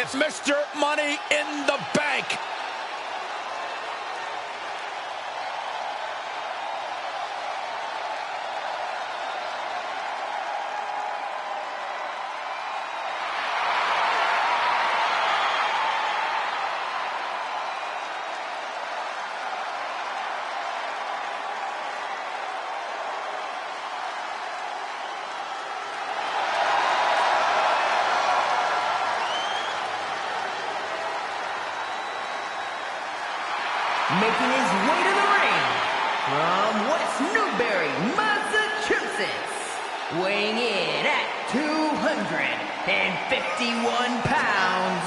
It's Mr. Money in the Bank. Making his way to the ring, from West Newbury, Massachusetts, weighing in at 251 pounds,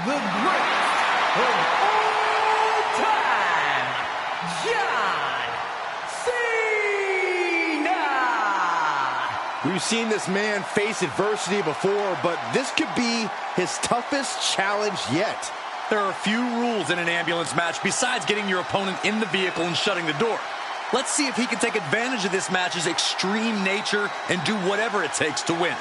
the greatest of all time, John Cena! We've seen this man face adversity before, but this could be his toughest challenge yet. There are few rules in an ambulance match besides getting your opponent in the vehicle and shutting the door. Let's see if he can take advantage of this match's extreme nature and do whatever it takes to win.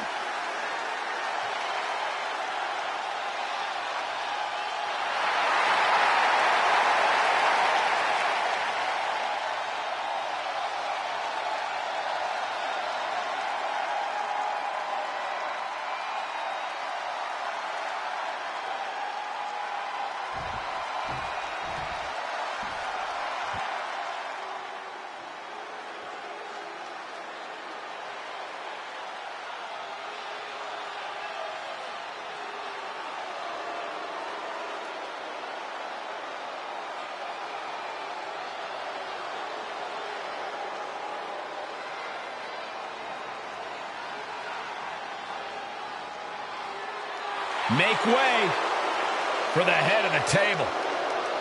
Make way for the head of the table.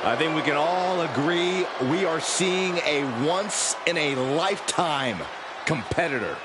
I think we can all agree we are seeing a once-in-a-lifetime competitor.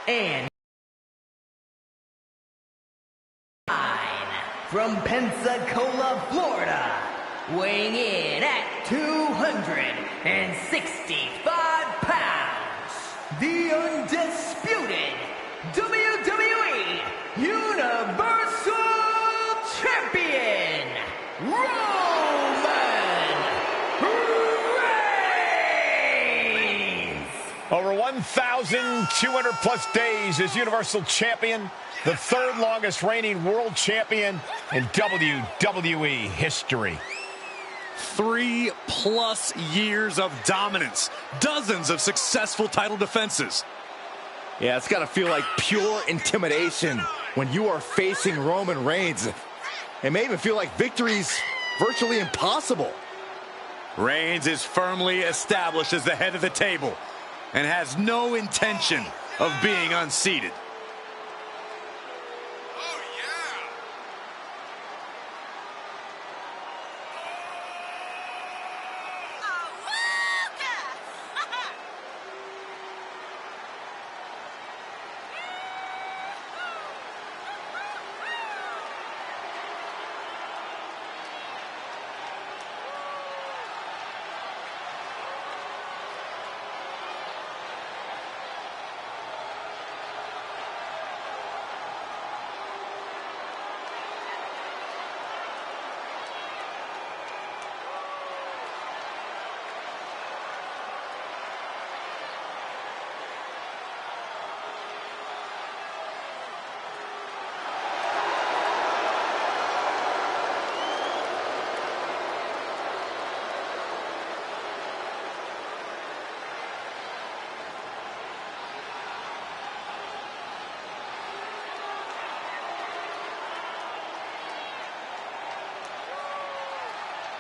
And from Pensacola, Florida, weighing in at 265 pounds, the undisputed WWE Universal Champion, Roman Reigns! Over 1,200 plus days as Universal Champion, the third longest reigning world champion in WWE history. 3+ years of dominance, dozens of successful title defenses. Yeah, it's got to feel like pure intimidation when you are facing Roman Reigns. It may even feel like victory's virtually impossible. Reigns is firmly established as the head of the table and has no intention of being unseated.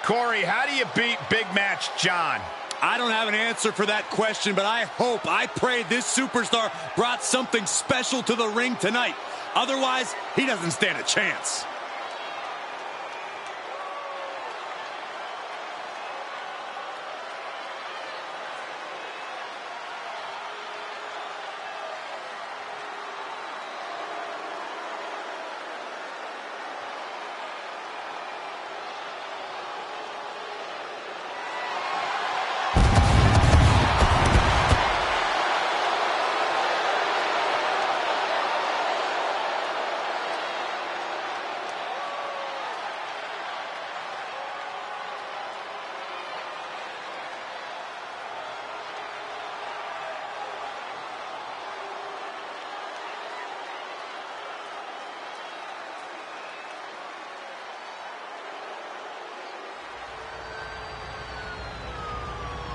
Corey, how do you beat Big Match John? I don't have an answer for that question, but I hope, I pray this superstar brought something special to the ring tonight. Otherwise, he doesn't stand a chance.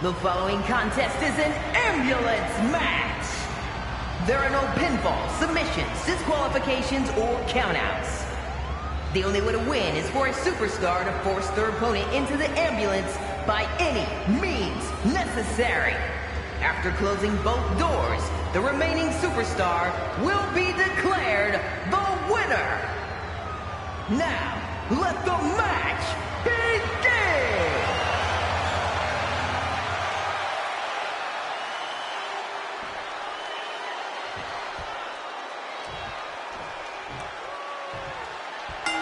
The following contest is an ambulance match. There are no pinfalls, submissions, disqualifications, or countouts. The only way to win is for a superstar to force their opponent into the ambulance by any means necessary. After closing both doors, the remaining superstar will be declared the winner. Now, let the match begin!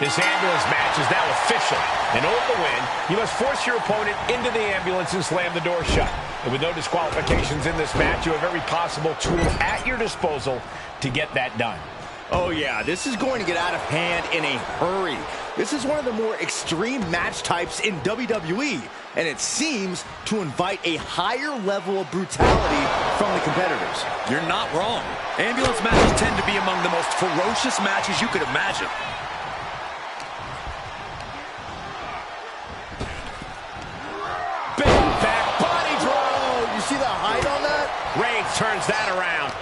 This ambulance match is now official. In order to win, you must force your opponent into the ambulance and slam the door shut. And with no disqualifications in this match, you have every possible tool at your disposal to get that done. Oh yeah, this is going to get out of hand in a hurry. This is one of the more extreme match types in WWE, and it seems to invite a higher level of brutality from the competitors. You're not wrong. Ambulance matches tend to be among the most ferocious matches you could imagine. See the height on that? Reigns turns that around.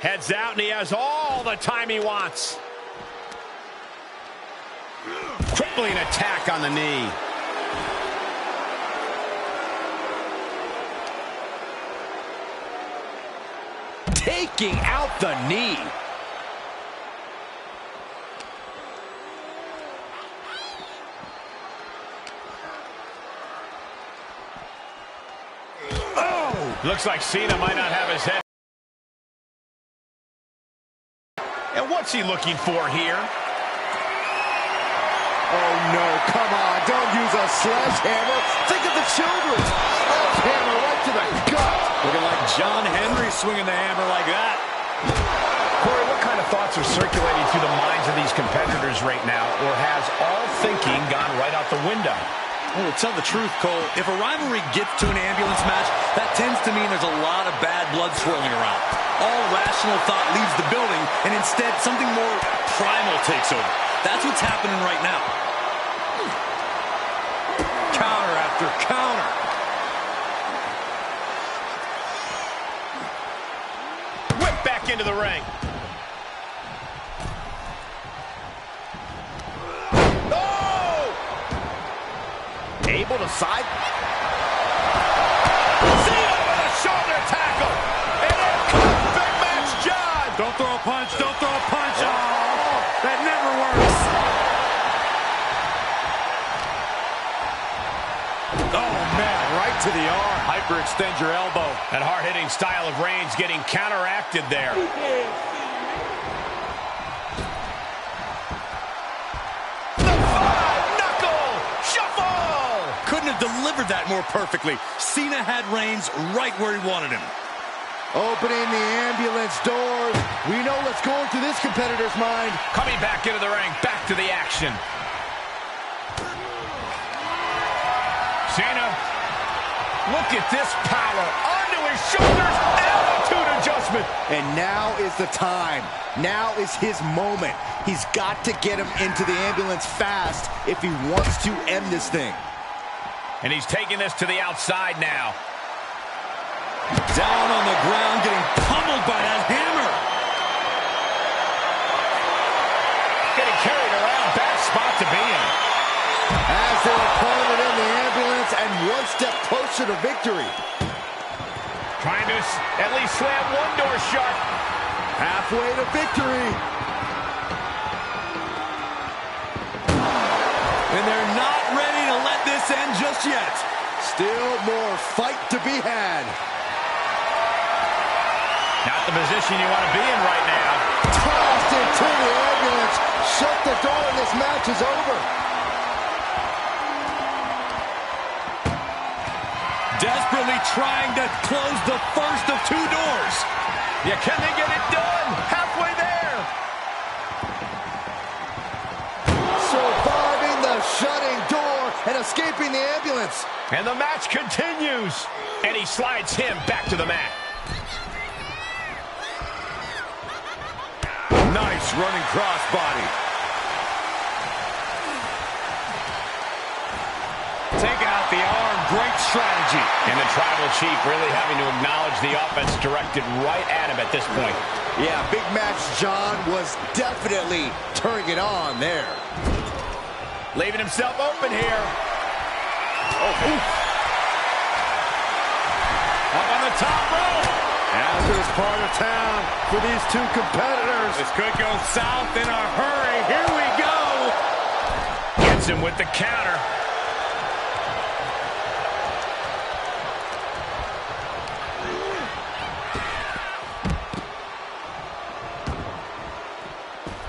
Heads out, and he has all the time he wants. Crippling attack on the knee. Taking out the knee. Looks like Cena might not have his head. And what's he looking for here? Oh no, come on, don't use a sledgehammer. Think of the children. Sledgehammer right to the gut. Looking like John Henry swinging the hammer like that. Corey, what kind of thoughts are circulating through the minds of these competitors right now? Or has all thinking gone right out the window? Well, to tell the truth, Cole, if a rivalry gets to an ambulance match, that tends to mean there's a lot of bad blood swirling around. All rational thought leaves the building, and instead something more primal takes over. That's what's happening right now. Counter after counter. Whip back into the ring. Able to side. Cena with a shoulder tackle. And in comes Big Match John. Don't throw a punch. Don't throw a punch. Oh, that never works. Oh, man, right to the arm. Hyperextend your elbow. That hard-hitting style of Reigns getting counteracted there. Delivered that more perfectly. Cena had Reigns right where he wanted him. Opening the ambulance doors. We know what's going through this competitor's mind. Coming back into the ring, back to the action. Cena, look at this power. Onto his shoulders, attitude adjustment. And now is the time. Now is his moment. He's got to get him into the ambulance fast if he wants to end this thing. And he's taking this to the outside now. Down on the ground, getting pummeled by that hammer. Getting carried around, back spot to be in. As their opponent in the ambulance and one step closer to victory. Trying to at least slam one door shut. Halfway to victory. And they're not ready to let this end just yet. Still more fight to be had. Not the position you want to be in right now. Tossed into the ambulance. Shut the door and this match is over. Desperately trying to close the first of two doors. Yeah, can they get it done? Halfway there. Surviving the shutting door and escaping the ambulance. And the match continues. And he slides him back to the mat. Nice running crossbody. Taking out the arm, great strategy. And the Tribal Chief really having to acknowledge the offense directed right at him at this point. Yeah, Big Match John was definitely turning it on there. Leaving himself open here. Oh, up on the top rope. Hazardous part of town for these two competitors. This could go south in a hurry. Here we go. Gets him with the counter.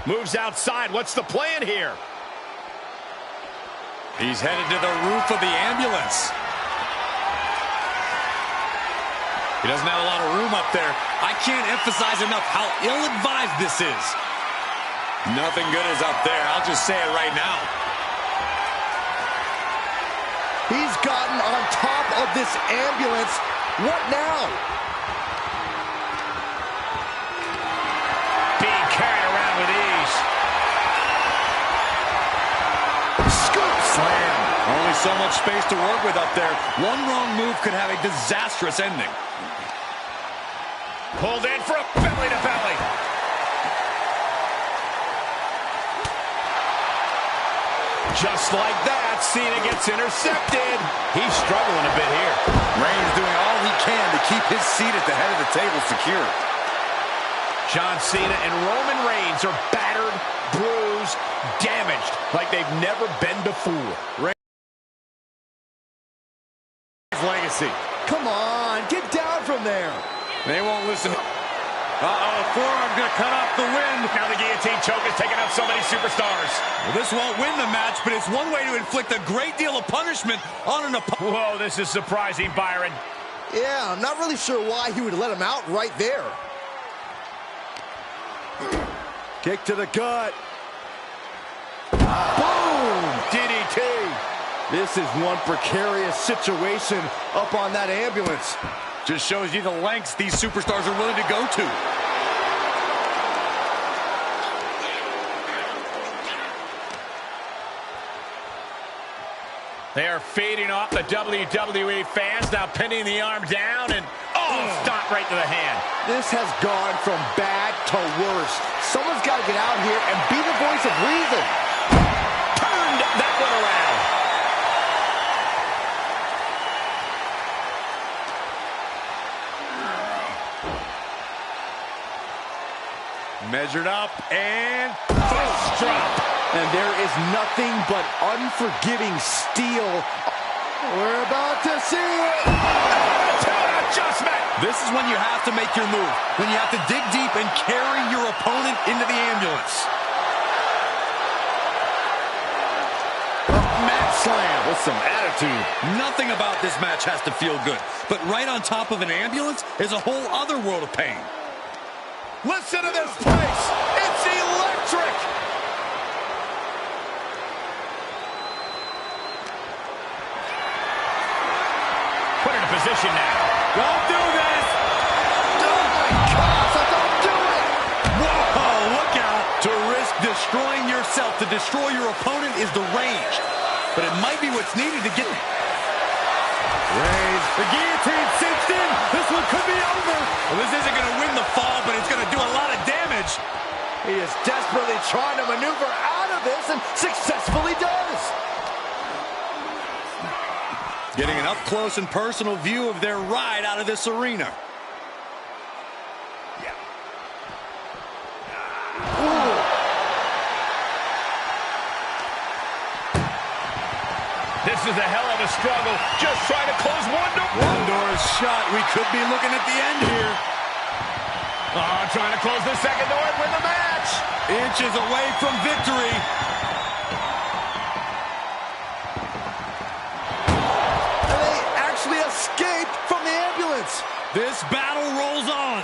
Moves outside. What's the plan here? He's headed to the roof of the ambulance. He doesn't have a lot of room up there. I can't emphasize enough how ill-advised this is. Nothing good is up there. I'll just say it right now. He's gotten on top of this ambulance. What now? Being carried around with ease. Scoop Slam. Only so much space to work with up there. One wrong move could have a disastrous ending. Pulled in for a belly-to-belly. Just like that, Cena gets intercepted. He's struggling a bit here. Reigns doing all he can to keep his seat at the head of the table secure. John Cena and Roman Reigns are battered, bruised, damaged like they've never been before. Reigns' legacy. Come on, get down from there. They won't listen. Uh-oh, forearm gonna cut off the wind. Now the guillotine choke is taking out so many superstars. Well, this won't win the match, but it's one way to inflict a great deal of punishment on an opponent. Whoa, this is surprising, Byron. Yeah, I'm not really sure why he would let him out right there. Kick to the gut. Boom! DDT. This is one precarious situation up on that ambulance. Just shows you the lengths these superstars are willing to go to. They are feeding off the WWE fans, now pinning the arm down and, stomp right to the hand. This has gone from bad to worse. Someone's got to get out here and be the voice of reason. Turned that one around. Measured up and Fist drop. And there is nothing but unforgiving steel. We're about to see it. Adjustment. this is when you have to make your move. When you have to dig deep and carry your opponent into the ambulance. Mat slam with some attitude. Nothing about this match has to feel good. But right on top of an ambulance is a whole other world of pain. Listen to this place. It's electric. Put in a position now. Don't do this. Oh my gosh, don't do it. Whoa, look out. To risk destroying yourself to destroy your opponent is deranged. But it might be what's needed to get... Reigns, the guillotine sinks in. This one could be over. Well, this isn't going to win the fall, but it's going to do a lot of damage. He is desperately trying to maneuver out of this, and successfully does. Getting an up-close and personal view of their ride out of this arena. This is a hell of a struggle. Just trying to close one door. One door is shut. We could be looking at the end here. Trying to close the second door and win the match. Inches away from victory. And they actually escaped from the ambulance. This battle rolls on.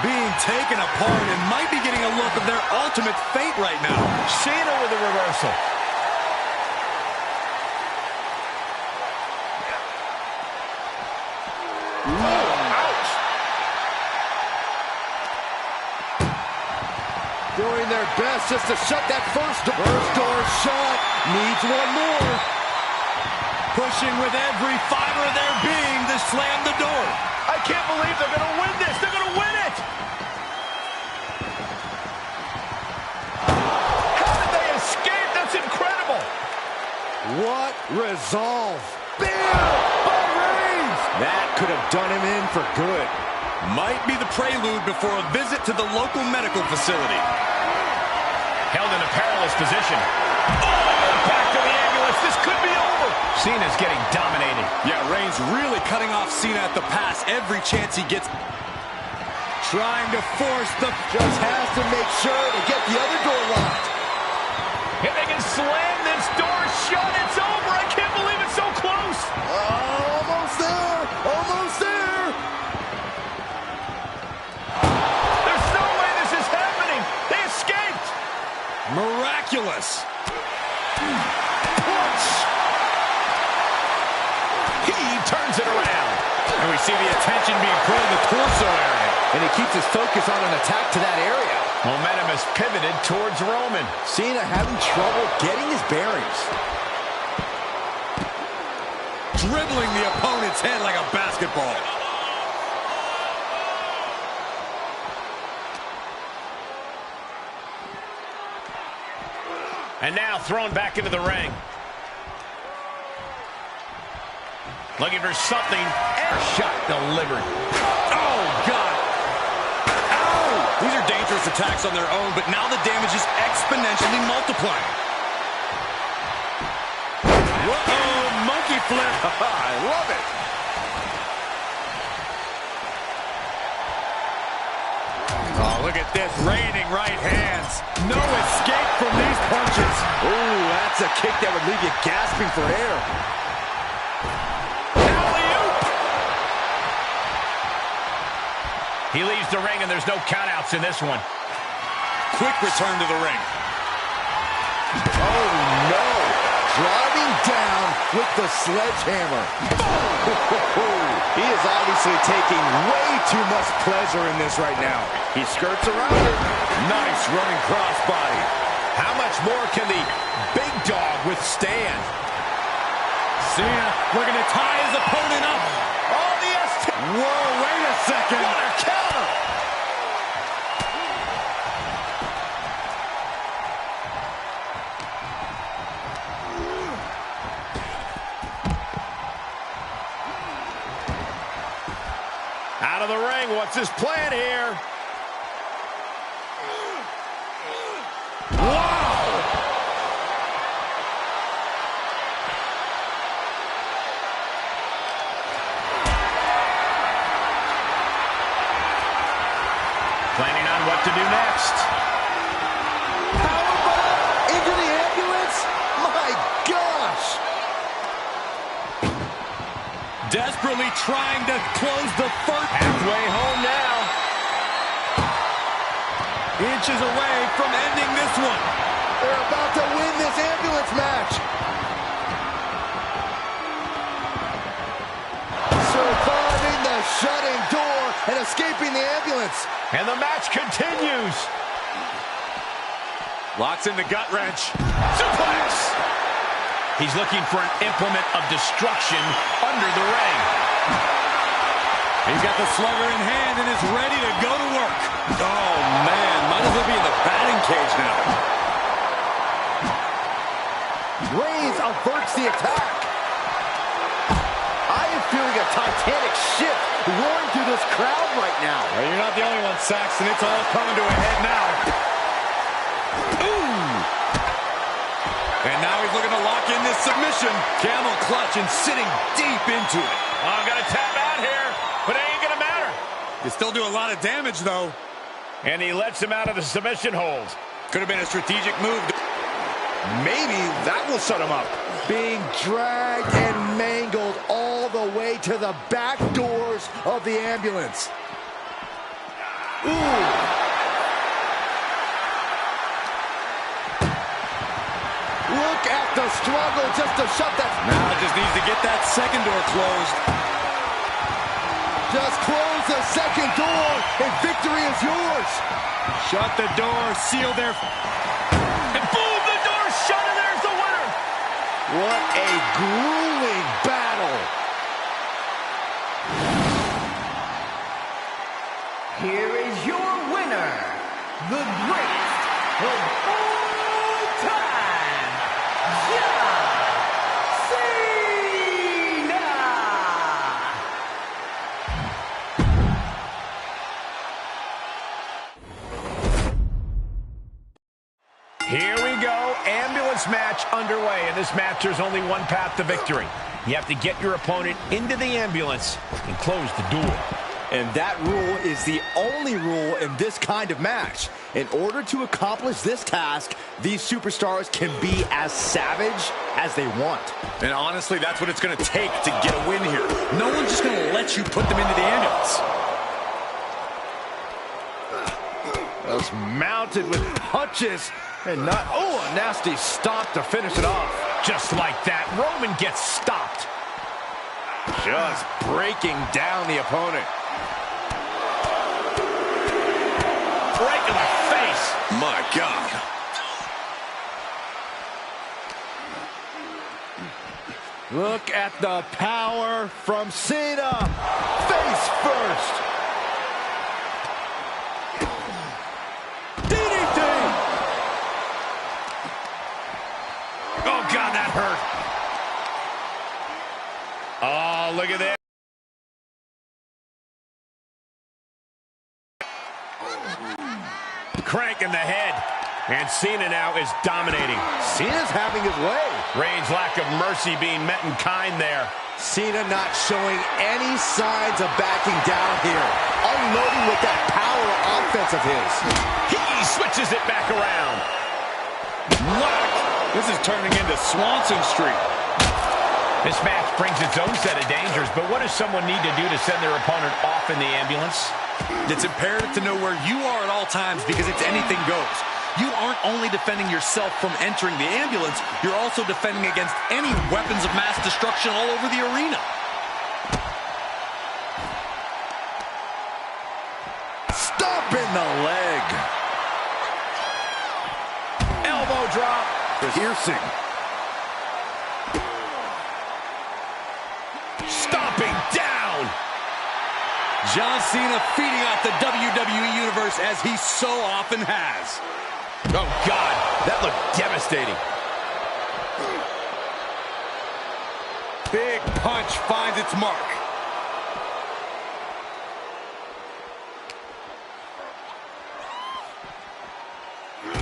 Being taken apart and might be getting a look of their ultimate fate right now. Cena with a reversal. Ouch! Doing their best just to shut that first door. First door shut. Needs one more. Pushing with every fiber of their being to slam the door. I can't believe they're going to win this. They're going to win it. How did they escape? That's incredible. What resolve. Bam! By Reigns! That could have done him in for good. Might be the prelude before a visit to the local medical facility. Held in a perilous position. Oh, back to the ambulance. This could be over. Cena's getting dominated. Yeah, Reigns really cutting off Cena at the pass every chance he gets. Trying to force the... Just has to make sure to get the other door locked. If they can slam this door shut, it's over. I can't believe it's so close. Almost there. Almost there. There's no way this is happening. They escaped. Miraculous. Punch. He turns it around. And we see the attention being put in the torso area. And he keeps his focus on an attack to that area. Momentum has pivoted towards Roman. Cena having trouble getting his bearings. Dribbling the opponent's head like a basketball. And now thrown back into the ring. Looking for something. Air shot delivered. Oh, God. Ow! These are dangerous attacks on their own, but now the damage is exponentially multiplying. Whoa, monkey flip. I love it. Oh, look at this. Raining right hands. No escape from these punches. Ooh, that's a kick that would leave you gasping for air. He leaves the ring, and there's no countouts in this one. Quick return to the ring. Oh, no. Driving down with the sledgehammer. He is obviously taking way too much pleasure in this right now. He skirts around it. Nice running crossbody. How much more can the big dog withstand? Cena looking to tie his opponent up. Oh, the ST. Whoa, wait a second. What a counter. Out of the ring, what's his plan here? Planning on what to do next. Powerbomb into the ambulance? My gosh! Desperately trying to close the first. Halfway home now. Inches away from ending this one. They're about to win this ambulance match. Surviving the shutting door and escaping the ambulance. And the match continues. Locks in the gut wrench. Suplex. He's looking for an implement of destruction under the ring. He's got the slugger in hand and is ready to go to work. Oh, man, Might as well be in the batting cage now. Reigns averts the attack. I am feeling a titanic shift roaring through this crowd right now. Well, you're not the only one, Saxton. It's all coming to a head now. Ooh! And now he's looking to lock in this submission. Camel clutch and sitting deep into it. Oh, I'm going to tap out here, but it ain't going to matter. You still do a lot of damage, though. And he lets him out of the submission hold. Could have been a strategic move. Maybe that will shut him up. Being dragged and mangled all the way to the back doors of the ambulance. Ooh. Look at the struggle just to shut that. Now just needs to get that second door closed. Just close the second door and victory is yours. Shut the door, seal their... And boom, the door's shut, and there's the winner. What a grueling battle. Here is your winner, the greatest of all time, John Cena! Here we go, ambulance match underway. In this match, there's only one path to victory. You have to get your opponent into the ambulance and close the door. And that rule is the only rule in this kind of match. In order to accomplish this task, these superstars can be as savage as they want. And honestly, that's what it's going to take to get a win here. No one's just going to let you put them into the ambulance. Just mounted with punches and not... Oh, a nasty stop to finish it off. Just like that, Roman gets stopped. Just breaking down the opponent. Right to the face. My God. Look at the power from Cena. Face first. DDT. Oh, God, that hurt. Oh, look at that. Cranking the head. And Cena now is dominating. Cena's having his way. Reigns' lack of mercy being met in kind there. Cena not showing any signs of backing down here. Unloading with that power offense of his. He switches it back around. Whack! This is turning into Swanson Street. This match brings its own set of dangers, but what does someone need to do to send their opponent off in the ambulance? It's imperative to know where you are at all times because it's anything goes. You aren't only defending yourself from entering the ambulance, you're also defending against any weapons of mass destruction all over the arena. Stomping the leg. Elbow drop. Piercing. Stomping down. John Cena feeding off the WWE Universe as he so often has. Oh, God, that looked devastating. Big punch finds its mark.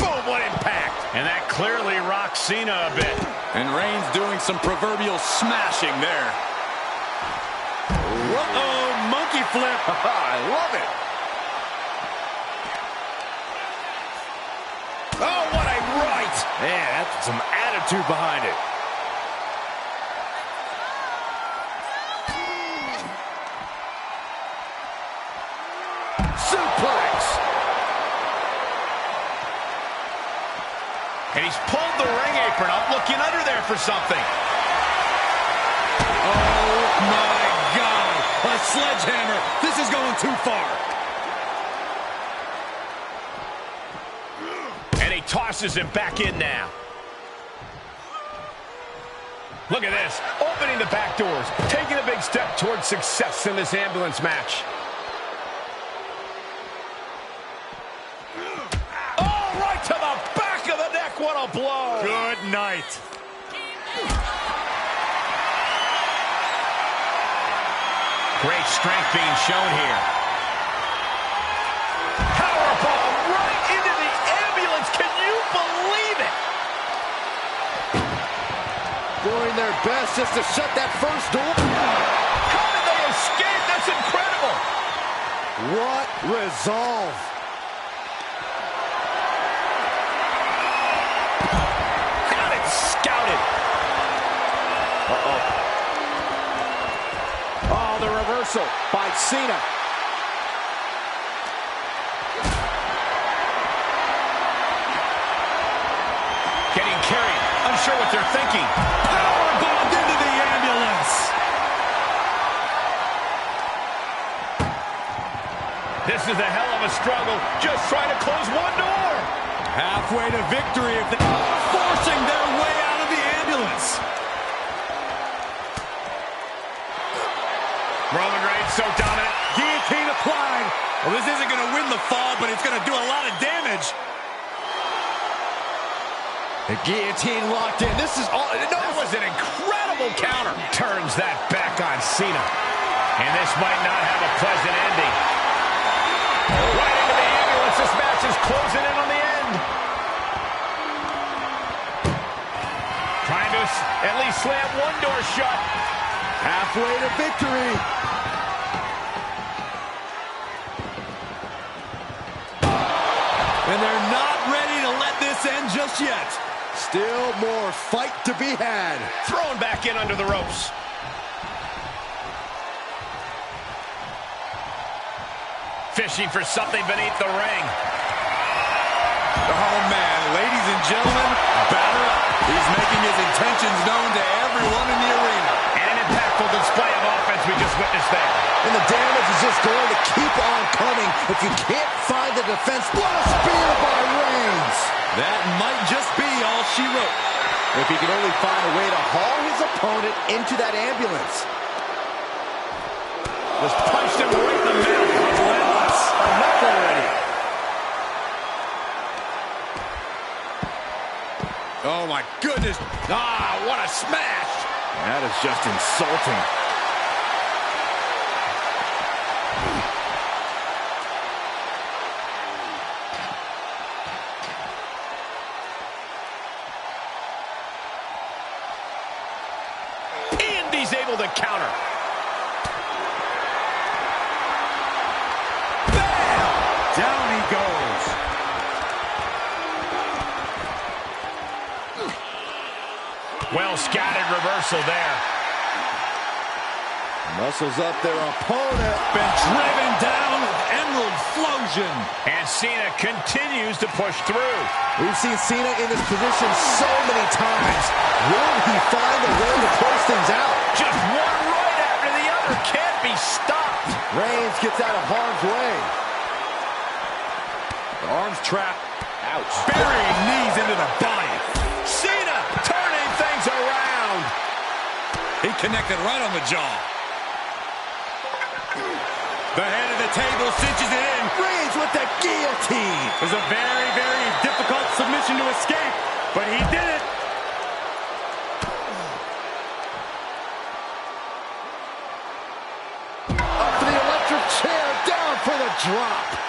Boom, what impact. And that clearly rocks Cena a bit. And Reigns doing some proverbial smashing there. Uh-oh, monkey flip. I love it. Oh, what a right. Man, that's some attitude behind it. Suplex. And he's pulled the ring apron up, looking under there for something. Oh, my God. A sledgehammer. This is going too far. And he tosses him back in now. Look at this. Opening the back doors. Taking a big step towards success in this ambulance match. blow. Good night. Great strength being shown here. Powerbomb right into the ambulance. Can you believe it? Doing their best just to shut that first door. How did they escape? That's incredible. What resolve. Got it scouted. Uh-oh. Oh, the reversal by Cena. Getting carried. Unsure what they're thinking. Powerbombed into the ambulance. This is a hell of a struggle. Just trying to close one door. Halfway to victory if they're forcing their way out of the ambulance. Roman Reigns so dominant. Guillotine applied. Well, this isn't going to win the fall, but it's going to do a lot of damage. The guillotine locked in. This is all. No, That was an incredible counter. Turns that back on Cena. And this might not have a pleasant ending. Right into the ambulance. This match is closing in on the end. Trying to at least slam one door shut. halfway to victory. And they're not ready to let this end just yet. Still more fight to be had. Thrown back in under the ropes. Fishing for something beneath the ring. Oh, man. Ladies and gentlemen, batter up. He's making his intentions known to everyone in the arena. And an impactful display of offense we just witnessed there. And the damage is just going to keep on coming. If you can't find the defense, what a spear by Reigns. That might just be all she wrote. If he can only find a way to haul his opponent into that ambulance. Just punched him right in the mouth. Relentless. Enough already. Oh, my goodness. Ah, what a smash. That is just insulting. And he's able to counter. Down he goes. Well scouted reversal there. Muscles up their opponent. Been driven down with Emerald Flosion. And Cena continues to push through. We've seen Cena in this position so many times. Will he find a way to close things out? Just one right after the other. Can't be stopped. Reigns gets out of harm's way. The arms trapped. Ouch. Burying knees into the body. Cena turning things around. He connected right on the jaw. The head of the table cinches it in. Reigns with the guillotine. It was a very, very difficult submission to escape, but he did it. Up for the electric chair, down for the drop.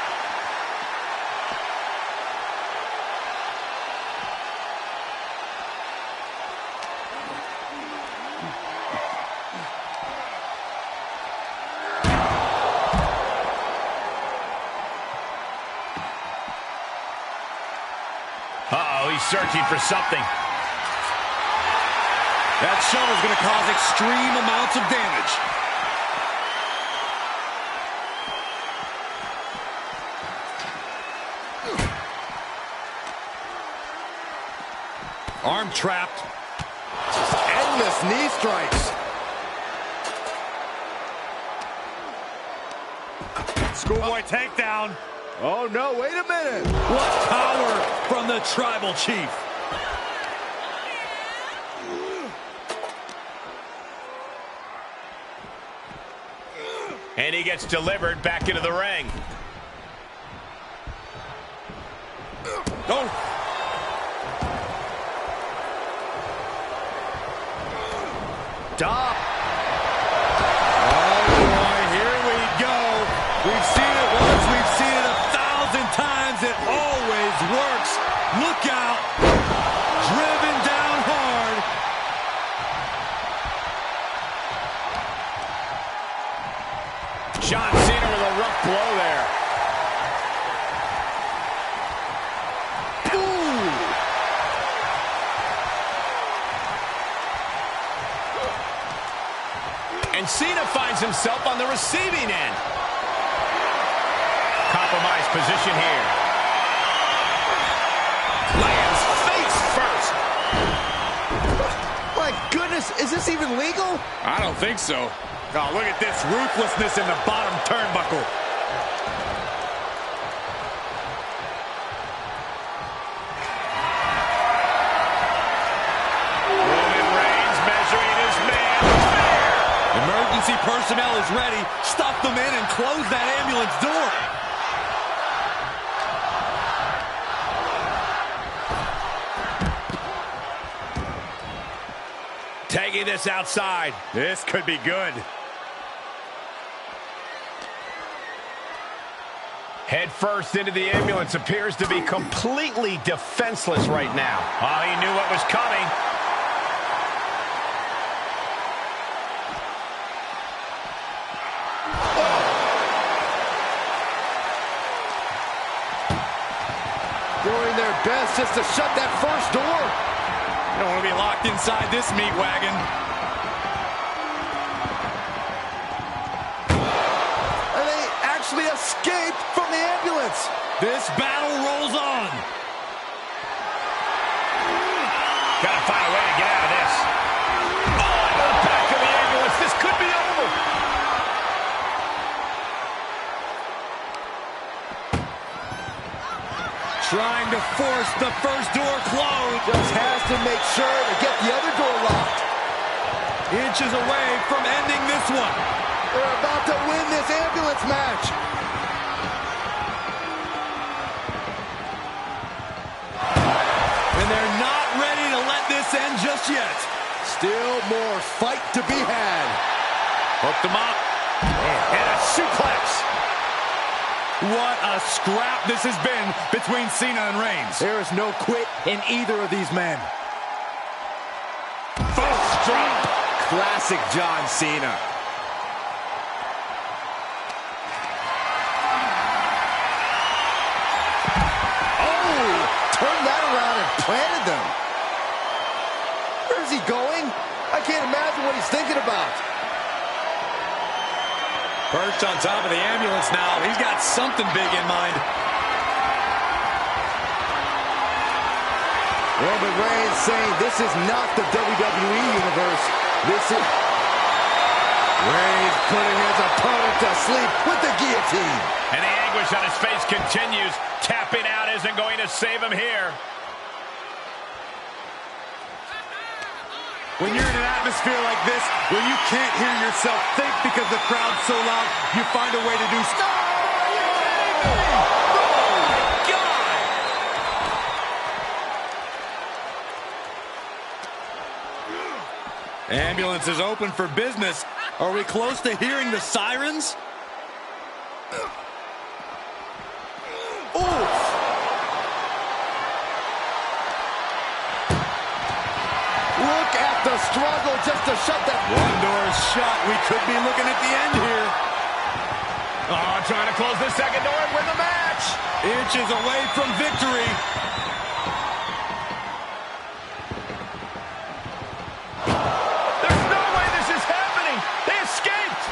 Uh-oh, he's searching for something. That shovel's going to cause extreme amounts of damage. Arm trapped. Endless knee strikes. Schoolboy takedown. Oh no, wait a minute. What power from the Tribal Chief. And he gets delivered back into the ring. Oh. stop. Oh, boy, here we go. We've seen it once, we've seen it 1,000 times. It always works. Look out. Driven down hard. John Cena with a rough blow there. And Cena finds himself on the receiving end. Compromised position here. Lands face first. My goodness, is this even legal? I don't think so. Oh, look at this ruthlessness in the bottom turnbuckle. Roman Reigns measuring his man. Emergency personnel is ready. Stuff them in and close that ambulance door. Taking this outside. This could be good. Head first into the ambulance, appears to be completely defenseless right now. Oh, he knew what was coming. Doing their best just to shut that first door. You don't want to be locked inside this meat wagon. And they actually escaped from the ambulance. This battle rolls on. Gotta find a way to get out of this. Oh, the back of the ambulance. This could be over. Trying to force the first door closed. Just has to make sure to get the other door locked. Inches away from ending this one. They're about to win this ambulance match. And they're not ready to let this end just yet. Still more fight to be had. Hooked them up. And a suplex. What a scrap this has been between Cena and Reigns. There is no quit in either of these men. First drop. Classic John Cena. Oh, turned that around and planted them. Where's he going? I can't imagine what he's thinking about. Perched on top of the ambulance now. He's got something big in mind. Roman Reigns saying this is not the WWE universe. This is Reigns putting his opponent to sleep with the guillotine. And the anguish on his face continues. Tapping out isn't going to save him here. When you're in an atmosphere like this, where you can't hear yourself think because the crowd's so loud, you find a way to do stuff. Ambulance is open for business. Are we close to hearing the sirens? Oof. Look at the struggle just to shut that. One door is shut. We could be looking at the end here. Oh, trying to close the second door and win the match. Inches away from victory. There's no way this is happening. They escaped.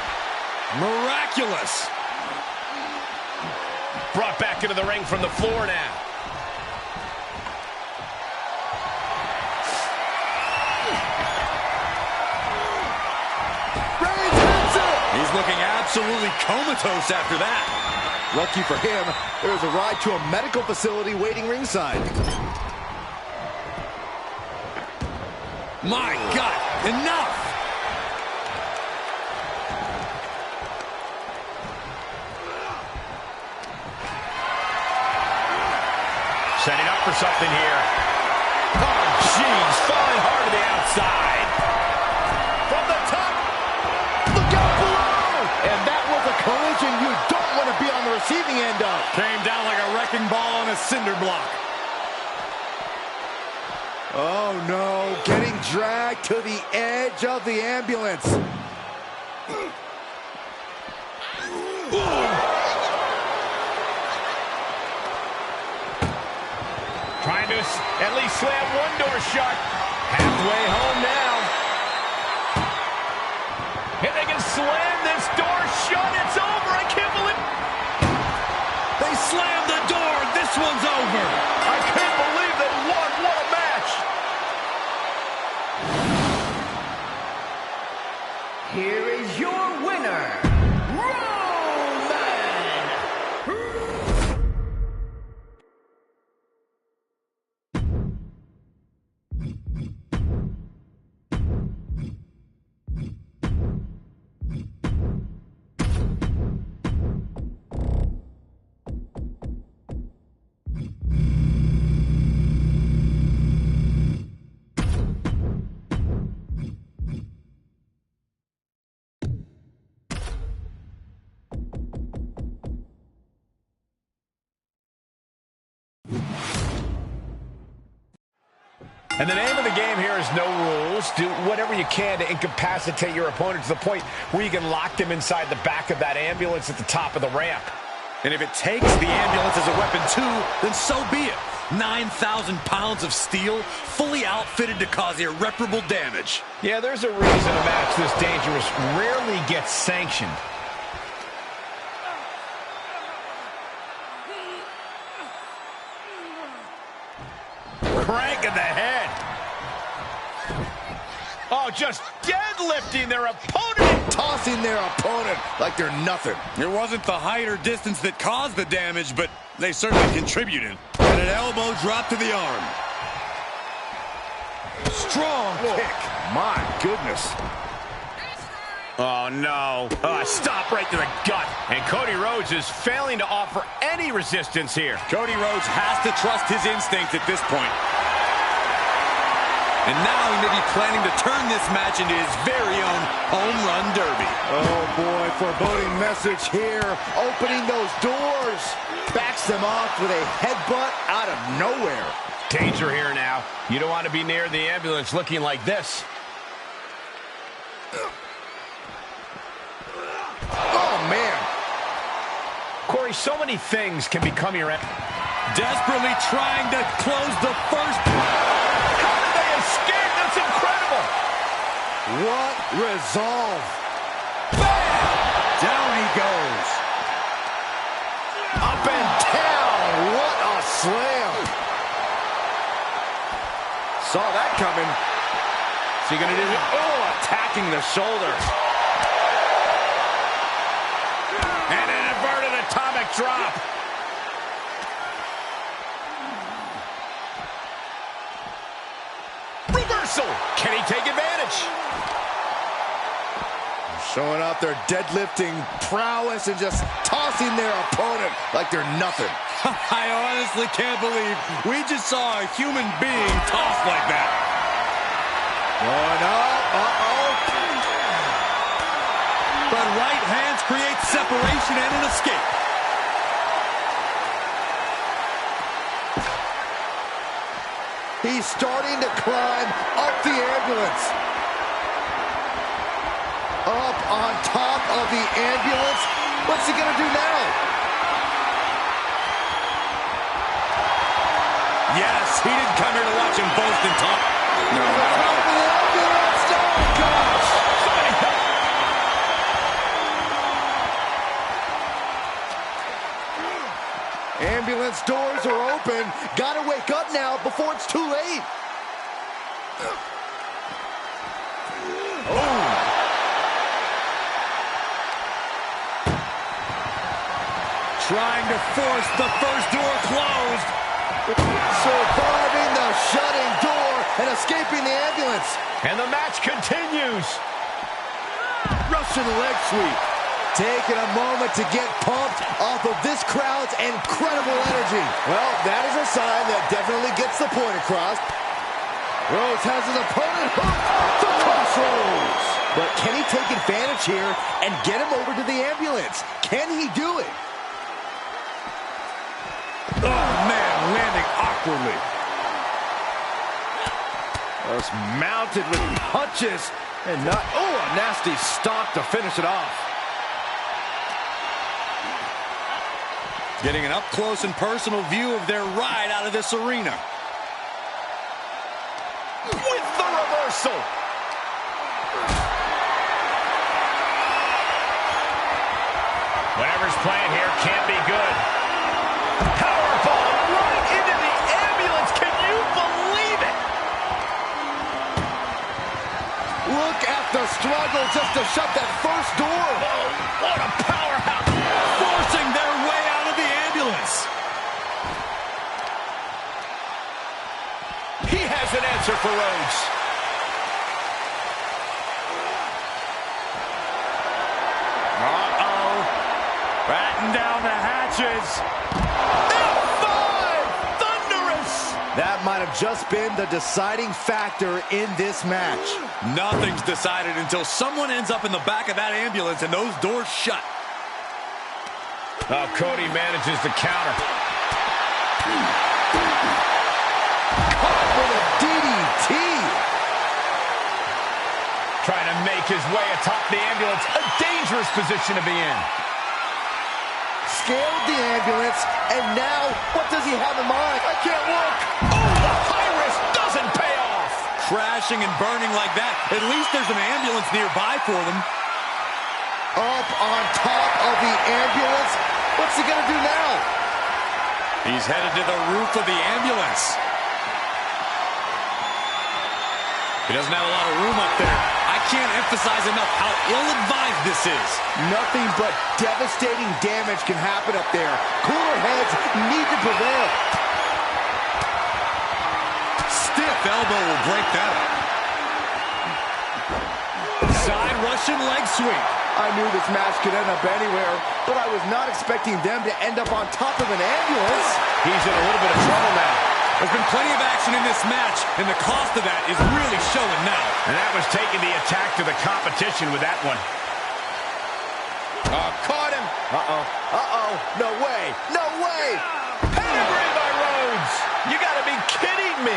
Miraculous. Brought back into the ring from the floor now. Reigns hits it. He's looking absolutely comatose after that. Lucky for him, there's a ride to a medical facility waiting ringside. My God, enough! Setting up for something here. Oh, jeez, falling hard to the outside. From the collision you don't want to be on the receiving end of. Came down like a wrecking ball on a cinder block. Oh no, getting dragged to the edge of the ambulance. Trying to at least slam one door shut. Halfway home now. If they can slam this door shut, it's over. I can't believe They slammed the door. This one's over. I can't believe they won. What a match. Here is your winner, Roman! And the name of the game here is no rules. Do whatever you can to incapacitate your opponent to the point where you can lock them inside the back of that ambulance at the top of the ramp. And if it takes the ambulance as a weapon too, then so be it. 9,000 pounds of steel, fully outfitted to cause irreparable damage. Yeah, there's a reason a match this dangerous rarely gets sanctioned. Crank in the head. Oh, just deadlifting their opponent. Tossing their opponent like they're nothing. It wasn't the height or distance that caused the damage, but they certainly contributed. And an elbow drop to the arm. Strong kick. My goodness. Oh, no. Stop right to the gut. And Cody Rhodes is failing to offer any resistance here. Cody Rhodes has to trust his instinct at this point. And now he may be planning to turn this match into his very own home run derby. Oh boy, foreboding message here. Opening those doors. Backs them off with a headbutt out of nowhere. Danger here now. You don't want to be near the ambulance looking like this. Oh, man. Corey, so many things can become your... Desperately trying to close the first... How did they escape? That's incredible. What resolve. Bam! Down he goes. Up and down. What a slam. Saw that coming. Is he going to do it? Oh, attacking the shoulder. And an inverted atomic drop. Reversal. Can he take advantage? Showing off their deadlifting prowess and just tossing their opponent like they're nothing. I honestly can't believe we just saw a human being tossed like that. Going up. Uh-oh. But right hands create separation and an escape. He's starting to climb up the ambulance. Up on top of the ambulance. What's he going to do now? Yes, he didn't come here to watch him boast and talk. No, top of the ambulance. Oh, gosh. Somebody help. Ambulance doors are open. Gotta wake up now before it's too late. Oh. Trying to force the first door closed. Surviving the shutting door and escaping the ambulance. And the match continues. Russian leg sweep. Taking a moment to get pumped off of this crowd's incredible energy. Well, that is a sign that definitely gets the point across. Rhodes has his opponent hooked. The crossroads. But can he take advantage here and get him over to the ambulance? Can he do it? Oh, man, landing awkwardly. Just mounted with punches and not, oh, a nasty stomp to finish it off. Getting an up-close and personal view of their ride out of this arena. With the reversal. Whatever's playing here can't be good. Powerbomb right into the ambulance. Can you believe it? Look at the struggle just to shut that first door. Oh, what a powerhouse. Forcing their way out of the ambulance. He has an answer for Rhodes. Uh-oh. Batten down the hatches. F5! Thunderous! That might have just been the deciding factor in this match. Nothing's decided until someone ends up in the back of that ambulance and those doors shut. Oh, Cody manages to counter. Caught with a DDT. Trying to make his way atop the ambulance. A dangerous position to be in. Scaled the ambulance, and now what does he have in mind? I can't look. Oh, the high risk doesn't pay off. Crashing and burning like that, at least there's an ambulance nearby for them. Up on top of the ambulance. What's he gonna do now? He's headed to the roof of the ambulance. He doesn't have a lot of room up there. I can't emphasize enough how ill-advised this is. Nothing but devastating damage can happen up there. Cooler heads need to prevail. Stiff elbow will break that up. Side Russian leg sweep. I knew this match could end up anywhere, but I was not expecting them to end up on top of an ambulance. He's in a little bit of trouble now. There's been plenty of action in this match, and the cost of that is really showing now. And that was taking the attack to the competition with that one. Caught him. Uh-oh. Uh-oh. No way. No way. Pedigree by Rhodes. You got to be kidding me.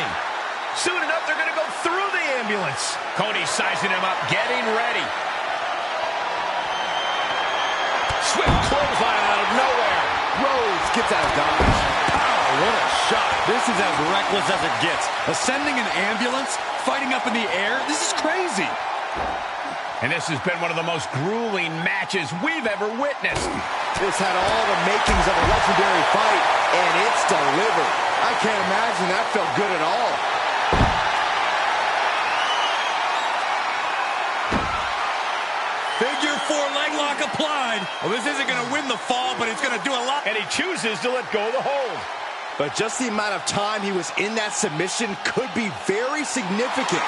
Soon enough, they're going to go through the ambulance. Cody sizing him up, getting ready. Swift clothesline out of nowhere. Rhodes gets out of dodge. What a shot. This is as reckless as it gets. Ascending an ambulance, fighting up in the air, this is crazy. And this has been one of the most grueling matches we've ever witnessed. This had all the makings of a legendary fight, and it's delivered. I can't imagine that felt good at all. Figure 4 leg lock applied. Well, this isn't going to win the fall, but it's going to do a lot. And he chooses to let go of the hold. But just the amount of time he was in that submission could be very significant.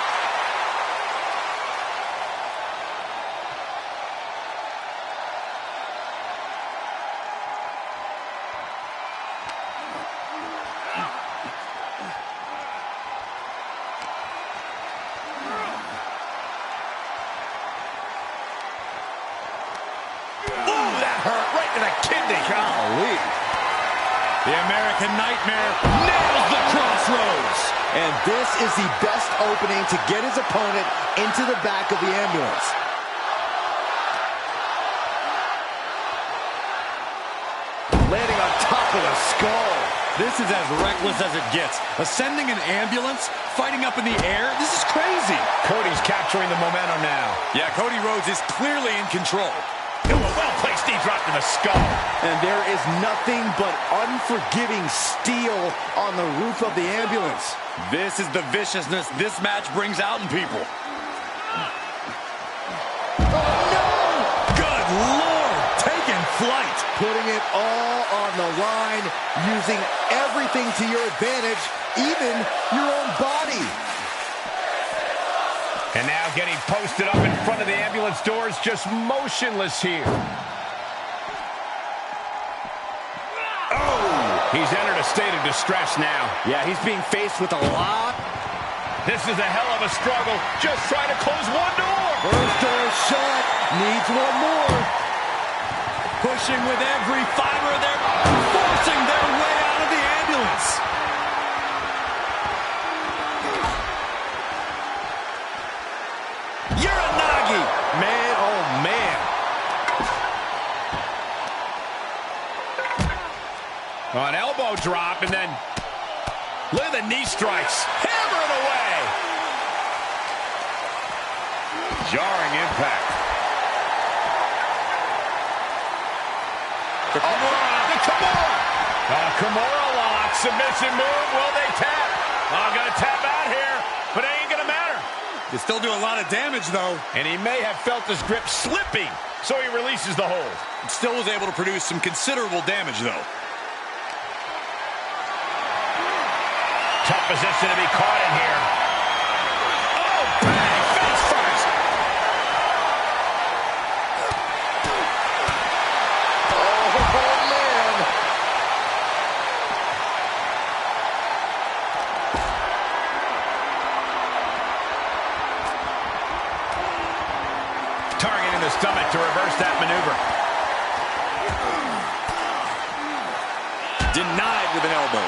Ooh, that hurt right to the kidney. Golly. The American Nightmare nails the crossroads. And this is the best opening to get his opponent into the back of the ambulance. Landing on top of the skull. This is as reckless as it gets. Ascending an ambulance, fighting up in the air, this is crazy. Cody's capturing the momentum now. Yeah, Cody Rhodes is clearly in control. Ooh, a well-placed knee drop to the skull. And there is nothing but unforgiving steel on the roof of the ambulance. This is the viciousness this match brings out in people. Oh, no! Good Lord, taking flight. Putting it all on the line, using everything to your advantage, even your own body. And now getting posted up in front of the ambulance doors, just motionless here. Oh! He's entered a state of distress now. Yeah, he's being faced with a lot. This is a hell of a struggle, just trying to close one door. First door shut. Needs one more. Pushing with every fiber of their, forcing their way out of the ambulance. Uranagi. Man, oh man. An elbow drop, and then look at the knee strikes. Hammer it away. Jarring impact. The Kimura. Kimura lock. Submission move. Will they tap? Gonna tap out here, but it ain't gonna matter. You still do a lot of damage, though. And he may have felt his grip slipping, so he releases the hold. Still was able to produce some considerable damage, though. Tough position to be caught in here. Oh, bang! Face first! Oh, man. Targeting the stomach to reverse that maneuver. Denied with an elbow.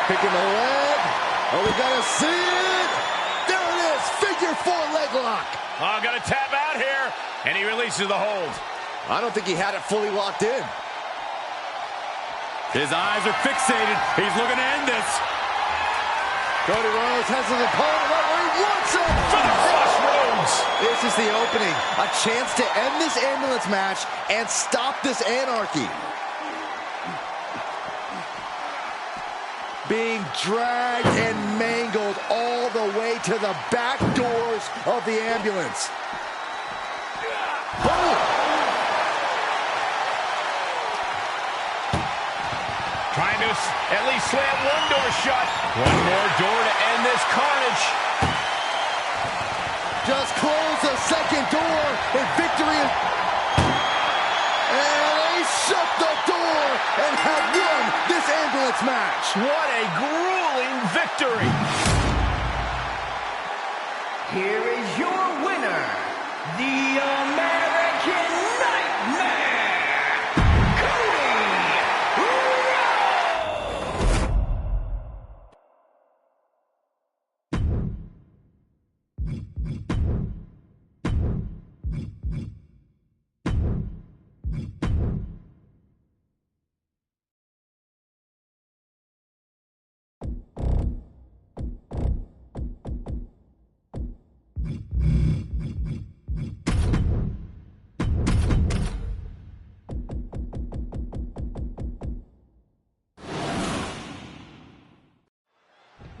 Picking the leg. Oh, we gotta see it. There it is. Figure 4 leg lock. Gonna tap out here, and he releases the hold. I don't think he had it fully locked in. His eyes are fixated. He's looking to end this. Cody Rhodes has his opponent right where he wants him. For the crossroads. This is the opening. A chance to end this ambulance match and stop this anarchy. Being dragged and mangled all the way to the back doors of the ambulance. Oh! Trying to at least slam one door shut. One more door to end this carnage. Just close the second door and victory. And they shut the door and have won this ambulance match. What a grueling victory. Here is your winner, the American Nightmare, Cody Rhodes.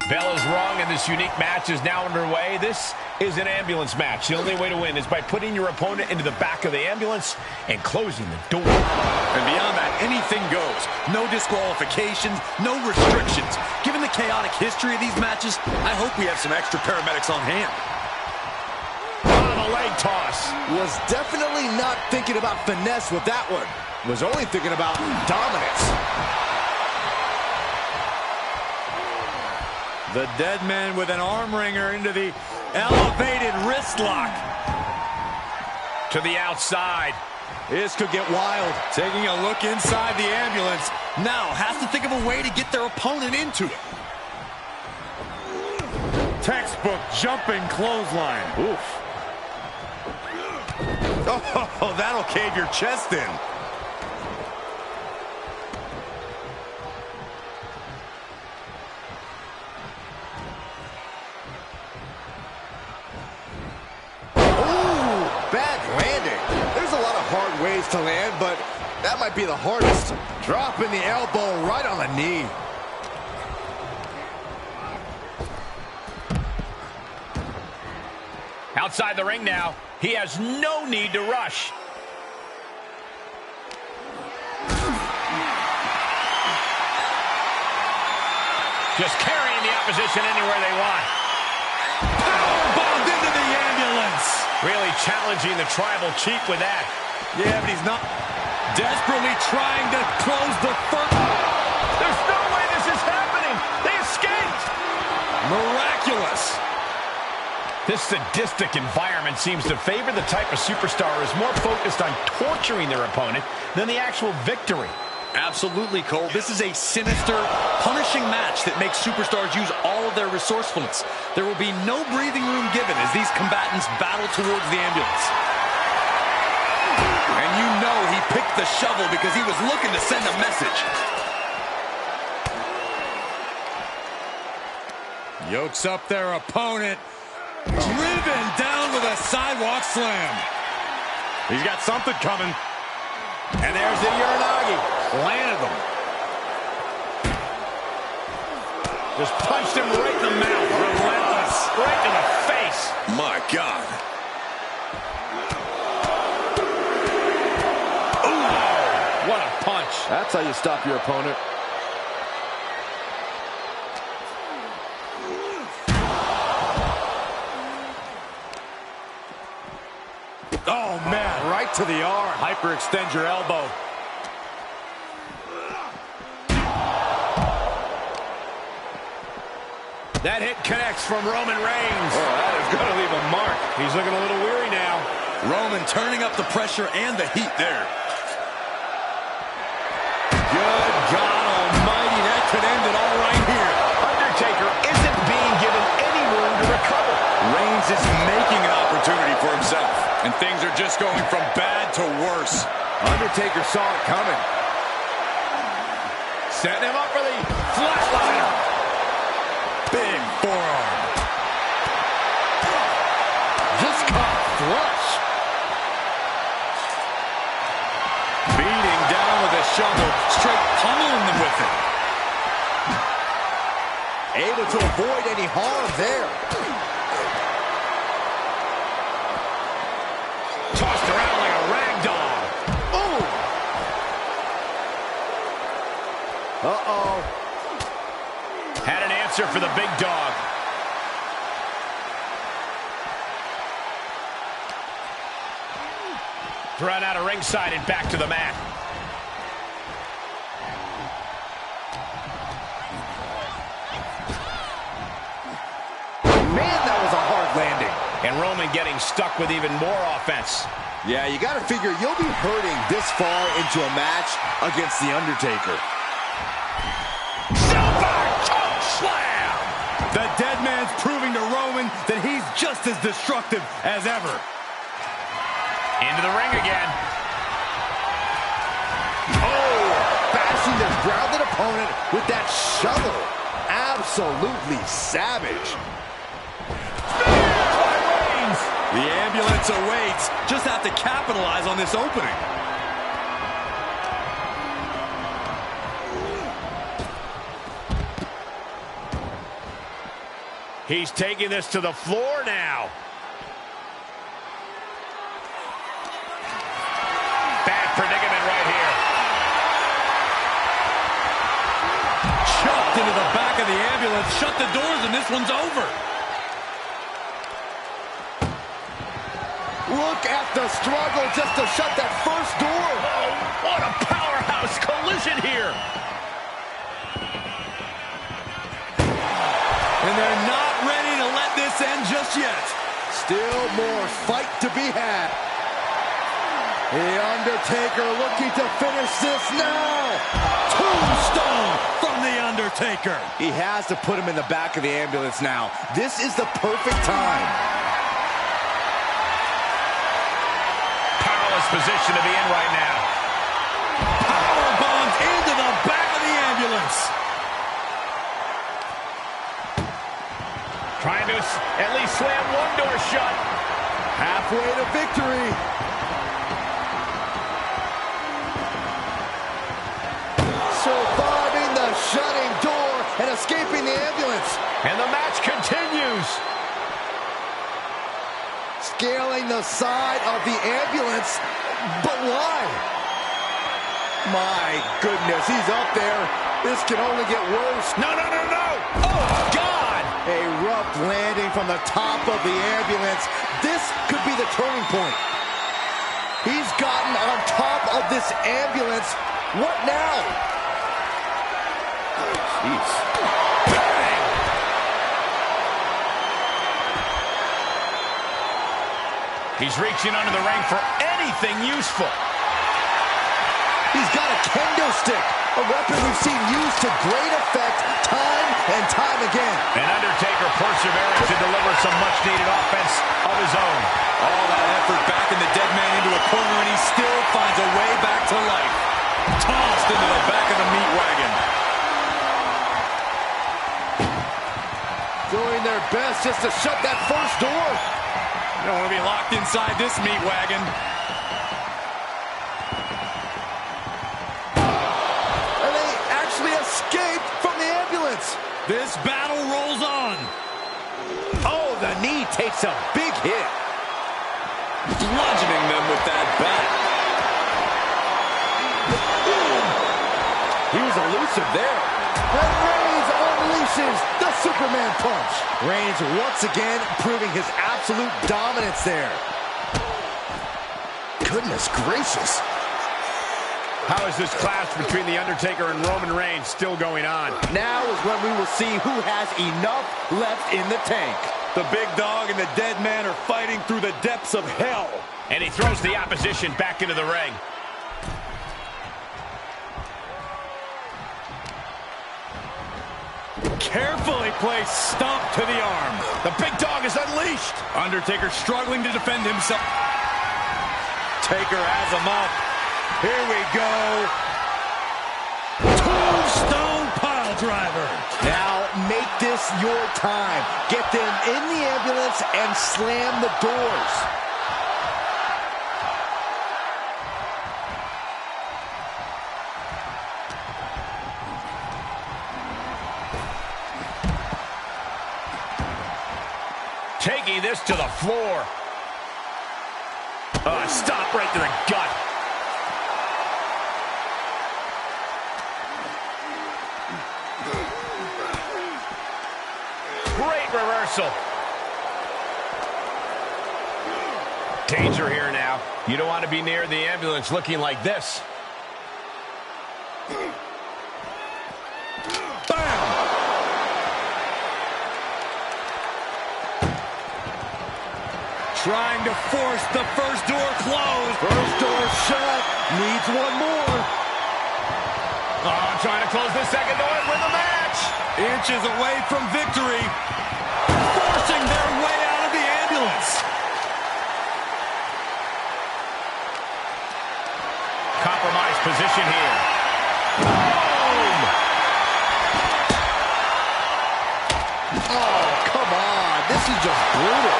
Bell is wrong, and this unique match is now underway. This is an ambulance match. The only way to win is by putting your opponent into the back of the ambulance and closing the door. And beyond that, anything goes. No disqualifications, no restrictions. Given the chaotic history of these matches, I hope we have some extra paramedics on hand. The leg toss. Was definitely not thinking about finesse with that one. Was only thinking about dominance. The dead man with an arm wringer into the elevated wrist lock. To the outside. This could get wild. Taking a look inside the ambulance. Now has to think of a way to get their opponent into it. Textbook jumping clothesline. Oof. Oh, that'll cave your chest in. Bad landing. There's a lot of hard ways to land, but that might be the hardest. Dropping the elbow right on the knee. Outside the ring now. He has no need to rush. Just carrying the opposition anywhere they want. Powerbombed into the ambulance. Really challenging the tribal chief with that. Yeah, but he's not. Desperately trying to close the first. There's no way this is happening. They escaped. Miraculous. This sadistic environment seems to favor the type of superstar who is more focused on torturing their opponent than the actual victory. Absolutely, Cole. This is a sinister, punishing match that makes superstars use all of their resourcefulness. There will be no breathing room given as these combatants battle towards the ambulance. And you know he picked the shovel because he was looking to send a message. Yokes up their opponent. Driven down with a sidewalk slam. He's got something coming. And there's the Uranagi. Landed them. Just punched him right in the mouth. Relentless. Right in the face. My God. Ooh, what a punch. That's how you stop your opponent. Oh, man. Right to the arm. Hyperextend your elbow. That hit connects from Roman Reigns. Oh, that is going to leave a mark. He's looking a little weary now. Roman turning up the pressure and the heat there. Good God almighty, that could end it all right here. Undertaker isn't being given any room to recover. Reigns is making an opportunity for himself. And things are just going from bad to worse. Undertaker saw it coming. Setting him up for the flatliner. Big forearm. Just caught flush. Beating down with a shovel, straight pummeling them with it. Able to avoid any harm there. Tossed around like a rag doll. Ooh. Uh-oh. Had an answer for the big dog. Thrown out of ringside and back to the mat. Man, that was a hard landing. And Roman getting stuck with even more offense. Yeah, you got to figure you'll be hurting this far into a match against The Undertaker. Slam! The dead man's proving to Roman that he's just as destructive as ever. Into the ring again. Oh, bashing their grounded opponent with that shovel. Absolutely savage. The ambulance awaits. Just have to capitalize on this opening. He's taking this to the floor now. Bad predicament right here. Chucked into the back of the ambulance. Shut the doors and this one's over. Look at the struggle just to shut that first door. Oh, what a powerhouse collision here. And they're not ready to let this end just yet. Still more fight to be had. The Undertaker looking to finish this now. Tombstone from The Undertaker. He has to put him in the back of the ambulance now. This is the perfect time. Powerless position to be in right now. Power bombs into the back of the ambulance. Trying to at least slam one door shut. Halfway to victory. Surviving the shutting door and escaping the ambulance. And the match continues. Scaling the side of the ambulance. But why? My goodness, he's up there. This can only get worse. No, no, no, no. Oh, God. A rough landing from the top of the ambulance. This could be the turning point. He's gotten on top of this ambulance. What now? Jeez. He's reaching under the ring for anything useful. He's got a kendo stick, a weapon we've seen used to great effect time and time again. And Undertaker persevering to deliver some much-needed offense of his own. All that effort back in the dead man into a corner, and he still finds a way back to life. Tossed into the back of the meat wagon. Doing their best just to shut that first door. You don't want to be locked inside this meat wagon. And they actually escaped from the ambulance. This battle rolls on. Oh, the knee takes a big hit. Bludgeoning them with that bat. He was elusive there. And Reigns unleashes the Superman punch. Reigns once again proving his absolute dominance there. Goodness gracious. How is this clash between The Undertaker and Roman Reigns still going on? Now is when we will see who has enough left in the tank. The big dog and the dead man are fighting through the depths of hell. And he throws the opposition back into the ring. Carefully placed stomp to the arm. The big dog is unleashed. Undertaker struggling to defend himself. Taker has him up. Here we go. Tombstone pile driver. Now make this your time. Get them in the ambulance and slam the doors. Taking this to the floor. Stop right to the gut. Great reversal. Danger here now. You don't want to be near the ambulance looking like this. Trying to force the first door closed. First door shut. Needs one more. Trying to close the second door and win the match. Inches away from victory. Forcing their way out of the ambulance. Compromised position here. Boom! Oh, come on. This is just brutal.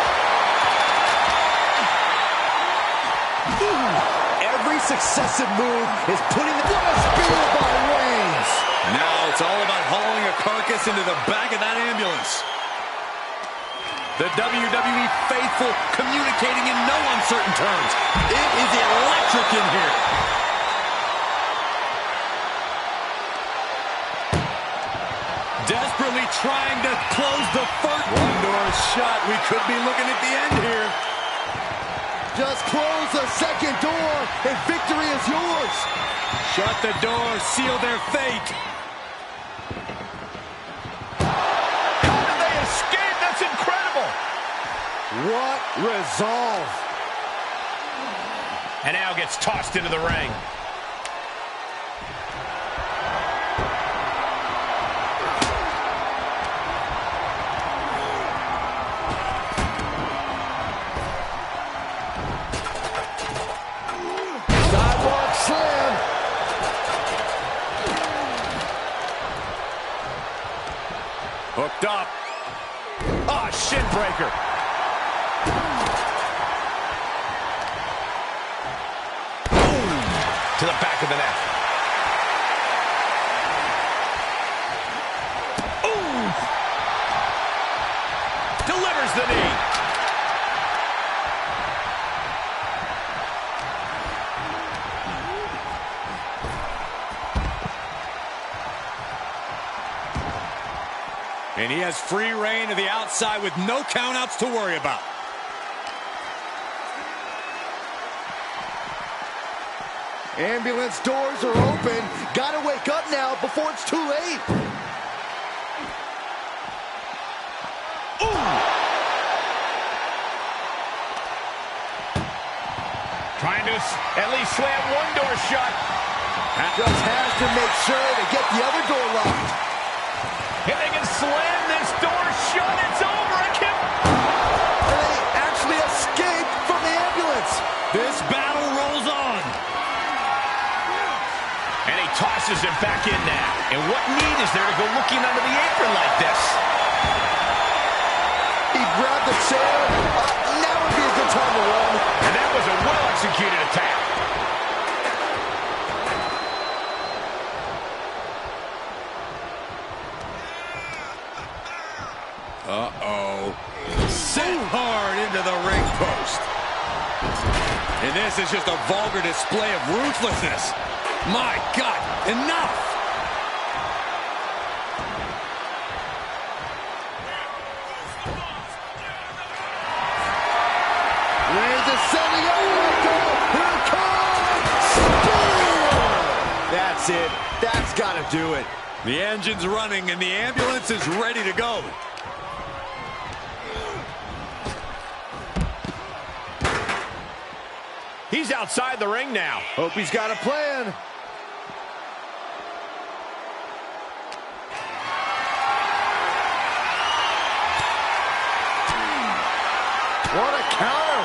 Every successive move is putting the spear by Reigns. Now it's all about hauling a carcass into the back of that ambulance. The WWE faithful communicating in no uncertain terms. It is electric in here. Desperately trying to close the first. One door shut. We could be looking at the end here. Just close the second door, and victory is yours. Shut the door, seal their fate. How did they escape? That's incredible. What resolve. And now gets tossed into the ring. Hooked up. Shin breaker. Boom! To the back of the neck. Ooh! Delivers the knee. And he has free reign to the outside with no countouts to worry about. Ambulance doors are open. Gotta wake up now before it's too late. Trying to at least slam one door shut. Just has to make sure to get the other door locked. If they can slam this door shut, it's over. I can't... And they actually escaped from the ambulance. This battle rolls on. And he tosses it back in now. And what need is there to go looking under the apron like this? He grabbed the chair. Now would be a good time to run. And that was a well-executed attack. Uh-oh. Sent hard into the ring post. And this is just a vulgar display of ruthlessness. My God, enough! Reigns is sending it. Here it comes! Spear! That's it. That's got to do it. The engine's running and the ambulance is ready to go. He's outside the ring now. Hope he's got a plan. What a counter.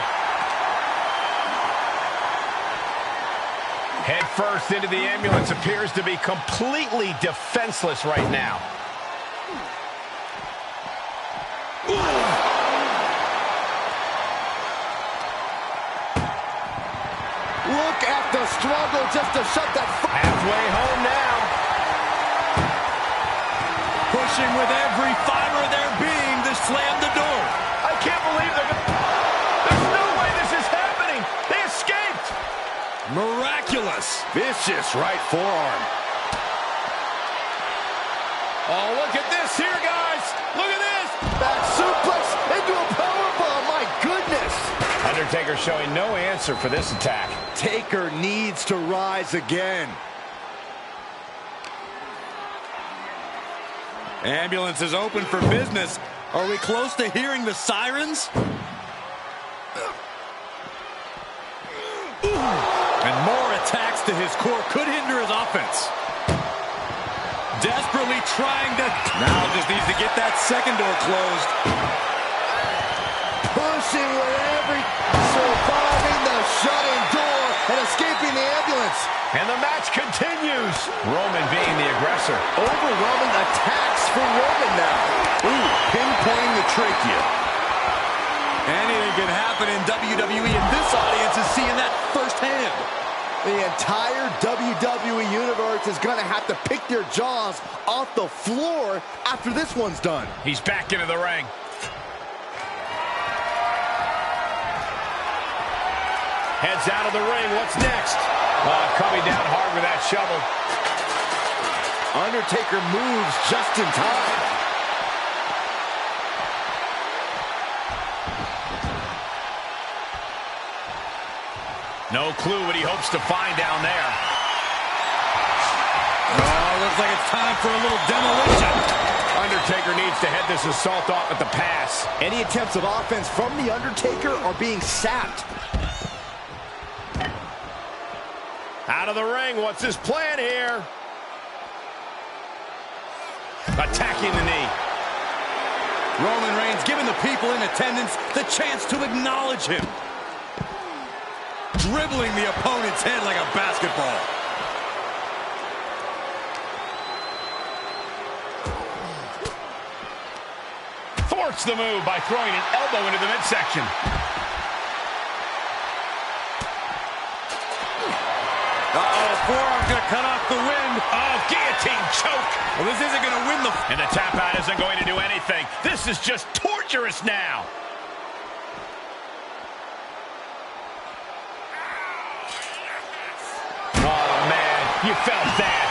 Head first into the ambulance, appears to be completely defenseless right now. Look at the struggle just to shut that. Halfway home now. Pushing with every fiber of their being to slam the door. I can't believe there's no way this is happening. They escaped. Miraculous. Vicious right forearm. Oh, look at this here, guys. Look at this. Back suplex into a powerbomb. My goodness. Undertaker showing no answer for this attack. Taker needs to rise again. Ambulance is open for business. Are we close to hearing the sirens? And more attacks to his core could hinder his offense. Desperately trying to... Now just needs to get that second door closed. Pushing with every... Surviving the shut-in door and escaping the ambulance. And the match continues. Roman being the aggressor. Overwhelming attacks for Roman now. Ooh, pinpointing the trachea. Anything can happen in WWE, and this audience is seeing that firsthand. The entire WWE Universe is going to have to pick their jaws off the floor after this one's done. He's back into the ring. Heads out of the ring. What's next? Coming down hard with that shovel. Undertaker moves just in time. No clue what he hopes to find down there. Oh, looks like it's time for a little demolition. Undertaker needs to head this assault off at the pass. Any attempts of offense from The Undertaker are being sapped. Out of the ring. What's his plan here? Attacking the knee. Roman Reigns giving the people in attendance the chance to acknowledge him. Dribbling the opponent's head like a basketball. Thwarts the move by throwing an elbow into the midsection. Uh-oh, forearm's gonna cut off the wind. Oh, guillotine choke. Well, this isn't gonna win the... And the tap out isn't going to do anything. This is just torturous now. Oh, man, you felt that.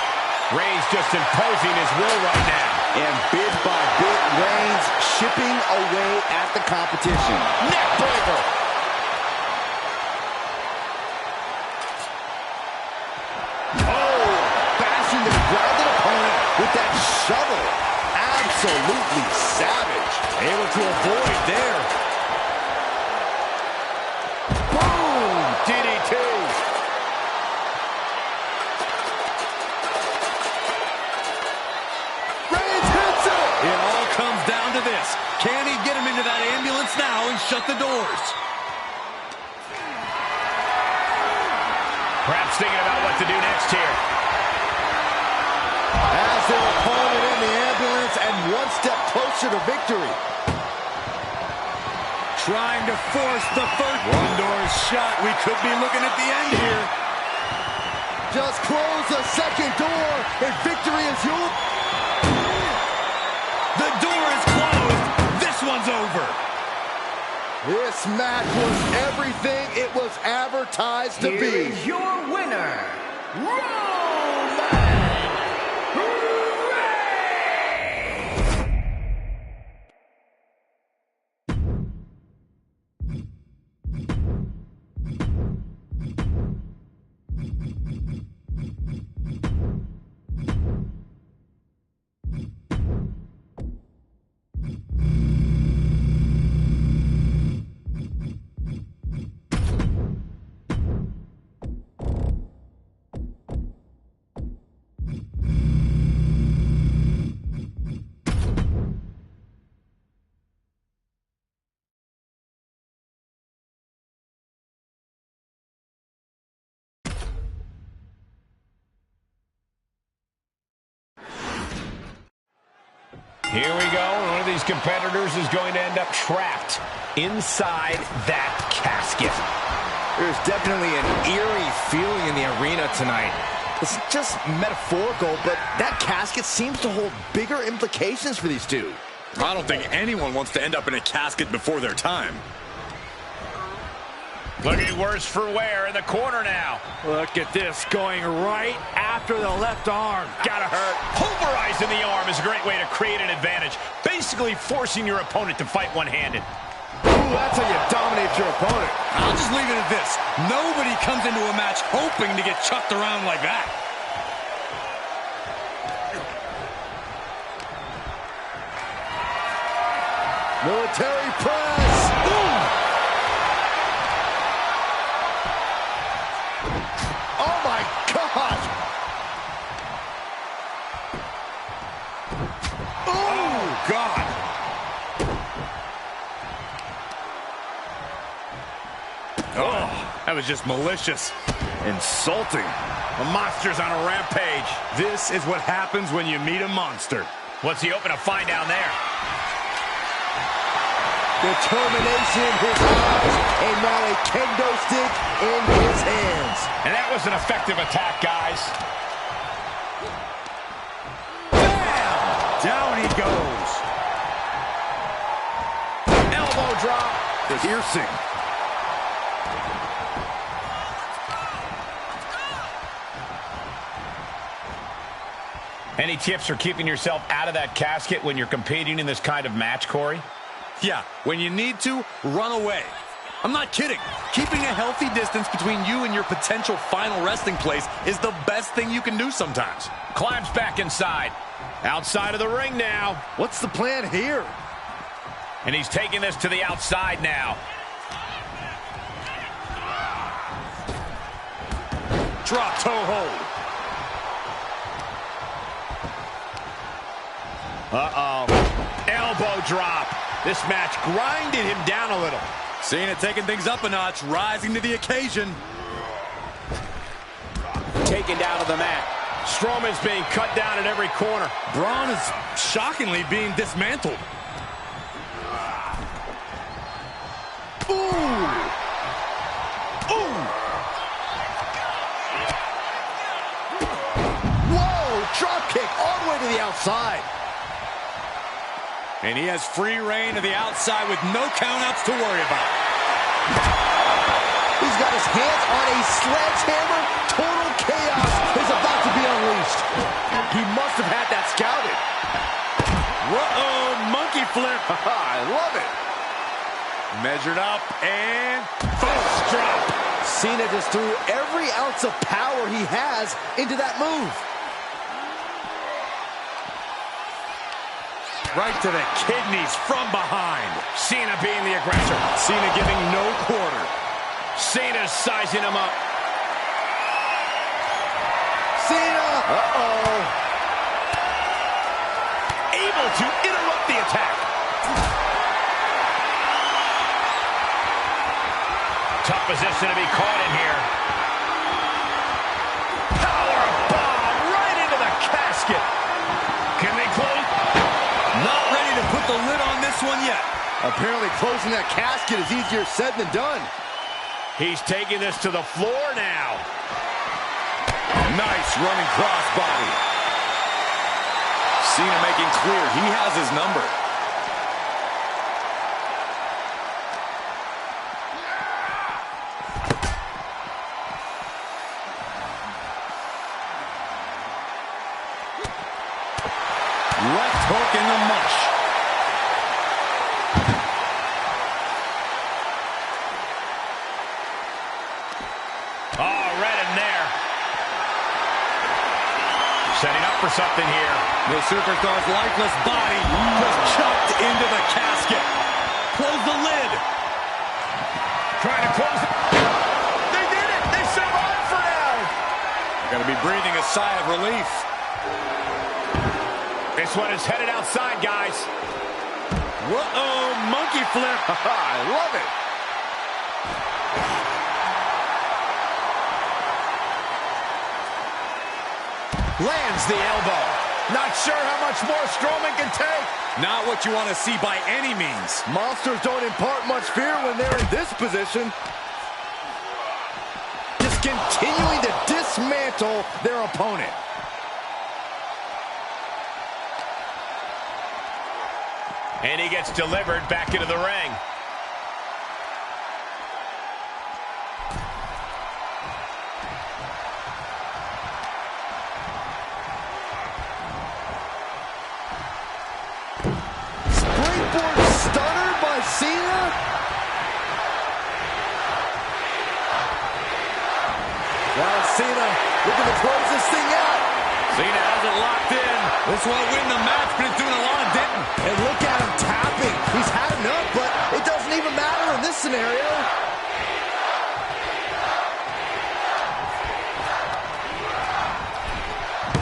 Reigns just imposing his will right now. And bit by bit, Reigns chipping away at the competition. Neck breaker. Oh, bashing the grounded opponent with that shovel. Absolutely savage. Able to avoid there. Boom! DDT. shut the doors. Perhaps thinking about what to do next here. As their opponent in the ambulance and one step closer to victory. Trying to force the first. One door shut. We could be looking at the end here. Just close the second door and victory is yours. The door is closed. This one's over. This match was everything it was advertised to be. Here is your winner, Braun. Here we go. One of these competitors is going to end up trapped inside that casket. There's definitely an eerie feeling in the arena tonight. It's just metaphorical, but that casket seems to hold bigger implications for these two. I don't think anyone wants to end up in a casket before their time. Looking worse for wear in the corner now. Look at this, going right after the left arm. Gotta hurt. Pulverizing the arm is a great way to create an advantage. Basically forcing your opponent to fight one-handed. Ooh, that's how you dominate your opponent. I'll just leave it at this. Nobody comes into a match hoping to get chucked around like that. Military press. Boom. Oh my God. Oh, God. Oh, that was just malicious. Insulting. The monster's on a rampage. This is what happens when you meet a monster. What's he hoping to find down there? Determination in his eyes, and now a kendo stick in his hands. And that was an effective attack, guys. Bam! Down he goes. Elbow drop. Piercing. Any tips for keeping yourself out of that casket when you're competing in this kind of match, Corey? Yeah, when you need to, run away. I'm not kidding. Keeping a healthy distance between you and your potential final resting place is the best thing you can do sometimes. Climbs back inside. Outside of the ring now. What's the plan here? And he's taking this to the outside now. Drop toe hold. Uh-oh. Elbow drop. This match grinded him down a little. Cena taking things up a notch, rising to the occasion. Taken down to the mat. Strowman's being cut down at every corner. Braun is shockingly being dismantled. Ooh! Ooh! Whoa! Drop kick all the way to the outside. And he has free reign to the outside with no countouts to worry about. He's got his hands on a sledgehammer. Total chaos is about to be unleashed. He must have had that scouted. Uh-oh, monkey flip. I love it. Measured up and fist drop. Cena just threw every ounce of power he has into that move. Right to the kidneys from behind. Cena being the aggressor. Cena giving no quarter. Cena's sizing him up. Cena! Uh-oh. Able to interrupt the attack. Tough position to be caught in here. Power bomb right into the casket. Can they close? Not ready to put the lid on this one yet. Apparently closing that casket is easier said than done. He's taking this to the floor now. Nice running crossbody. Cena making clear he has his number. Left hook in the mush. Oh, right in there. Setting up for something here. The superstar's lifeless body was chucked into the casket. Close the lid. Trying to close it. They did it. They survived for now. Gonna be breathing a sigh of relief. This one is headed outside, guys. Whoa, monkey flip. I love it. Lands the elbow. Not sure how much more Strowman can take. Not what you want to see by any means. Monsters don't impart much fear when they're in this position. Just continuing to dismantle their opponent. And he gets delivered back into the ring. Springboard stunner by Cena. Now Cena looking to close this thing out. Cena has it locked in. This won't win the match, but it's doing a lot of denting. And look at him tapping. He's had enough, but it doesn't even matter in this scenario.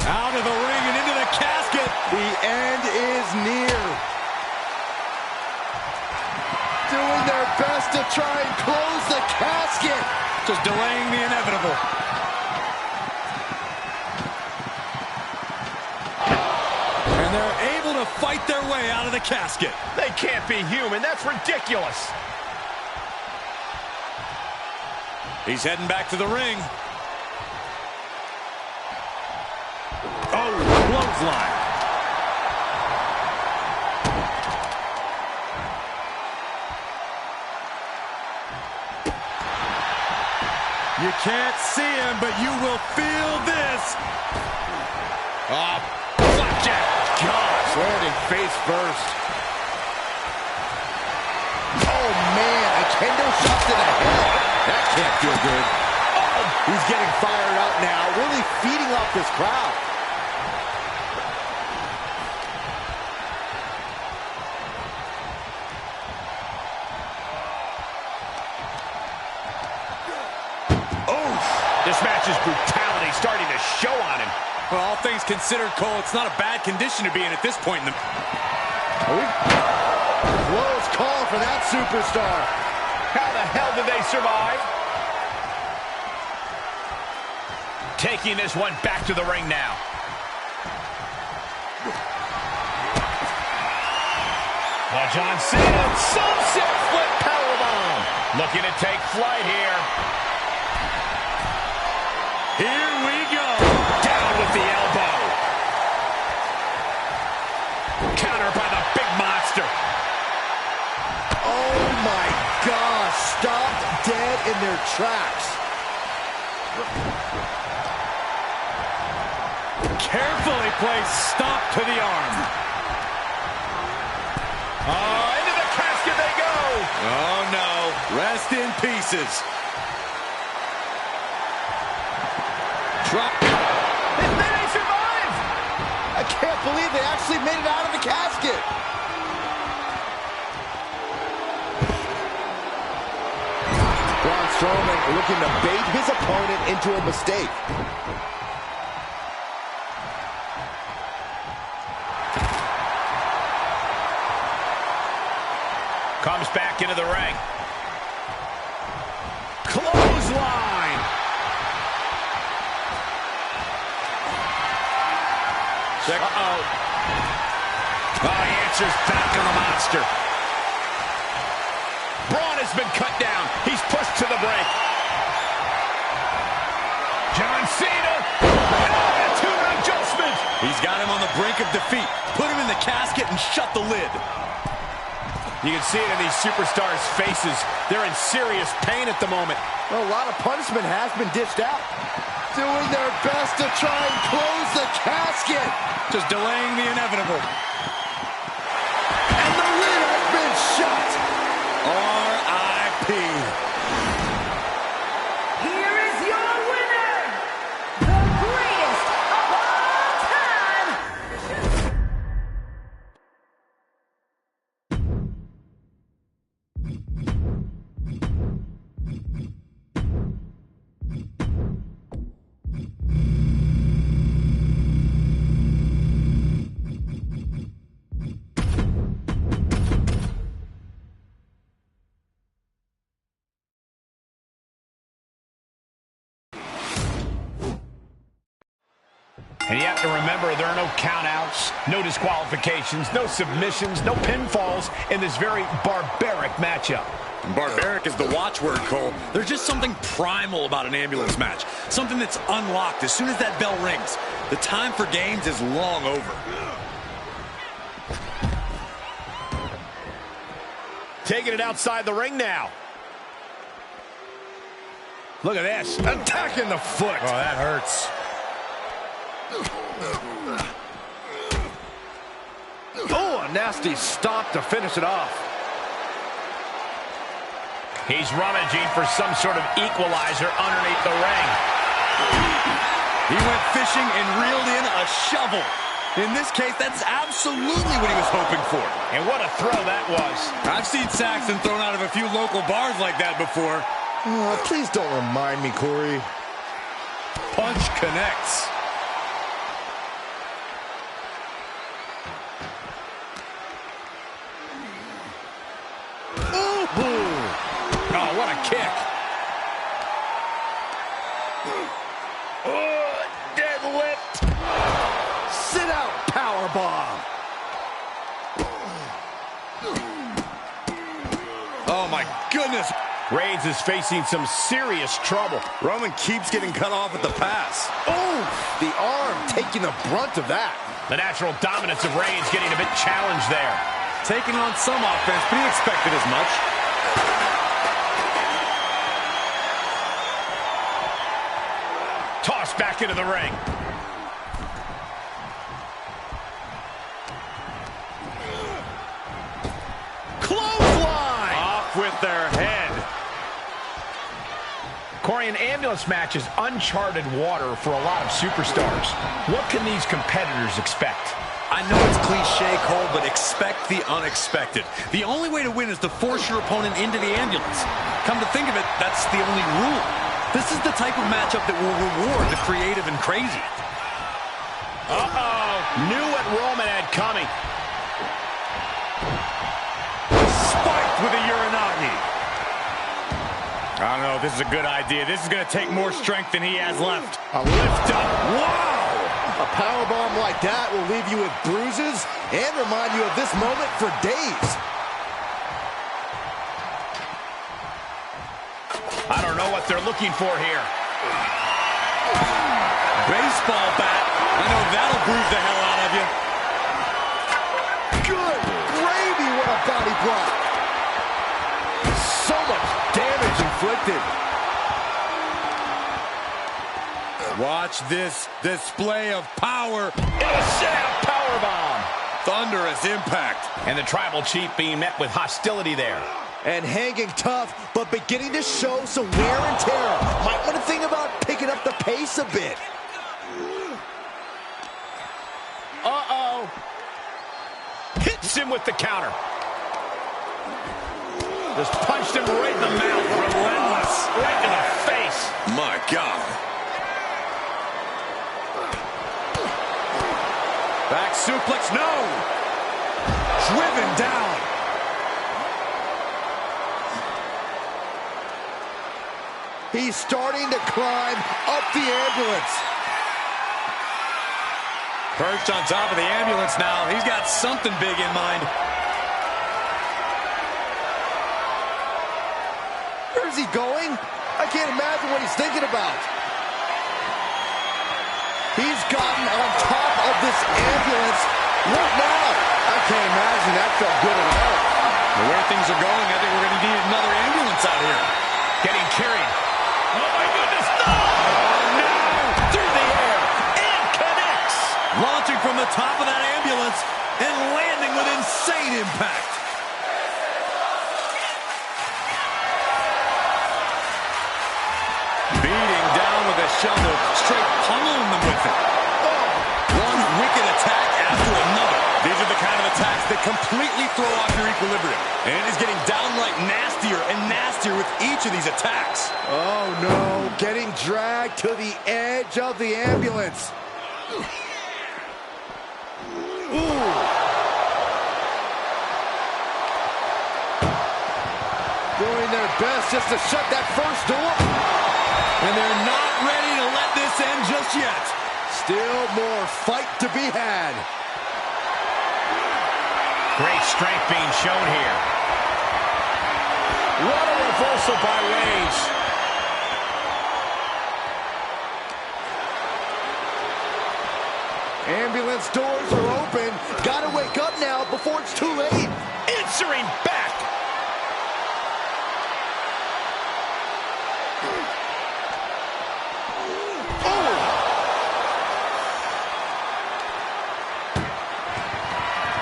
Out of the ring and into the casket. The end is near. Doing their best to try and close the casket. Just delaying the inevitable. And they're able to fight their way out of the casket. They can't be human. That's ridiculous. He's heading back to the ring. Oh, clothesline. You can't see him, but you will feel this. Flapjack. Gosh, landing face first. Oh, man, a kendo shot to the head. That can't feel good. Oh, he's getting fired up now, really feeding off this crowd. This match's brutality starting to show on him. Well, all things considered, Cole, it's not a bad condition to be in at this point in the... Close call for that superstar. How the hell did they survive? Taking this one back to the ring now. John Cena, sunset flip powerbomb. Looking to take flight here. Here we go. Down with the elbow. Counter by the big monster. Oh my gosh, stopped dead in their tracks. Carefully placed stop to the arm. Into the casket they go. Oh no, rest in pieces. Drop. They survived! I can't believe they actually made it out of the casket. Braun Strowman looking to bait his opponent into a mistake. Comes back into the ring. Uh-oh. Oh, he answers back on the monster. Braun has been cut down. He's pushed to the break. John Cena. Attitude adjustment. He's got him on the brink of defeat. Put him in the casket and shut the lid. You can see it in these superstars' faces. They're in serious pain at the moment. Well, a lot of punishment has been dished out. Doing their best to try and close the casket. Just delaying the inevitable. And the lid has been shut. R.I.P. Here is your winner, the greatest of all time. And you have to remember, there are no countouts, no disqualifications, no submissions, no pinfalls in this very barbaric matchup. Barbaric is the watchword, Cole. There's just something primal about an ambulance match. Something that's unlocked as soon as that bell rings. The time for games is long over. Taking it outside the ring now. Look at this. Attacking the foot. Oh, that hurts. Oh, a nasty stop to finish it off. He's rummaging for some sort of equalizer underneath the ring. He went fishing and reeled in a shovel. In this case, that's absolutely what he was hoping for. And what a throw that was. I've seen Saxton thrown out of a few local bars like that before. Oh, please don't remind me, Corey. Punch connects. Oh, what a kick. Oh, deadlift. Sit out, powerbomb. Oh, my goodness. Reigns is facing some serious trouble. Roman keeps getting cut off at the pass. Oh, the arm taking the brunt of that. The natural dominance of Reigns getting a bit challenged there. Taking on some offense, but he expected as much. Tossed back into the ring. Clothesline! Off with their head. Corey, an ambulance match is uncharted water for a lot of superstars. What can these competitors expect? I know it's cliche, Cole, but expect the unexpected. The only way to win is to force your opponent into the ambulance. Come to think of it, that's the only rule. This is the type of matchup that will reward the creative and crazy. Uh-oh. Knew what Roman had coming. Spiked with a Uranagi. I don't know if this is a good idea. This is going to take more strength than he has left. A lift up. Wow! A powerbomb like that will leave you with bruises and remind you of this moment for days. I don't know what they're looking for here. Baseball bat. I know that'll bruise the hell out of you. Good gravy, what a body block. So much damage inflicted. Watch this display of power. It'll set out a powerbomb. Thunderous impact. And the tribal chief being met with hostility there. And hanging tough, but beginning to show some wear and tear. Might want to think about picking up the pace a bit. Uh-oh. Hits him with the counter. Just punched him right in the mouth. Relentless. Right in the face. My God. Back suplex, no! Driven down. He's starting to climb up the ambulance. Perched on top of the ambulance now. He's got something big in mind. Where's he going? I can't imagine what he's thinking about. He's gotten on top of this ambulance. What now? I can't imagine that felt good at all. The way things are going, I think we're going to need another ambulance out here. Getting carried. Oh, my goodness, no! Oh, no! Through the air, and connects! Launching from the top of that ambulance and landing with insane impact. Beating down with a shovel, straight pummeling them with it. One wicked attack after another. These are the kind of attacks that completely throw off your equilibrium. And it is getting downright nastier and nastier with each of these attacks. Oh, no. Getting dragged to the edge of the ambulance. Ooh. Doing their best just to shut that first door. And they're not ready to let this end just yet. Still more fight to be had. Great strength being shown here. What a reversal by Reigns. Ambulance doors are open. Gotta wake up now before it's too late. Answering back.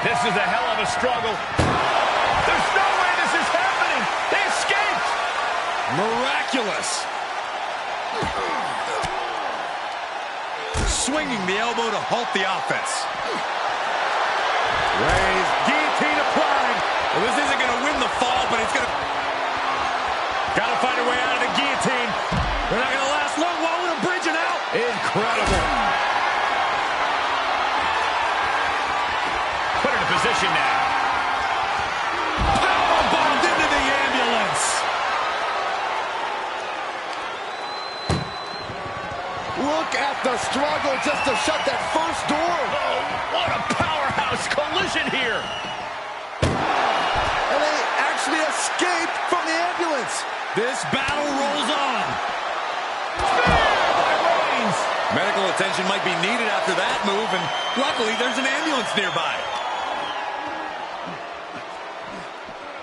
This is a hell of a struggle. There's no way this is happening. They escaped. Miraculous. Swinging the elbow to halt the offense. Reigns, guillotine applied. Well, this isn't going to win the fall, but it's going to... Got to find a way out of the guillotine. They're not going to last long. While we're bridging out. Incredible. Put it in position now. Powerbombed into the ambulance. Look at the struggle just to shut that first door. Oh, what a powerhouse collision here. And they actually escaped from the ambulance. This battle rolls on. By Reigns. Medical attention might be needed after that move, and luckily there's an ambulance nearby.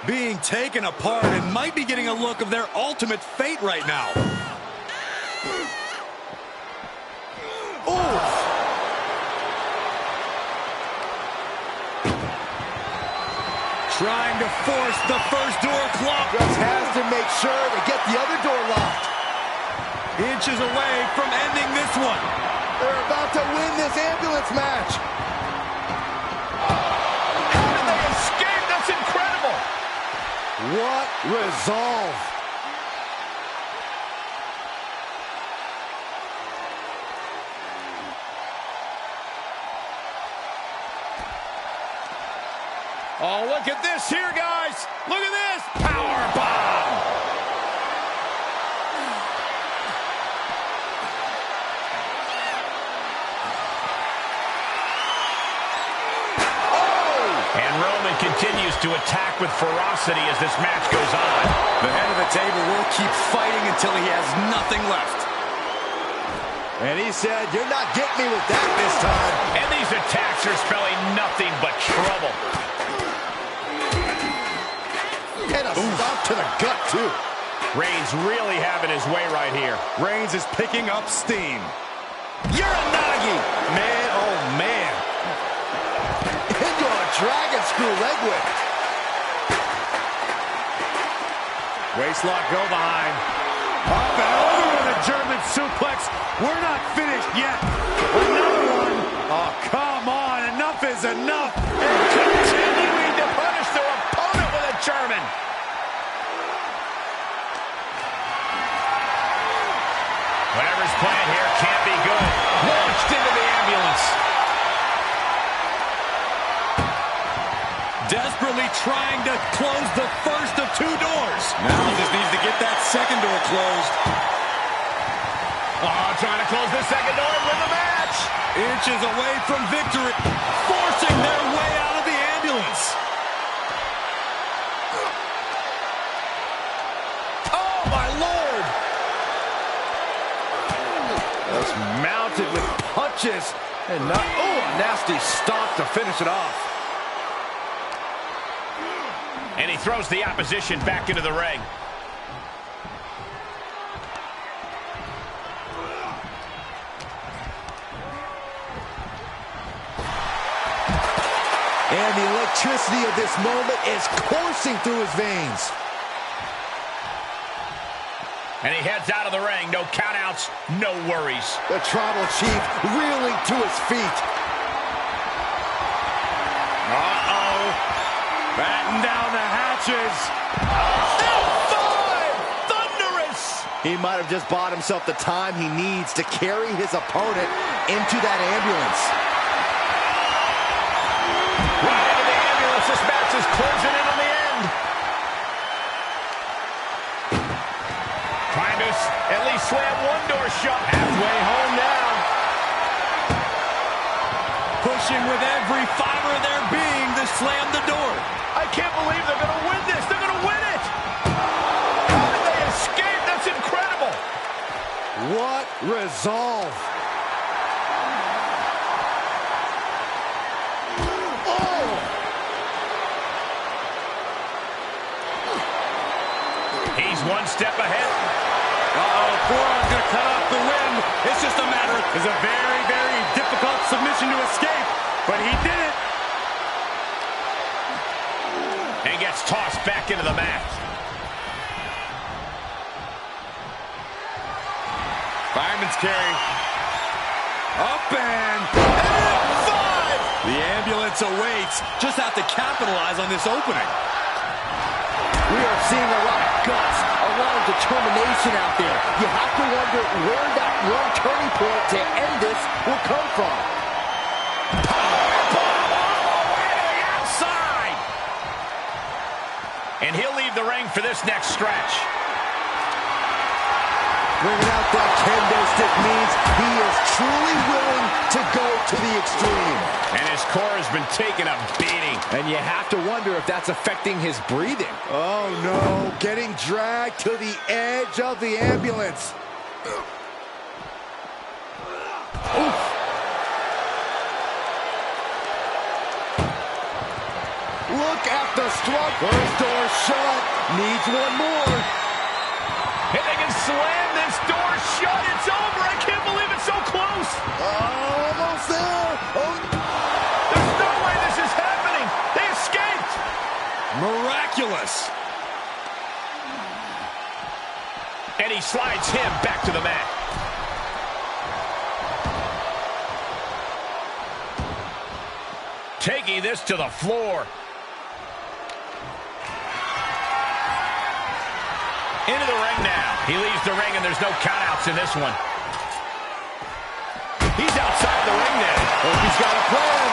Being taken apart and might be getting a look of their ultimate fate right now. Oh! Trying to force the first door closed. Just has to make sure to get the other door locked. Inches away from ending this one. They're about to win this ambulance match. How did they escape? That's incredible. What resolve. Oh, look at this here, guys. Look at this. Power bomb. And Roman continues to attack with ferocity as this match goes on. The head of the table will keep fighting until he has nothing left. And he said, you're not getting me with that this time. And these attacks are spelling nothing but trouble. And a stop to the gut, too. Reigns really having his way right here. Reigns is picking up steam. Uranagi. Man, oh, man. Into a dragon screw leg whip. Waistlock go behind. Up and over with a German suplex. We're not finished yet. Another one. Oh, come on. Enough is enough. And continuing to punish their opponent with a German. Whatever's playing here can't be good. Launched into the ambulance. Desperately trying to close the first of two doors. Now he just needs to get that second door closed. Oh, trying to close the second door and win the match. Inches away from victory, forcing their way out of the ambulance. Oh, my Lord! Just mounted with punches. And not, oh, a nasty stop to finish it off. And he throws the opposition back into the ring. And the electricity of this moment is coursing through his veins. And he heads out of the ring. No countouts, no worries. The Tribal Chief reeling to his feet. Uh-oh. Batten down the hatches. F5! Thunderous! He might have just bought himself the time he needs to carry his opponent into that ambulance. Right into the ambulance. This match is closing in on the end. Trying to at least slam one door shut. Halfway home now. Pushing with every fiber of their being to slam the door. I can't believe they're going to win this. They're going to win it. How did they escape? That's incredible. What resolve! Oh! He's one step ahead. Braun's going to cut off the wind. It's just a matter. It's a very, very difficult submission to escape, but he did it. And gets tossed back into the mat. Fireman's carry. Up and F5! The ambulance awaits. Just have to capitalize on this opening. We are seeing a lot of guts, a lot of determination out there. You have to wonder where that one turning point to end this will come from. And he'll leave the ring for this next stretch. Bringing out that kendo stick means he is truly willing to go to the extreme. And his core has been taking a beating. And you have to wonder if that's affecting his breathing. Oh no, getting dragged to the edge of the ambulance. Oof. Look at the struggle. First door shut. Needs one more. And they can slam this door shut. It's over. I can't believe it's so close. Almost there. Oh. There's no way this is happening. They escaped. Miraculous. And he slides him back to the mat. Taking this to the floor. Into the ring now. He leaves the ring, and there's no countouts in this one. He's outside the ring now. Hope he's got a plan.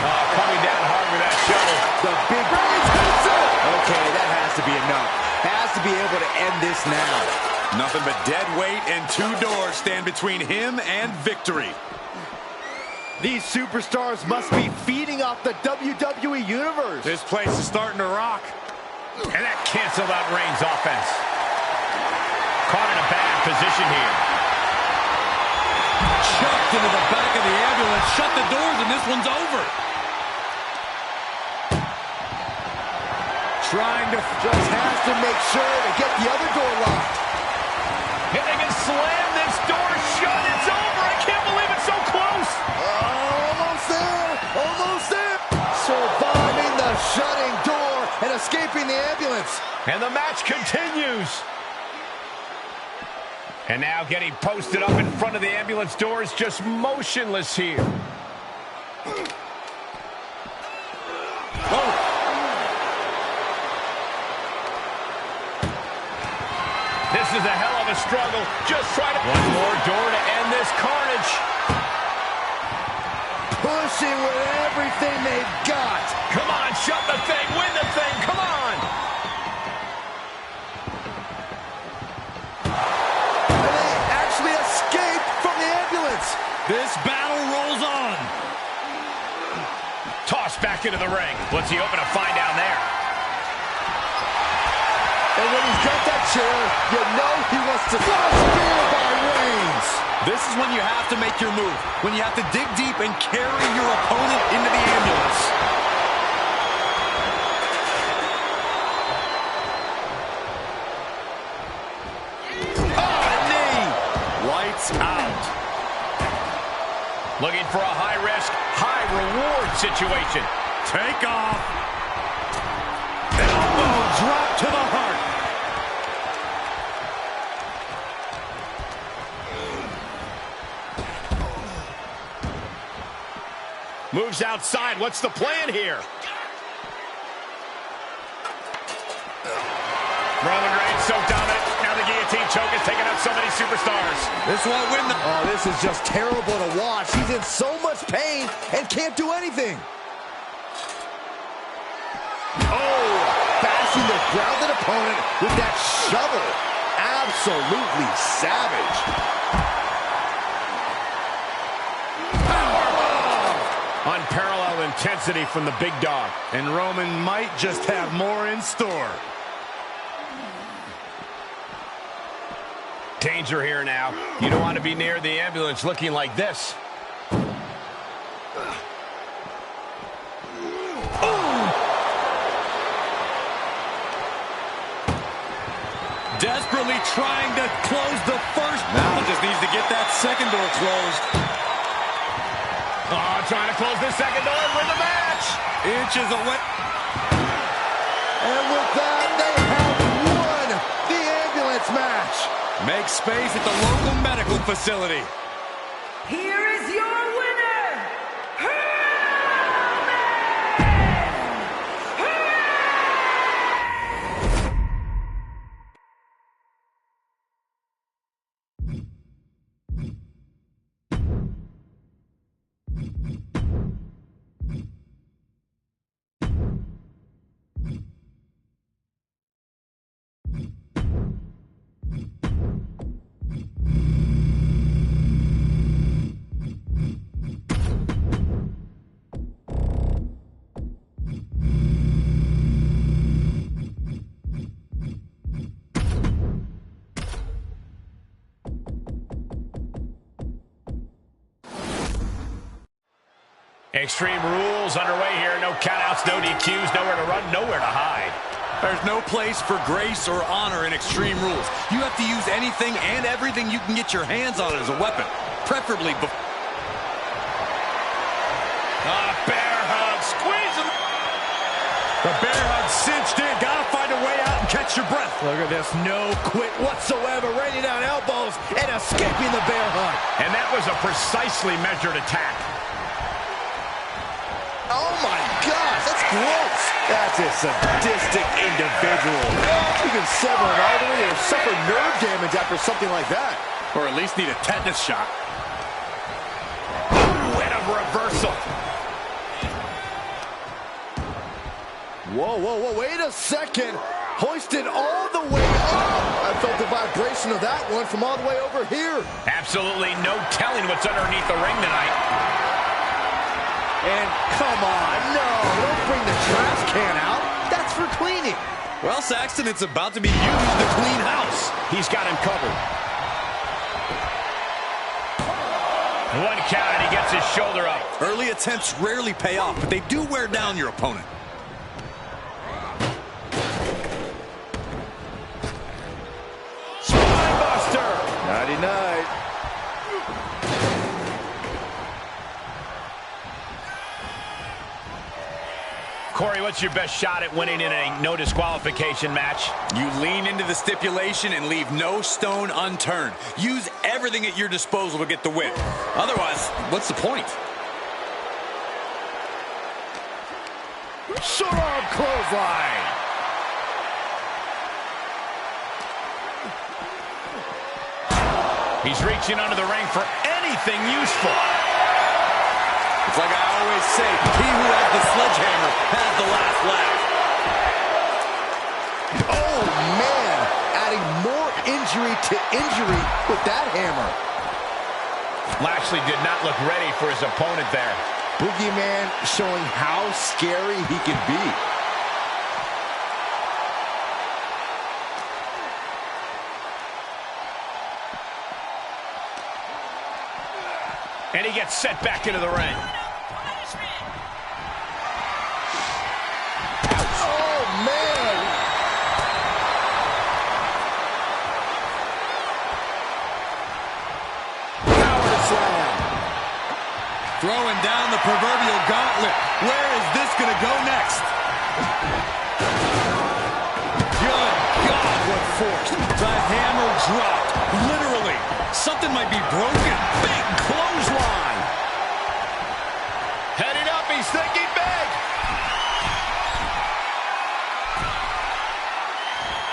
Oh, coming down hard with that shovel. The big brains hits it. Okay, that has to be enough. Has to be able to end this now. Nothing but dead weight and two doors stand between him and victory. These superstars must be feeding off the WWE Universe. This place is starting to rock. And that canceled out Reigns' offense. Caught in a bad position here. Chucked into the back of the ambulance. Shut the doors and this one's over. Trying to just has to make sure to get the other door locked. And they can slam this door shut. It's over. I can't believe it's so close. Almost there. Almost there. Surviving the shutting door and escaping the ambulance. And the match continues. And now getting posted up in front of the ambulance doors, just motionless here. Oh. This is a hell of a struggle. Just try to... One more door to end this carnage. Pushing with everything they've got. Come on, shut the thing, win the thing, come on. And they actually escaped from the ambulance. This battle rolls on. Tossed back into the ring. What's he hoping to find down there? And when he's got that chair, you know he wants to spear by Reigns. This is when you have to make your move. When you have to dig deep and carry your opponent into the ambulance. Oh, knee! Lights out. Looking for a high-risk, high-reward situation. Take off. Elbow drop to the heart. Moves outside. What's the plan here? Roman Reigns so dominant. Now the guillotine choke is taking out so many superstars. This won't win the... Oh, this is just terrible to watch. He's in so much pain and can't do anything. Oh, bashing the grounded opponent with that shovel. Absolutely savage. Unparalleled intensity from the big dog. And Roman might just have more in store. Danger here now. You don't want to be near the ambulance looking like this. Desperately trying to close the first. Now just needs to get that second door closed. Oh, trying to close this second door and win the match. Inches away. And with that, they have won the ambulance match. Make space at the local medical facility. Here is your winner, Extreme Rules underway here. No countouts, no DQs, nowhere to run, nowhere to hide. There's no place for grace or honor in Extreme Rules. You have to use anything and everything you can get your hands on as a weapon, preferably before. Bear hug, squeeze him. The bear hug cinched in. Gotta find a way out and catch your breath. Look at this, no quit whatsoever, raining down elbows and escaping the bear hug. And that was a precisely measured attack. Oh my gosh, that's gross. That's a sadistic individual. You can sever an artery or suffer nerve damage after something like that. Or at least need a tetanus shot. Ooh, and a reversal. Whoa, whoa, whoa, wait a second. Hoisted all the way up. I felt the vibration of that one from all the way over here. Absolutely no telling what's underneath the ring tonight. And come on, no, don't bring the trash can out. That's for cleaning. Well, Saxton, it's about to be used to clean house. He's got him covered. One count and he gets his shoulder up. Early attempts rarely pay off, but they do wear down your opponent. Spinebuster. Nighty-night. Corey, what's your best shot at winning in a no disqualification match? You lean into the stipulation and leave no stone unturned. Use everything at your disposal to get the win. Otherwise, what's the point? Short arm clothesline. He's reaching under the ring for anything useful. It's like I always say, he who has the sledgehammer has the last laugh. Oh, man. Adding more injury to injury with that hammer. Lashley did not look ready for his opponent there. Boogeyman showing how scary he can be. And he gets set back into the ring. Oh, man! Power slam. Throwing down the proverbial gauntlet. Where is this going to go next? Good God, what force. The hammer dropped. Literally. Something might be broken. Big clothesline. Heading up, he's thinking big.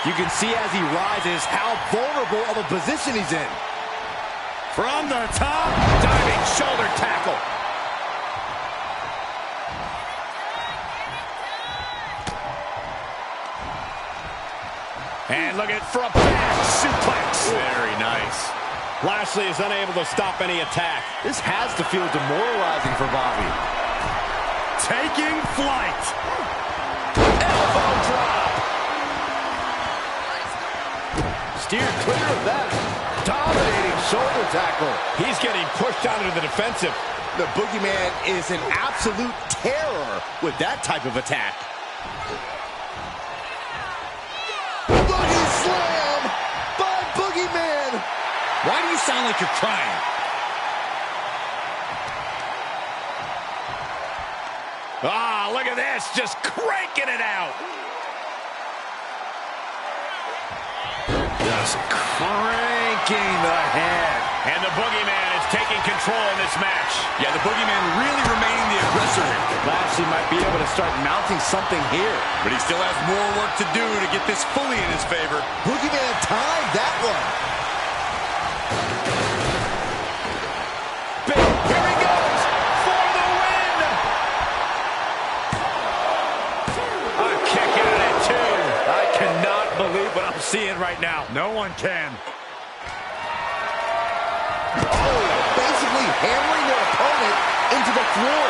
You can see as he rises how vulnerable of a position he's in. From the top. Diving shoulder tackle. And look at for a back suplex. Very nice. Lashley is unable to stop any attack. This has to feel demoralizing for Bobby. Taking flight. Elbow drop. Steered clear of that. Dominating shoulder tackle. He's getting pushed out into the defensive. The Boogeyman is an absolute terror with that type of attack. Boogie slam by Boogeyman. Why do you sound like you're crying? Ah, look at this, just cranking it out. Just cranking the head. And the Boogeyman is taking control in this match. Yeah, the Boogeyman really remaining the aggressor. Lashley might be able to start mounting something here. But he still has more work to do to get this fully in his favor. Boogeyman timed that one. Big, here he goes for the win. A kick out at two. I cannot believe what I'm seeing right now. No one can. Oh, basically hammering their opponent into the floor.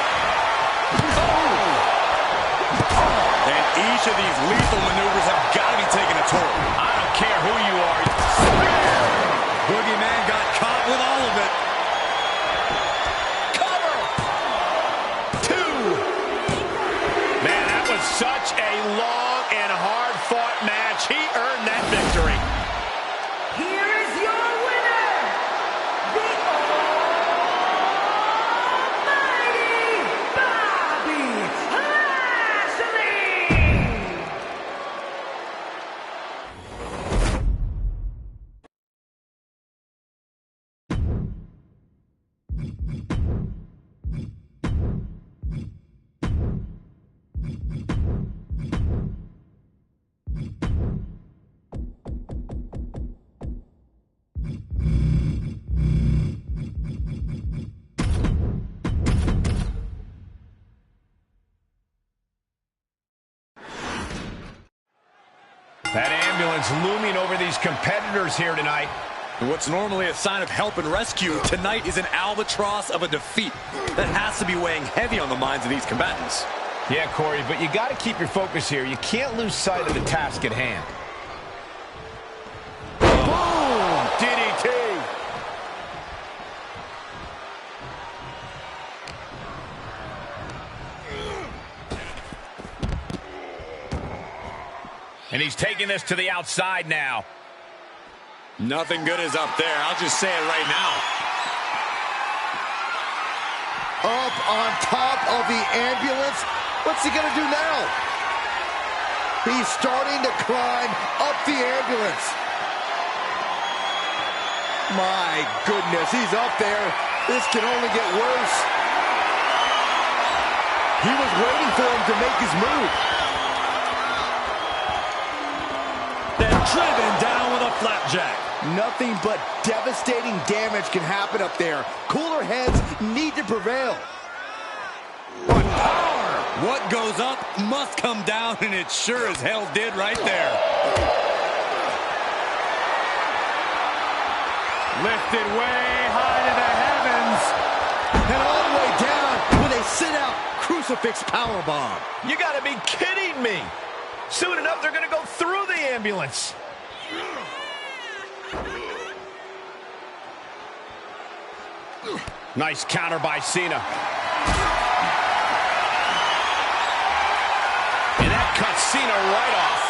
And each of these lethal maneuvers have got to be taking a toll. I don't care who you are. Boogeyman got caught with all of it. Cover. Two. Man, that was such a long and hard-fought match. He earned that victory. Here is your winner, the Almighty Bobby That ambulance looming over these competitors here tonight. What's normally a sign of help and rescue, tonight is an albatross of a defeat that has to be weighing heavy on the minds of these combatants. Yeah, Corey, but you got to keep your focus here. You can't lose sight of the task at hand. Boom! DDT. And he's taking this to the outside now. Nothing good is up there. I'll just say it right now. Up on top of the ambulance. What's he gonna do now? He's starting to climb up the ambulance. My goodness, he's up there. This can only get worse. He was waiting for him to make his move. Then driven down with a flapjack. Nothing but devastating damage can happen up there. Cooler heads need to prevail. What power! What goes up must come down, and it sure as hell did right there. Lifted way high to the heavens. crucifix powerbomb. You gotta be kidding me. Soon enough, they're gonna go through the ambulance. Nice counter by Cena. And that cuts Cena right off.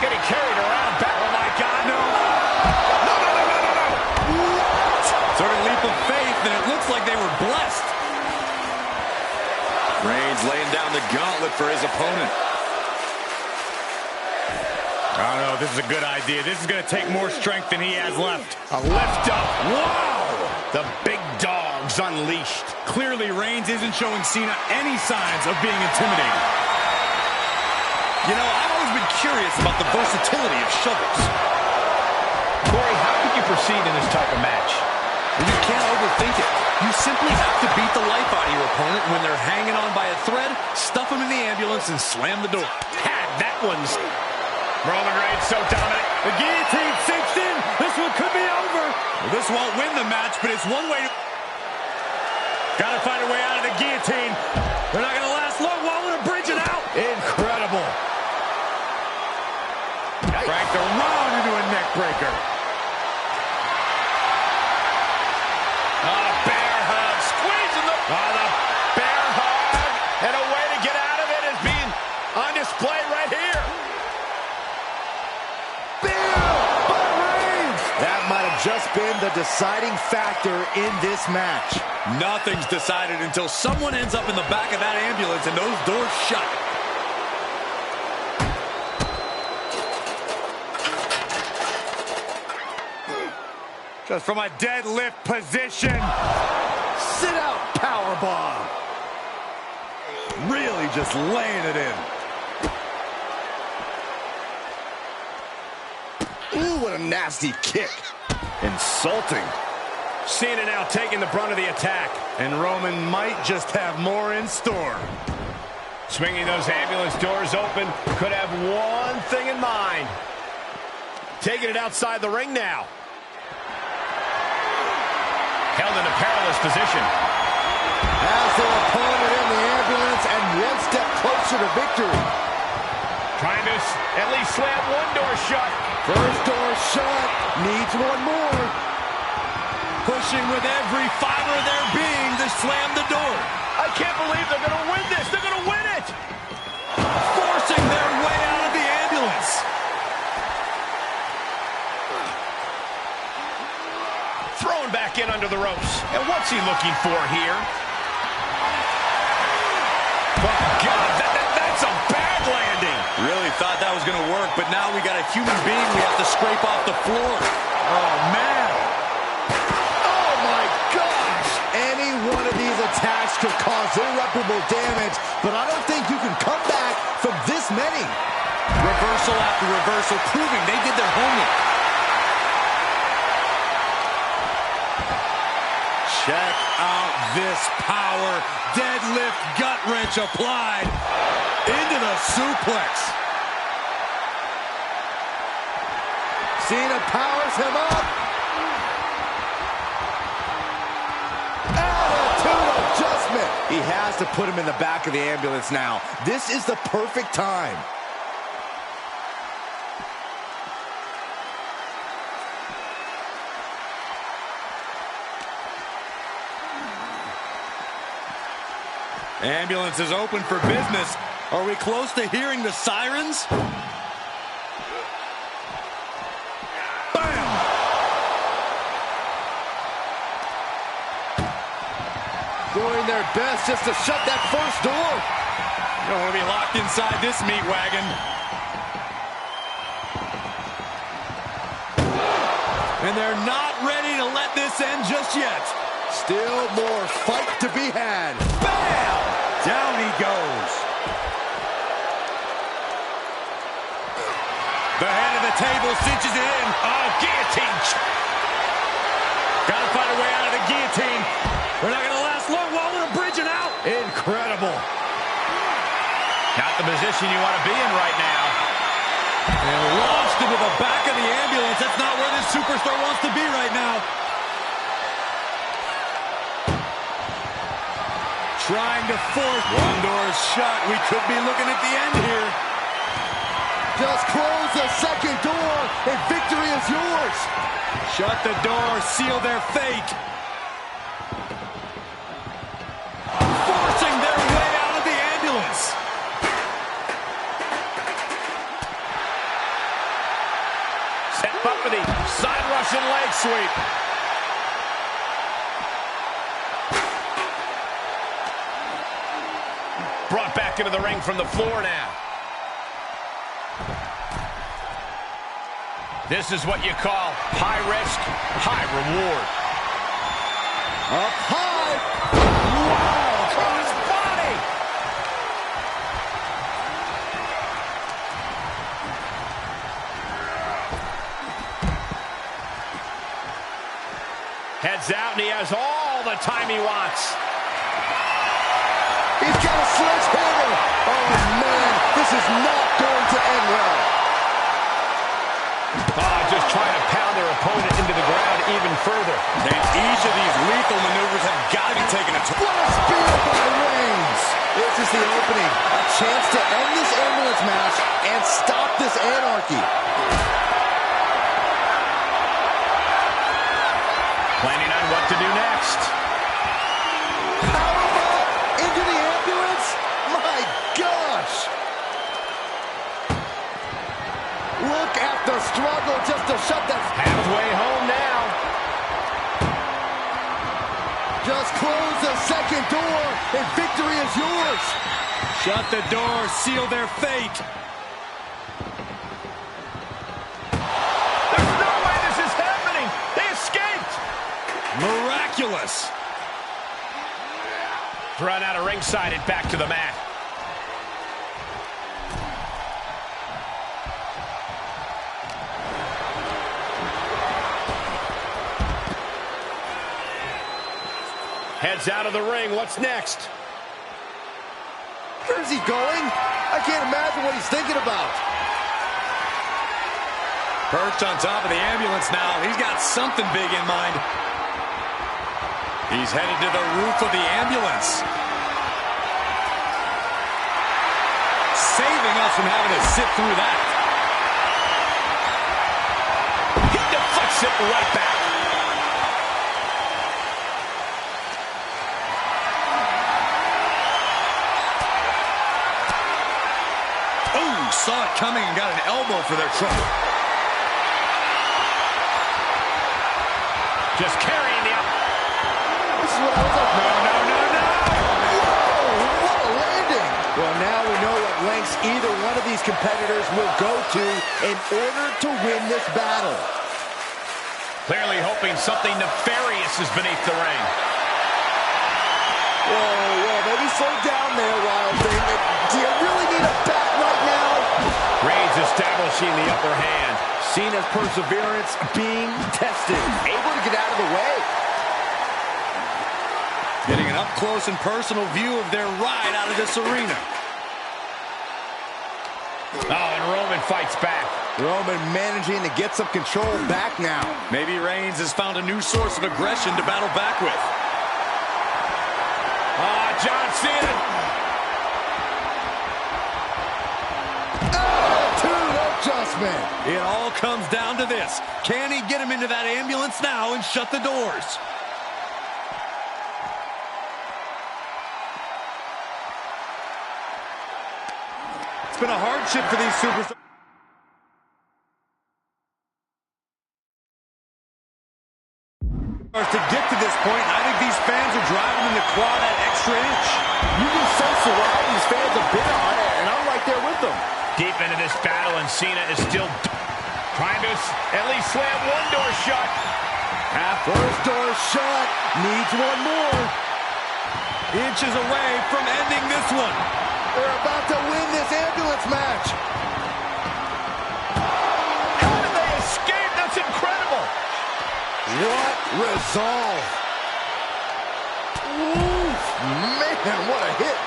Getting carried around. Oh, my God, no. No. What? Sort of leap of faith, and it looks like they were blessed. Reigns laying down the gauntlet for his opponent. I don't know if this is a good idea. This is going to take more strength than he has left. A lift up. Wow! The big dog's unleashed. Clearly, Reigns isn't showing Cena any signs of being intimidating. You know, I've always been curious about the versatility of shovels. Corey, how could you proceed in this type of match? You can't overthink it. You simply have to beat the life out of your opponent. When they're hanging on by a thread, stuff them in the ambulance and slam the door. That one's... Roman Reigns so dominant. The guillotine sinks in. This one could be over. Well, this won't win the match, but it's one way to... Gotta find a way out of the guillotine. They're not gonna last long. While we're bridge it out. Incredible. Franked around into a neck breaker. Bear hug. Squeezing the bear hug. And a way to get out of it is being on display right here. That might have just been the deciding factor in this match. Nothing's decided until someone ends up in the back of that ambulance and those doors shut. Just from a deadlift position. Sit out powerbomb. Really just laying it in. Ooh, what a nasty kick. Insulting. Cena now taking the brunt of the attack. And Roman might just have more in store. Swinging those ambulance doors open. Could have one thing in mind. Taking it outside the ring now. Held in a perilous position. Has their opponent in the ambulance and one step closer to victory. Trying to at least slam one door shut. First door shut. Needs one more. Pushing with every fiber of their being to slam the door. I can't believe they're going to win this. They're going to win it. Forcing their way out of the ambulance. Thrown back in under the ropes. And what's he looking for here? Oh, God, that's a bad landing. Really thought that was going to work, but now we got a human being we have to scrape off the floor. Oh, man. Oh, my gosh. Any one of these attacks could cause irreparable damage, but I don't think you can come back from this many. Reversal after reversal, proving they did their homework. Check out this power. Deadlift gut wrench applied into the suplex. Cena powers him up. Attitude adjustment. He has to put him in the back of the ambulance now. This is the perfect time. Ambulance is open for business. Are we close to hearing the sirens? Bam! Doing their best just to shut that first door. You don't want to be locked inside this meat wagon. And they're not ready to let this end just yet. Still more fight to be had. Bam! Down he goes. The head of the table cinches it in. Oh, guillotine. Gotta find a way out of the guillotine. We're not gonna last long while we're bridging out. Incredible. Not the position you want to be in right now. And launched into the back of the ambulance. That's not where this superstar wants to be right now. Trying to force. One door is shut. We could be looking at the end here. Just close the second door, and victory is yours. Shut the door, seal their fate. Forcing their way out of the ambulance. Set up for the side Russian leg sweep. Brought back into the ring from the floor now. This is what you call high risk, high reward. Up high. Wow, cross body. Heads out, and he has all the time he wants. He's got a sledgehammer. Oh, man, this is not going to end well. Just trying to pound their opponent into the ground even further. And each of these lethal maneuvers have got to be taken a toll. What a spear by Reigns. This is the opening. A chance to end this ambulance match and stop this anarchy. Planning on what to do next. Powerbomb into the ambulance? My gosh. Look at the struggle just to shut that. Halfway home now. Just close the second door and victory is yours. Shut the door, seal their fate. There's no way this is happening. They escaped. Miraculous. Thrown out of ringside and back to the mat. Heads out of the ring. What's next? Where's he going? I can't imagine what he's thinking about. Perched on top of the ambulance now. He's got something big in mind. He's headed to the roof of the ambulance. Saving us from having to sit through that. He deflects it right back. Saw it coming and got an elbow for their trouble. Just carrying the... This is what I was like. No. Whoa, what a landing. Well, now we know what lengths either one of these competitors will go to in order to win this battle. Clearly hoping something nefarious is beneath the ring. Whoa, maybe slow down there, Wild Thing. Do you really need a bat right now? Reigns establishing the upper hand. Cena's perseverance being tested. Able to get out of the way. Getting an up-close and personal view of their ride out of this arena. Oh, and Roman fights back. Roman managing to get some control back now. Maybe Reigns has found a new source of aggression to battle back with. John Cena. Attitude adjustment. It all comes down to this. Can he get him into that ambulance now and shut the doors? It's been a hardship for these superstars to get to this point. I think these fans are driving them to claw that extra inch. You can sense the ride these fans have been on, and I'm right there with them. Deep into this battle, and Cena is still trying to at least slam one door shut. First door shut. Needs one more. Inches away from ending this one. They're about to win this ambulance match. How did they escape? That's incredible. What resolve. Ooh, man, what a hit.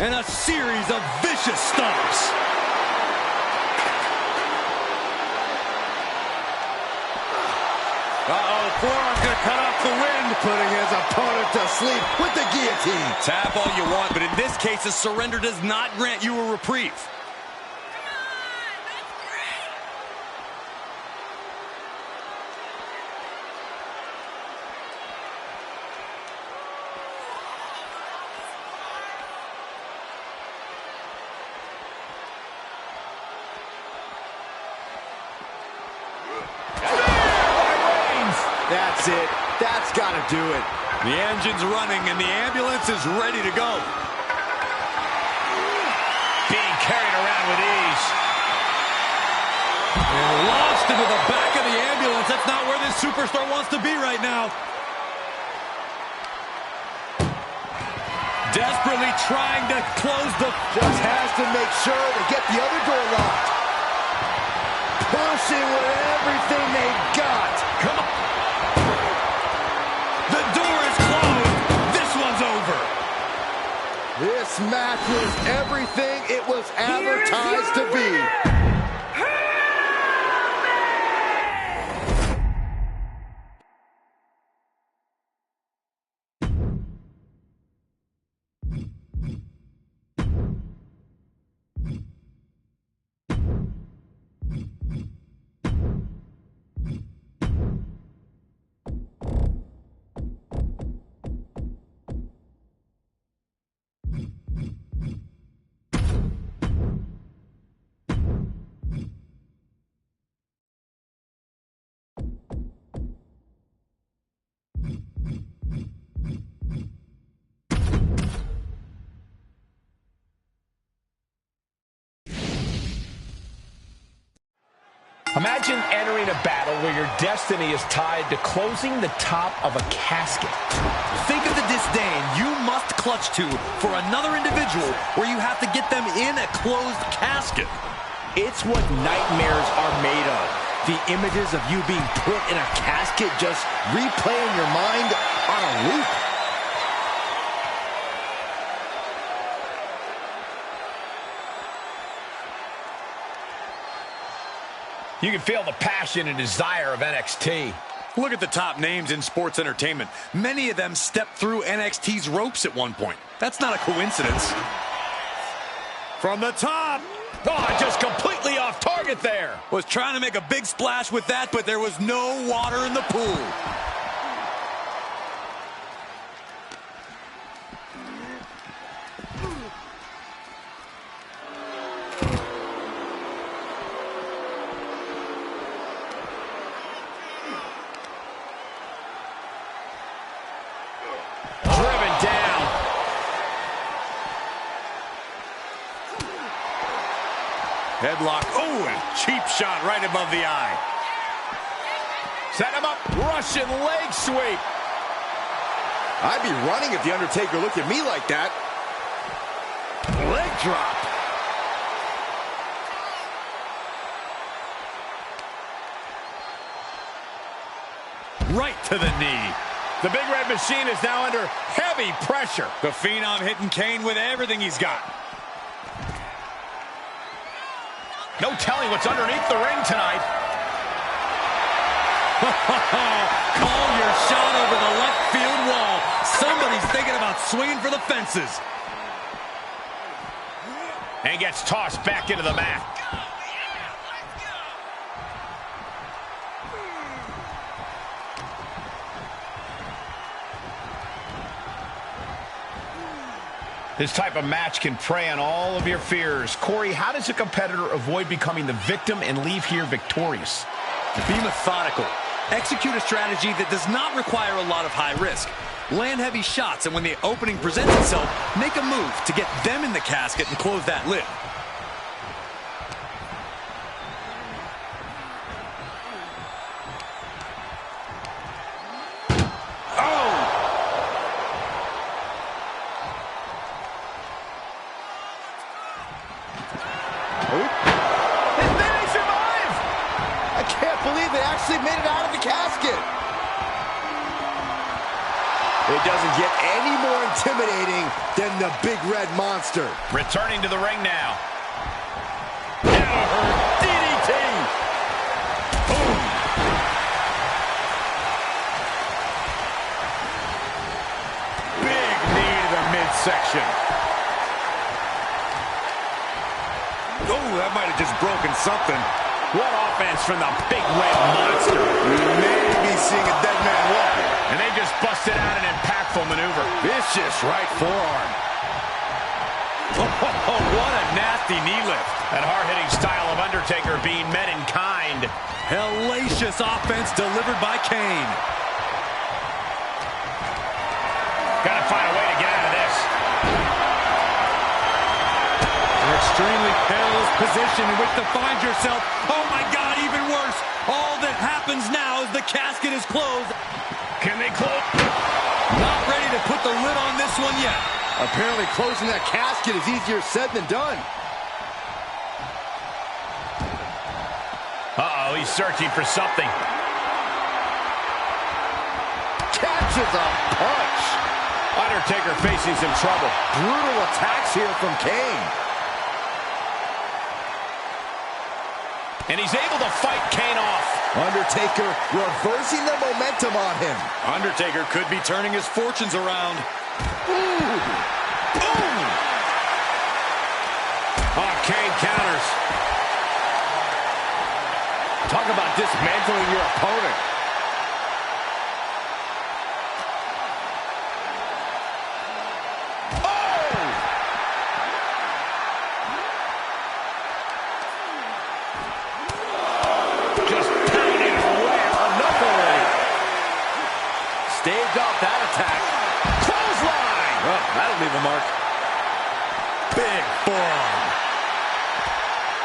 and a series of vicious stomps. Uh-oh, forearm's gonna cut off the wind. Putting his opponent to sleep with the guillotine. Tap all you want, but in this case, a surrender does not grant you a reprieve. That's it. That's got to do it. The engine's running, and the ambulance is ready to go. Being carried around with ease. And launched into the back of the ambulance. That's not where this superstar wants to be right now. Desperately trying to close the... Just has to make sure to get the other door locked. Pushing with everything they've got. Come on. The door is closed. This one's over. This match was everything it was advertised to be. Imagine entering a battle where your destiny is tied to closing the top of a casket. Think of the disdain you must clutch to for another individual where you have to get them in a closed casket. It's what nightmares are made of. The images of you being put in a casket just replay in your mind on a loop. You can feel the passion and desire of NXT. Look at the top names in sports entertainment. Many of them stepped through NXT's ropes at one point. That's not a coincidence. From the top. Oh, just completely off target there. Was trying to make a big splash with that, but there was no water in the pool. Headlock. Oh, and cheap shot right above the eye. Set him up. Russian leg sweep. I'd be running if The Undertaker looked at me like that. Leg drop. Right to the knee. The Big Red Machine is now under heavy pressure. The Phenom hitting Kane with everything he's got. No telling what's underneath the ring tonight. Call your shot over the left field wall. Somebody's thinking about swinging for the fences. And gets tossed back into the mat. This type of match can prey on all of your fears. Corey, how does a competitor avoid becoming the victim and leave here victorious? Be methodical. Execute a strategy that does not require a lot of high risk. Land heavy shots, and when the opening presents itself, make a move to get them in the casket and close that lid. Made it out of the casket. It doesn't get any more intimidating than the big red monster. Returning to the ring now. DDT! Boom! Big knee to the midsection. Oh, that might have just broken something. What offense from the big red monster. We may be seeing a dead man walking. And they just busted out an impactful maneuver. Vicious right forearm. Oh, what a nasty knee lift. That hard-hitting style of Undertaker being met in kind. Hellacious offense delivered by Kane. Gotta find a way to get out of this. An extremely perilous position in which to find yourself. Oh my God, even worse. All that happens now is the casket is closed. Can they close? Not ready to put the lid on this one yet. Apparently closing that casket is easier said than done. Uh-oh, he's searching for something. Catches a punch. Undertaker facing some trouble. Brutal attacks here from Kane. And he's able to fight Kane off. Undertaker reversing the momentum on him. Undertaker could be turning his fortunes around. Ooh. Boom! Oh, Kane counters. Talk about dismantling your opponent. Staved off that attack. Clothesline! Oh, that'll leave a mark. Big forearm.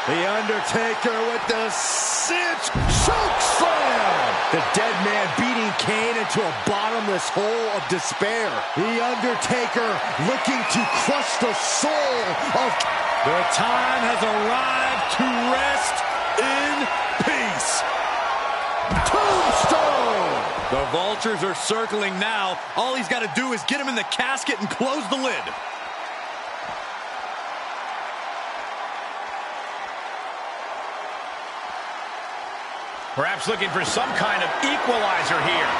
The Undertaker with the cinch choke slam. The dead man beating Kane into a bottomless hole of despair. The Undertaker looking to crush the soul of... The time has arrived to rest in peace. Tombstone! The vultures are circling now. All he's got to do is get him in the casket and close the lid. Perhaps looking for some kind of equalizer here.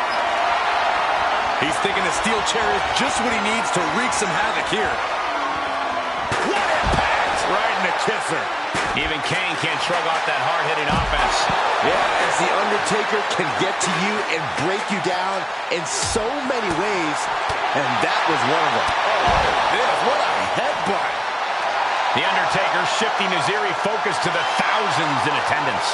He's thinking the steel chair is just what he needs to wreak some havoc here. What impact! Right in the kisser. Even Kane can't shrug off that hard-hitting offense. Yeah, as The Undertaker can get to you and break you down in so many ways, and that was one of them. Oh, what a headbutt. The Undertaker shifting his eerie focus to the thousands in attendance.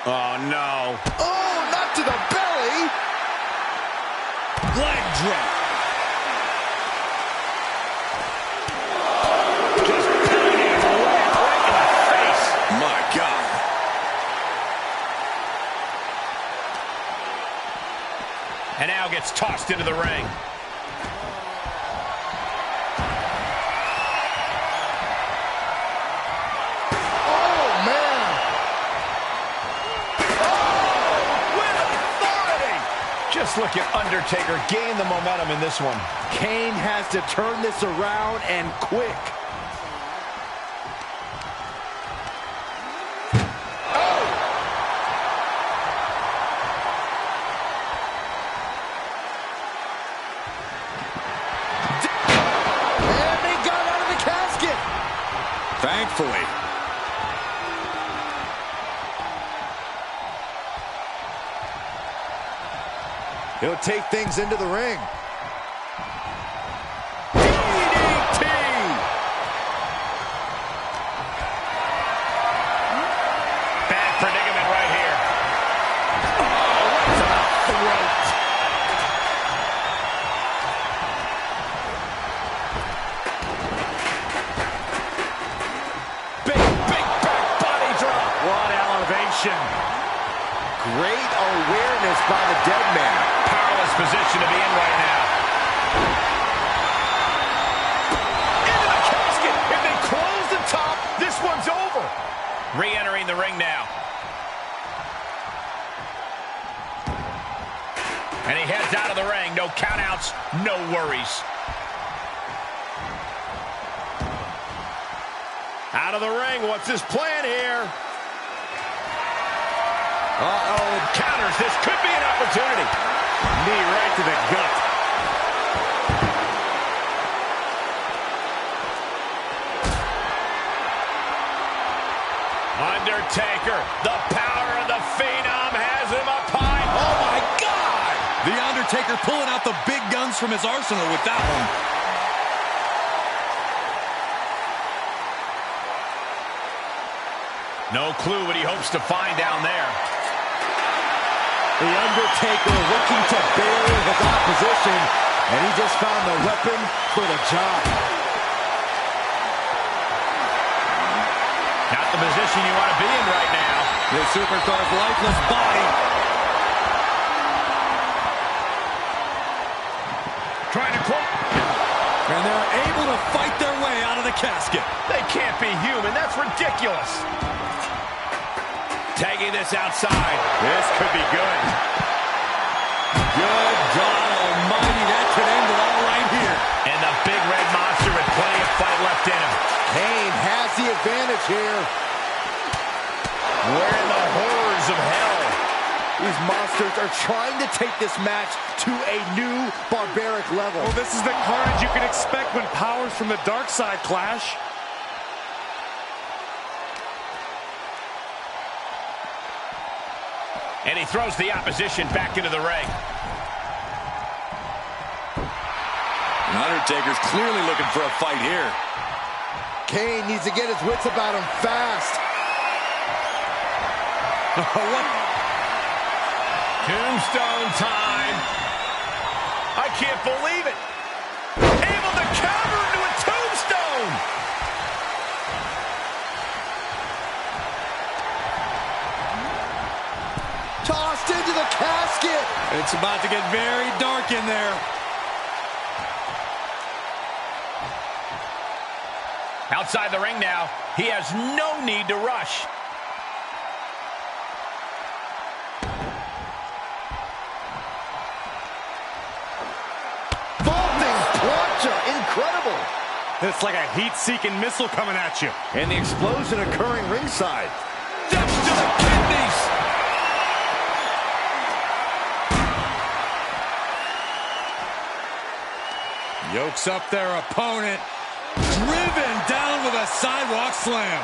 Oh, no. Oh, not to the belly. Leg drop. Just pounding him right in the face. My God. And now gets tossed into the ring. Just look at Undertaker gain the momentum in this one. Kane has to turn this around and quick. Oh! And they got out of the casket. Thankfully. He'll take things into the ring. DDT! Bad predicament right here. Oh, right to the throat. Big back body drop. What elevation. Great awareness by the dead man. Powerless position to be in right now. Into the casket. If they close the top, this one's over. Re-entering the ring now. And he heads out of the ring. No countouts, no worries. Out of the ring. What's his plan here? Uh-oh. Counters. This could be an opportunity. Knee right to the gut. Undertaker, the power of the Phenom has him up high. Oh, my God! The Undertaker pulling out the big guns from his arsenal with that one. No clue what he hopes to find down there. The Undertaker looking to bury his opposition, and he just found the weapon for the job. Not the position you want to be in right now. The superstar's lifeless body. Trying to quote. And they're able to fight their way out of the casket. They can't be human. That's ridiculous. Tagging this outside. This could be good. Good God almighty, that could end it all right here. And the big red monster with plenty of fight left in him. Kane has the advantage here. We're in the horrors of hell. These monsters are trying to take this match to a new barbaric level. Well, this is the carnage you can expect when powers from the dark side clash. And he throws the opposition back into the ring. Undertaker's clearly looking for a fight here. Kane needs to get his wits about him fast. What? Tombstone time. I can't believe it. Able to counter into a tombstone. Tossed into the casket. It's about to get very dark in there. Outside the ring now. He has no need to rush. Vaulting plancha. Incredible. It's like a heat-seeking missile coming at you. And the explosion occurring ringside. Steps to the kidneys. Yokes up their opponent. Driven down with a sidewalk slam.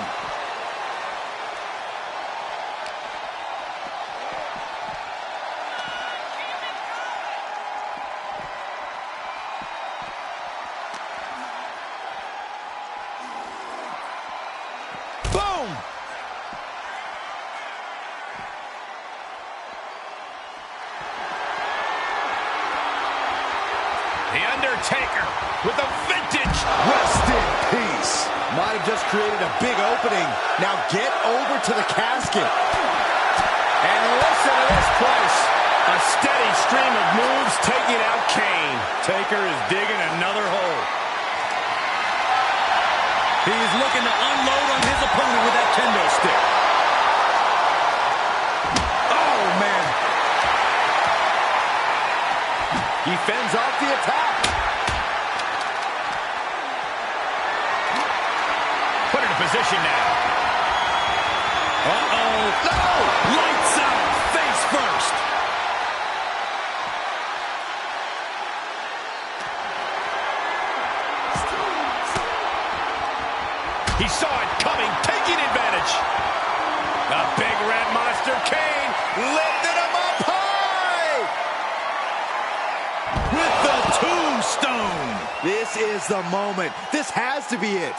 Boom! The Undertaker with a vintage. Rest in peace. Might have just created a big opening. Now get over to the casket. And listen to this place. A steady stream of moves taking out Kane. Taker is digging another hole. He's looking to unload on his opponent with that kendo stick. Oh, man. He fends off the attack. Put it in position now. Uh-oh. No! Lights out. Face first. He saw it coming, taking advantage. The big red monster Kane lifted him up high. With the tombstone. This is the moment. This has to be it.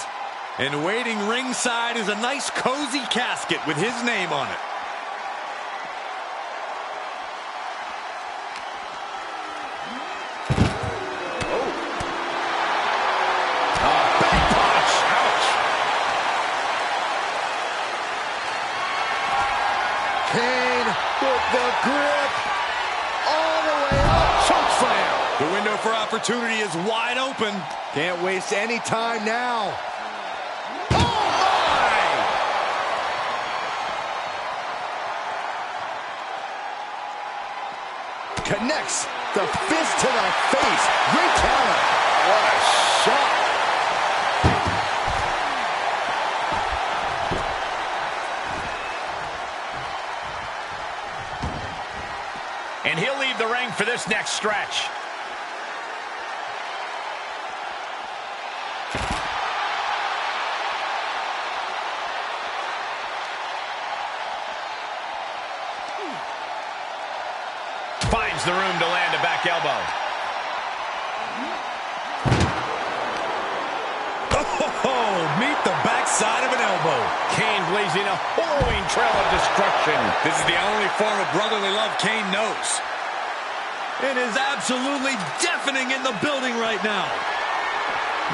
And waiting ringside is a nice cozy casket with his name on it. Back punch. Ouch. Kane with the grip. All the way up. Choke slam. The window for opportunity is wide open. Can't waste any time now. connects the fist to the face. Great counter. What a shot. And he'll leave the ring for this next stretch. Finds the room to land a back elbow. Oh, meet the backside of an elbow. Kane blazing a harrowing trail of destruction. This is the only form of brotherly love Kane knows. It is absolutely deafening in the building right now.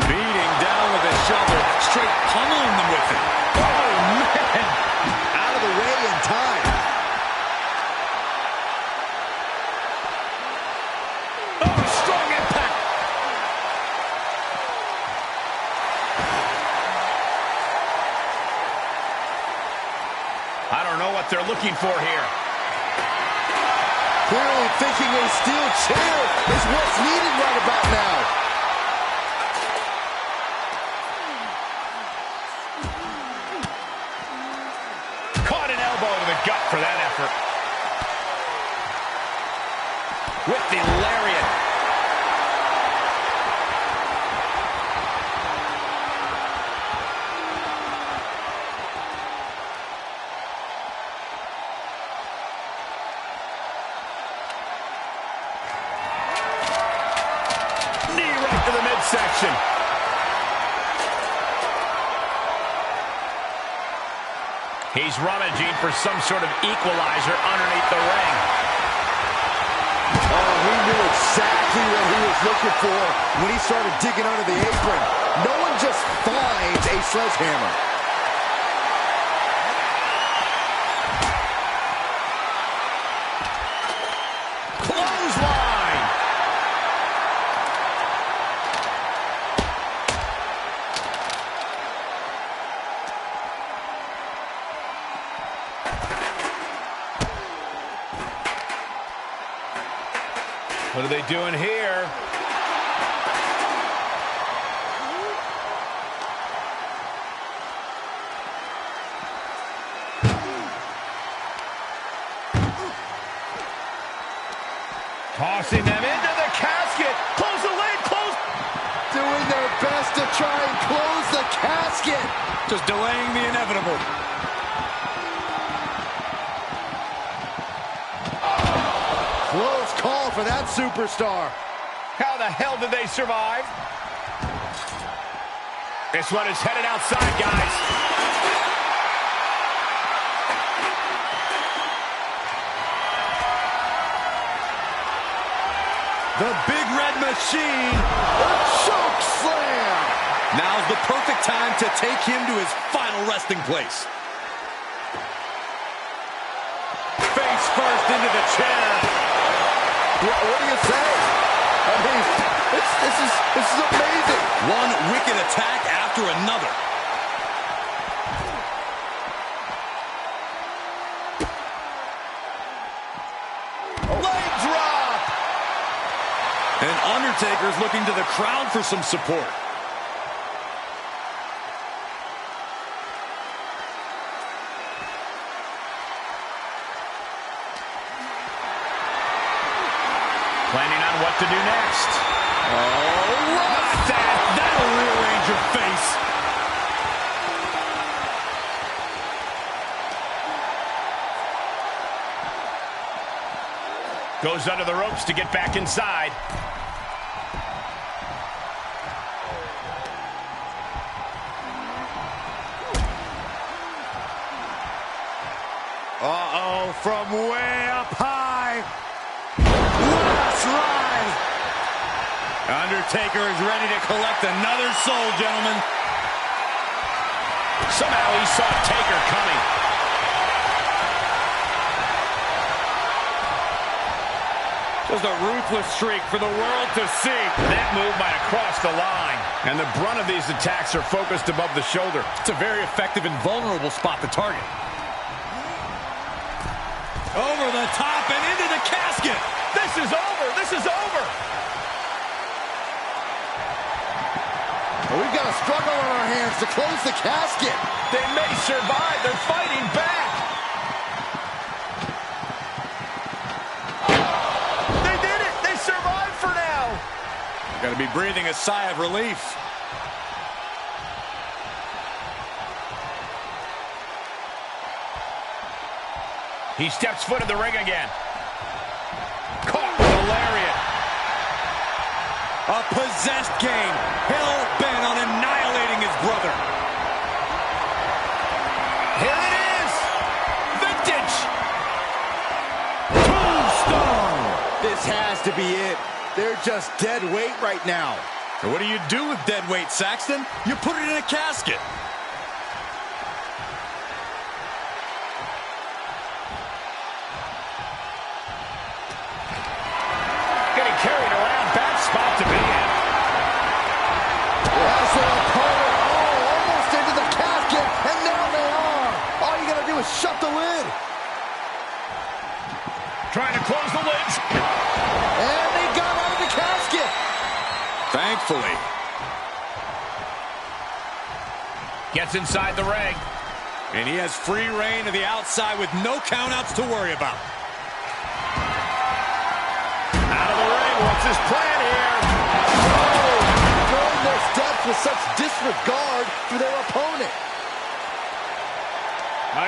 Beating down with a shovel, straight pummeling them with it. Oh, man. Out of the way in time. Oh, strong impact. I don't know what they're looking for here. Clearly thinking a steel chair is what's needed right about now. Caught an elbow to the gut for that effort. With the lariat. Knee right to the midsection. He's rummaging for some sort of equalizer underneath the ring. Oh, he knew exactly what he was looking for when he started digging under the apron. No one just finds a sledgehammer. Clothesline. What are they doing here? Tossing them into the casket. Close the lid, close. Doing their best to try and close the casket. Just delaying the inevitable. Close call for that superstar. How the hell did they survive? This one is headed outside, guys. The Big Red Machine. A choke slam. Now's the perfect time to take him to his final resting place. Face first into the chair. What do you say? I mean, this is amazing. One wicked attack after another. Leg drop. And Undertaker's looking to the crowd for some support. Planning on what to do next. Oh, not that. That'll rearrange your face. Goes under the ropes to get back inside. Uh-oh, from way up high. Last ride. Undertaker is ready to collect another soul, gentlemen. Somehow he saw Taker coming. Just a ruthless streak for the world to see. That move might have crossed the line. And the brunt of these attacks are focused above the shoulder. It's a very effective and vulnerable spot to target. Over the top and into the casket. This is over. This is over. We've got a struggle on our hands to close the casket. They may survive. They're fighting back. They did it. They survived for now. Got to be breathing a sigh of relief. He steps foot in the ring again. Caught with a lariat. A possessed game, hell-bent on annihilating his brother. Here it is. Vintage. Tombstone. This has to be it. They're just dead weight right now. And what do you do with dead weight, Saxton? You put it in a casket. Getting carried around. Bad spot to be in. Has their opponent almost into the casket, and now they are. All you gotta do is shut the lid. Trying to close the lids. And they got out of the casket. Thankfully. Gets inside the ring. And he has free reign to the outside with no countouts to worry about. Out of the ring. What's his plan here? Throwing their steps with such disregard for their opponent.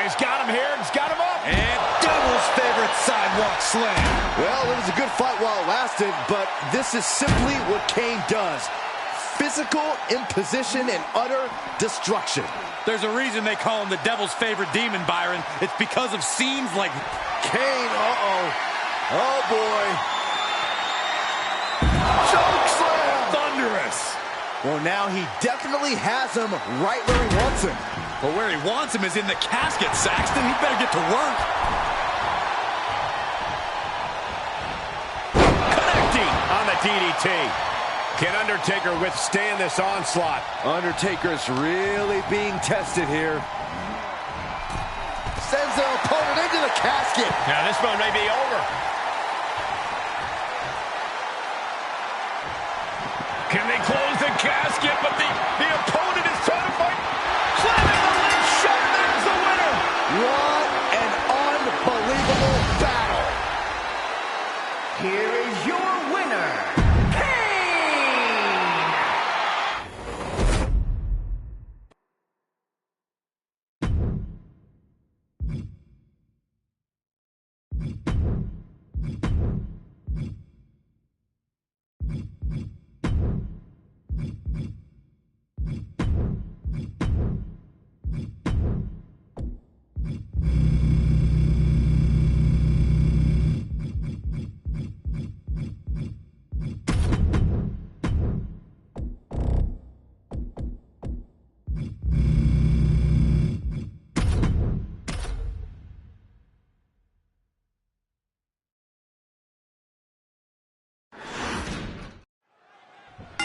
He's got him here. He's got him up. And Devil's favorite sidewalk slam. Well, it was a good fight while it lasted, but this is simply what Kane does. Physical imposition and utter destruction. There's a reason they call him the Devil's favorite demon, Byron. It's because of scenes like Kane, oh boy. Choke slam! thunderous. Well, now he definitely has him right where he wants him. But where he wants him is in the casket, Saxton. He better get to work. Connecting on the DDT. Can Undertaker withstand this onslaught? Undertaker's really being tested here. Sends their opponent into the casket. Now this one may be over. Can they close the casket? But the opponent is trying to fight. Slamming the lid shut. There's the winner. What an unbelievable battle. Here is your winner, Kane!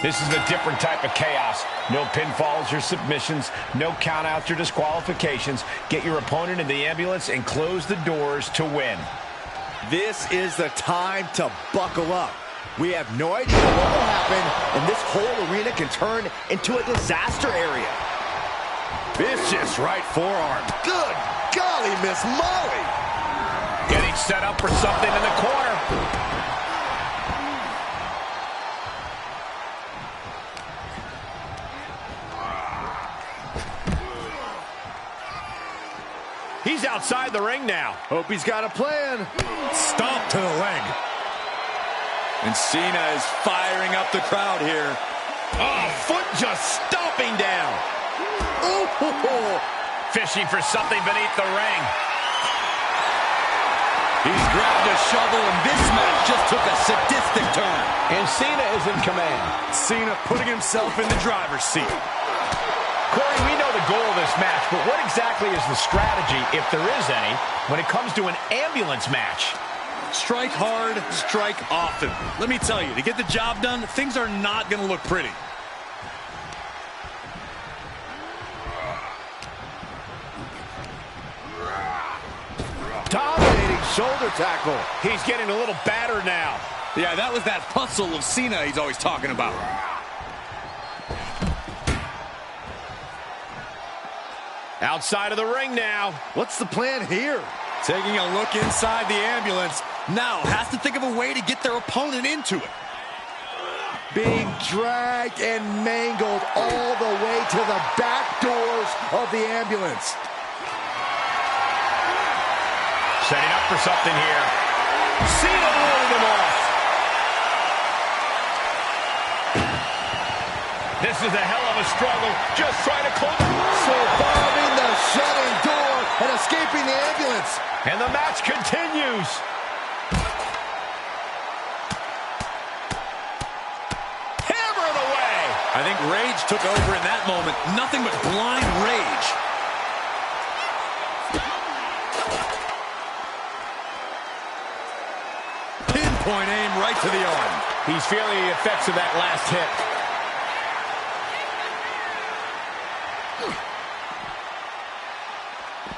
This is a different type of chaos. No pinfalls or submissions, no countouts or disqualifications. Get your opponent in the ambulance and close the doors to win. This is the time to buckle up. We have no idea what will happen, and this whole arena can turn into a disaster area. Vicious right forearm. Good golly, Miss Molly. Getting set up for something in the corner. He's outside the ring now. Hope he's got a plan. Stomp to the leg. And Cena is firing up the crowd here. Oh, foot just stomping down. Ooh. Fishing for something beneath the ring. He's grabbed a shovel, and this match just took a sadistic turn. And Cena is in command. Cena putting himself in the driver's seat. Corey, we know the goal of this match, but what exactly is the strategy, if there is any, when it comes to an ambulance match? Strike hard, strike often. Let me tell you, to get the job done, things are not going to look pretty. Dominating shoulder tackle. He's getting a little battered now. Yeah, that was that hustle of Cena he's always talking about. Outside of the ring now. What's the plan here? Taking a look inside the ambulance. Now has to think of a way to get their opponent into it. Being dragged and mangled all the way to the back doors of the ambulance. Setting up for something here. Cena rolling him off. This is a hell of a struggle. Just trying to close. Surviving the shutting door and escaping the ambulance. And the match continues. Hammered away. I think rage took over in that moment. Nothing but blind rage. Pinpoint aim right to the arm. He's feeling the effects of that last hit.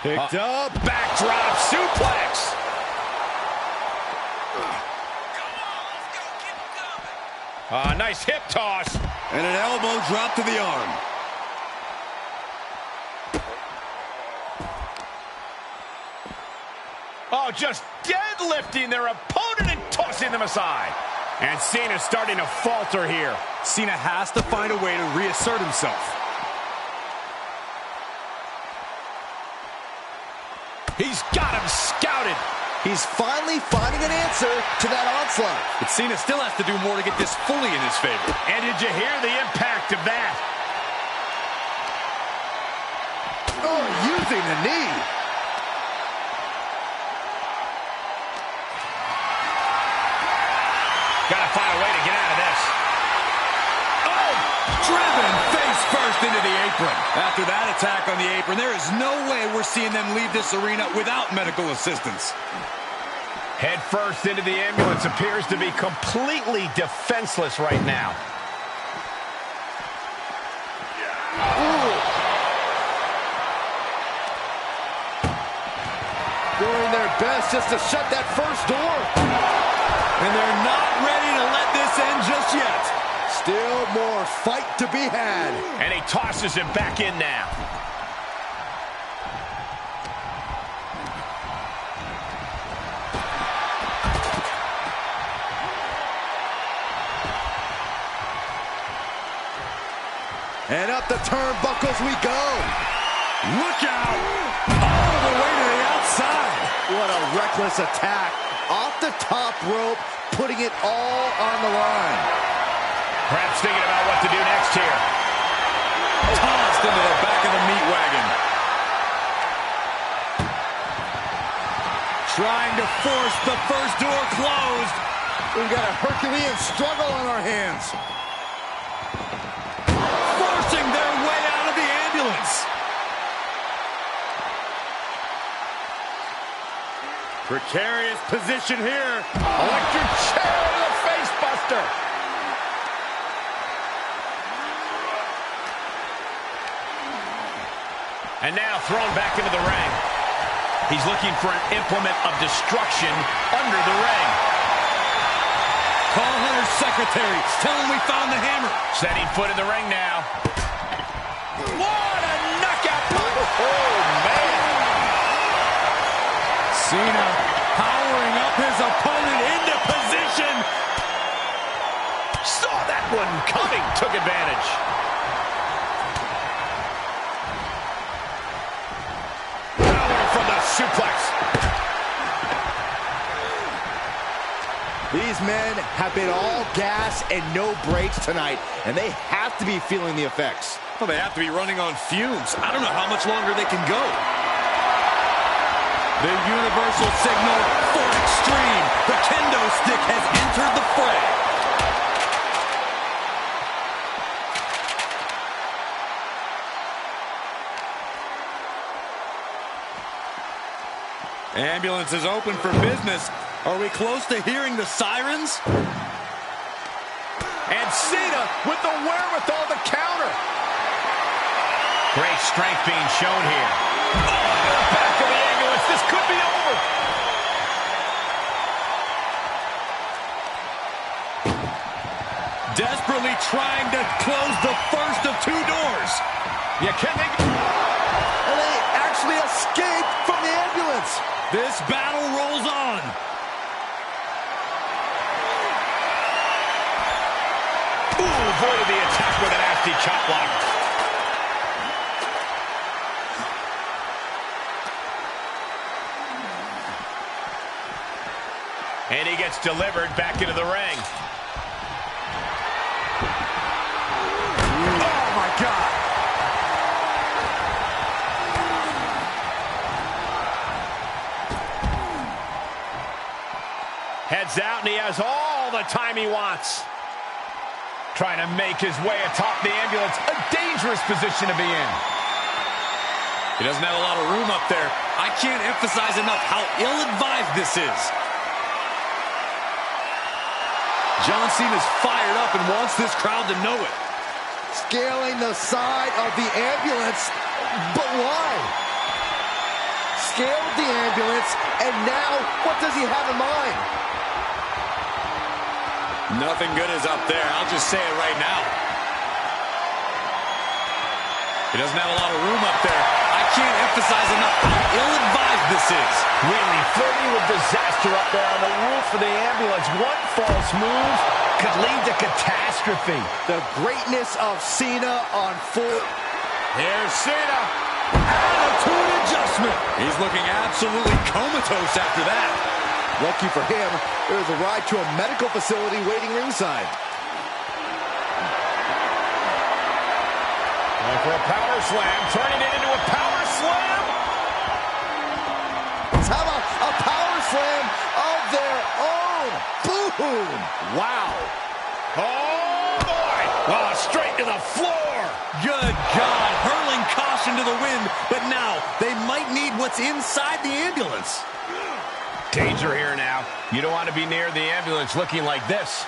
Picked up. Backdrop suplex. Nice hip toss. And an elbow drop to the arm. Oh, just deadlifting their opponent and tossing them aside. And Cena's starting to falter here. Cena has to find a way to reassert himself. He's got him scouted. He's finally finding an answer to that onslaught. But Cena still has to do more to get this fully in his favor. And did you hear the impact of that? Oh, using the knee. Gotta find a way to get out of this. Oh, driven face first into the apron. After that attack on the apron, there is no way we're seeing them leave this arena without medical assistance. Head first into the ambulance, appears to be completely defenseless right now. Ooh. Doing their best just to shut that first door. And they're not ready to let this end just yet. Still more fight to be had. And he tosses him back in now. And up the turnbuckles we go. Look out! All the way to the outside. What a reckless attack. Off the top rope, putting it all on the line. Perhaps thinking about what to do next here. Tossed into the back of the meat wagon. Trying to force the first door closed. We've got a Herculean struggle on our hands. Forcing their way out of the ambulance. Precarious position here. Electric chair to the face buster. And now thrown back into the ring. He's looking for an implement of destruction under the ring. Call Hunter's secretary. Tell him we found the hammer. Setting foot in the ring now. What a knockout punch. Oh, man. Cena powering up his opponent into position. Saw that one coming. Took advantage. Power from the suplex. These men have been all gas and no brakes tonight, and they have to be feeling the effects. Well, they have to be running on fumes. I don't know how much longer they can go. The universal signal for extreme. The kendo stick has entered the fray. Ambulance is open for business. Are we close to hearing the sirens? And Cena with the wherewithal to counter. Great strength being shown here. Oh, into the back of the ambulance. This could be over. trying to close the first of two doors. You can't think. And they actually escaped from the ambulance. This battle rolls on. Ooh, avoided the attack with a nasty chop block. And he gets delivered back into the ring. Oh, my God. Heads out, and he has all the time he wants. Trying to make his way atop the ambulance. A dangerous position to be in. He doesn't have a lot of room up there. I can't emphasize enough how ill-advised this is. John Cena's fired up and wants this crowd to know it. Scaling the side of the ambulance, but why? Scaled the ambulance, and now what does he have in mind? Nothing good is up there. I'll just say it right now. He doesn't have a lot of room up there. I can't emphasize enough how ill-advised this is. Really flirting with disaster up there on the roof of the ambulance. One false move could lead to catastrophe. The greatness of Cena on full. Here's Cena. Attitude adjustment. He's looking absolutely comatose after that. Lucky for him, there's a ride to a medical facility waiting ringside. And for a power slam, turning it into a power slam. Let's have a power slam of their own. Boom! Wow. Oh, boy. Oh, straight to the floor. Good God. Hurling caution to the wind, but now they might need what's inside the ambulance. Danger here now. You don't want to be near the ambulance looking like this.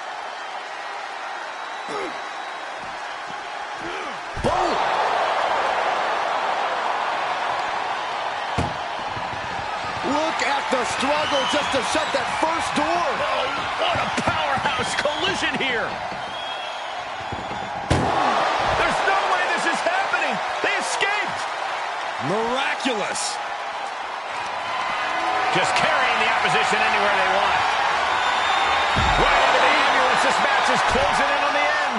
Boom! Look at the struggle just to shut that first door. Oh, what a powerhouse collision here. There's no way this is happening. They escaped. Miraculous. Just carrying the opposition anywhere they want. Right into the ambulance. This match is closing in on the end.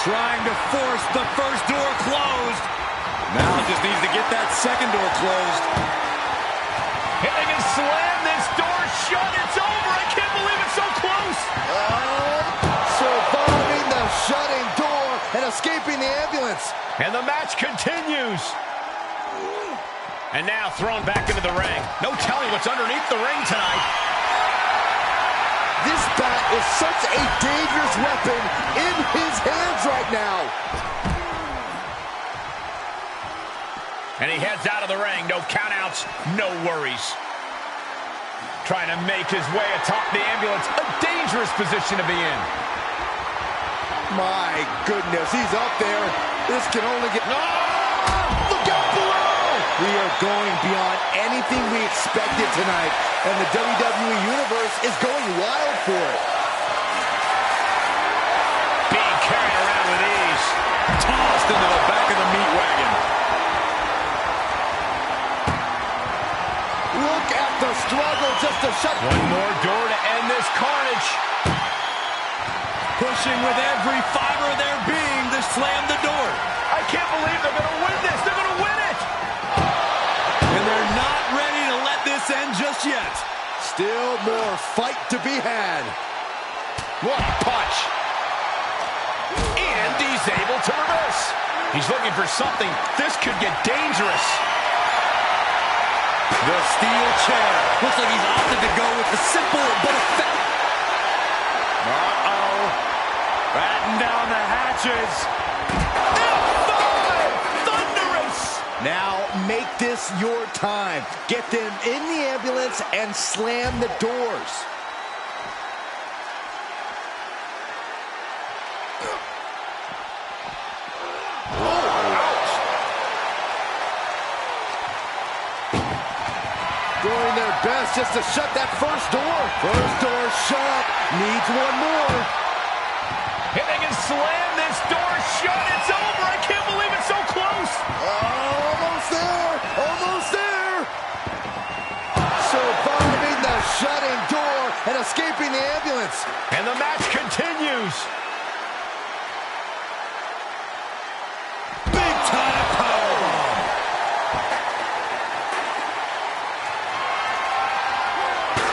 Trying to force the first door closed. Now just needs to get that second door closed. If they can slam this door shut, it's over. I can't believe it's so close. Surviving the shutting door and escaping the ambulance. And the match continues. And now thrown back into the ring. No telling what's underneath the ring tonight. This bat is such a dangerous weapon in his hands right now. And he heads out of the ring. No countouts, no worries. Trying to make his way atop the ambulance. A dangerous position to be in. My goodness, he's up there. This can only get... Oh! Look out below! We are going beyond anything we expected tonight, and the WWE Universe is going wild for it. Being carried around with ease. Tossed into the back of the meat wagon. Look at the struggle just to shut... One more door to end this carnage. Pushing with every fiber of their being to slam the door. I can't believe they're going to win this. They're going to win it. And they're not ready to let this end just yet. Still more fight to be had. What a punch. And he's able to reverse. He's looking for something. This could get dangerous. The steel chair. Looks like he's opted to go with the simple but effective. Uh-oh. Batten down the hatches. F5! Thunderous! Now make this your time. Get them in the ambulance and slam the doors. Doing their best just to shut that first door. First door shut. Needs one more. If they can slam this door shut, it's over. I can't believe it's so close. Almost there. Almost there. Surviving the shutting door and escaping the ambulance. And the match continues. Big time powerbomb.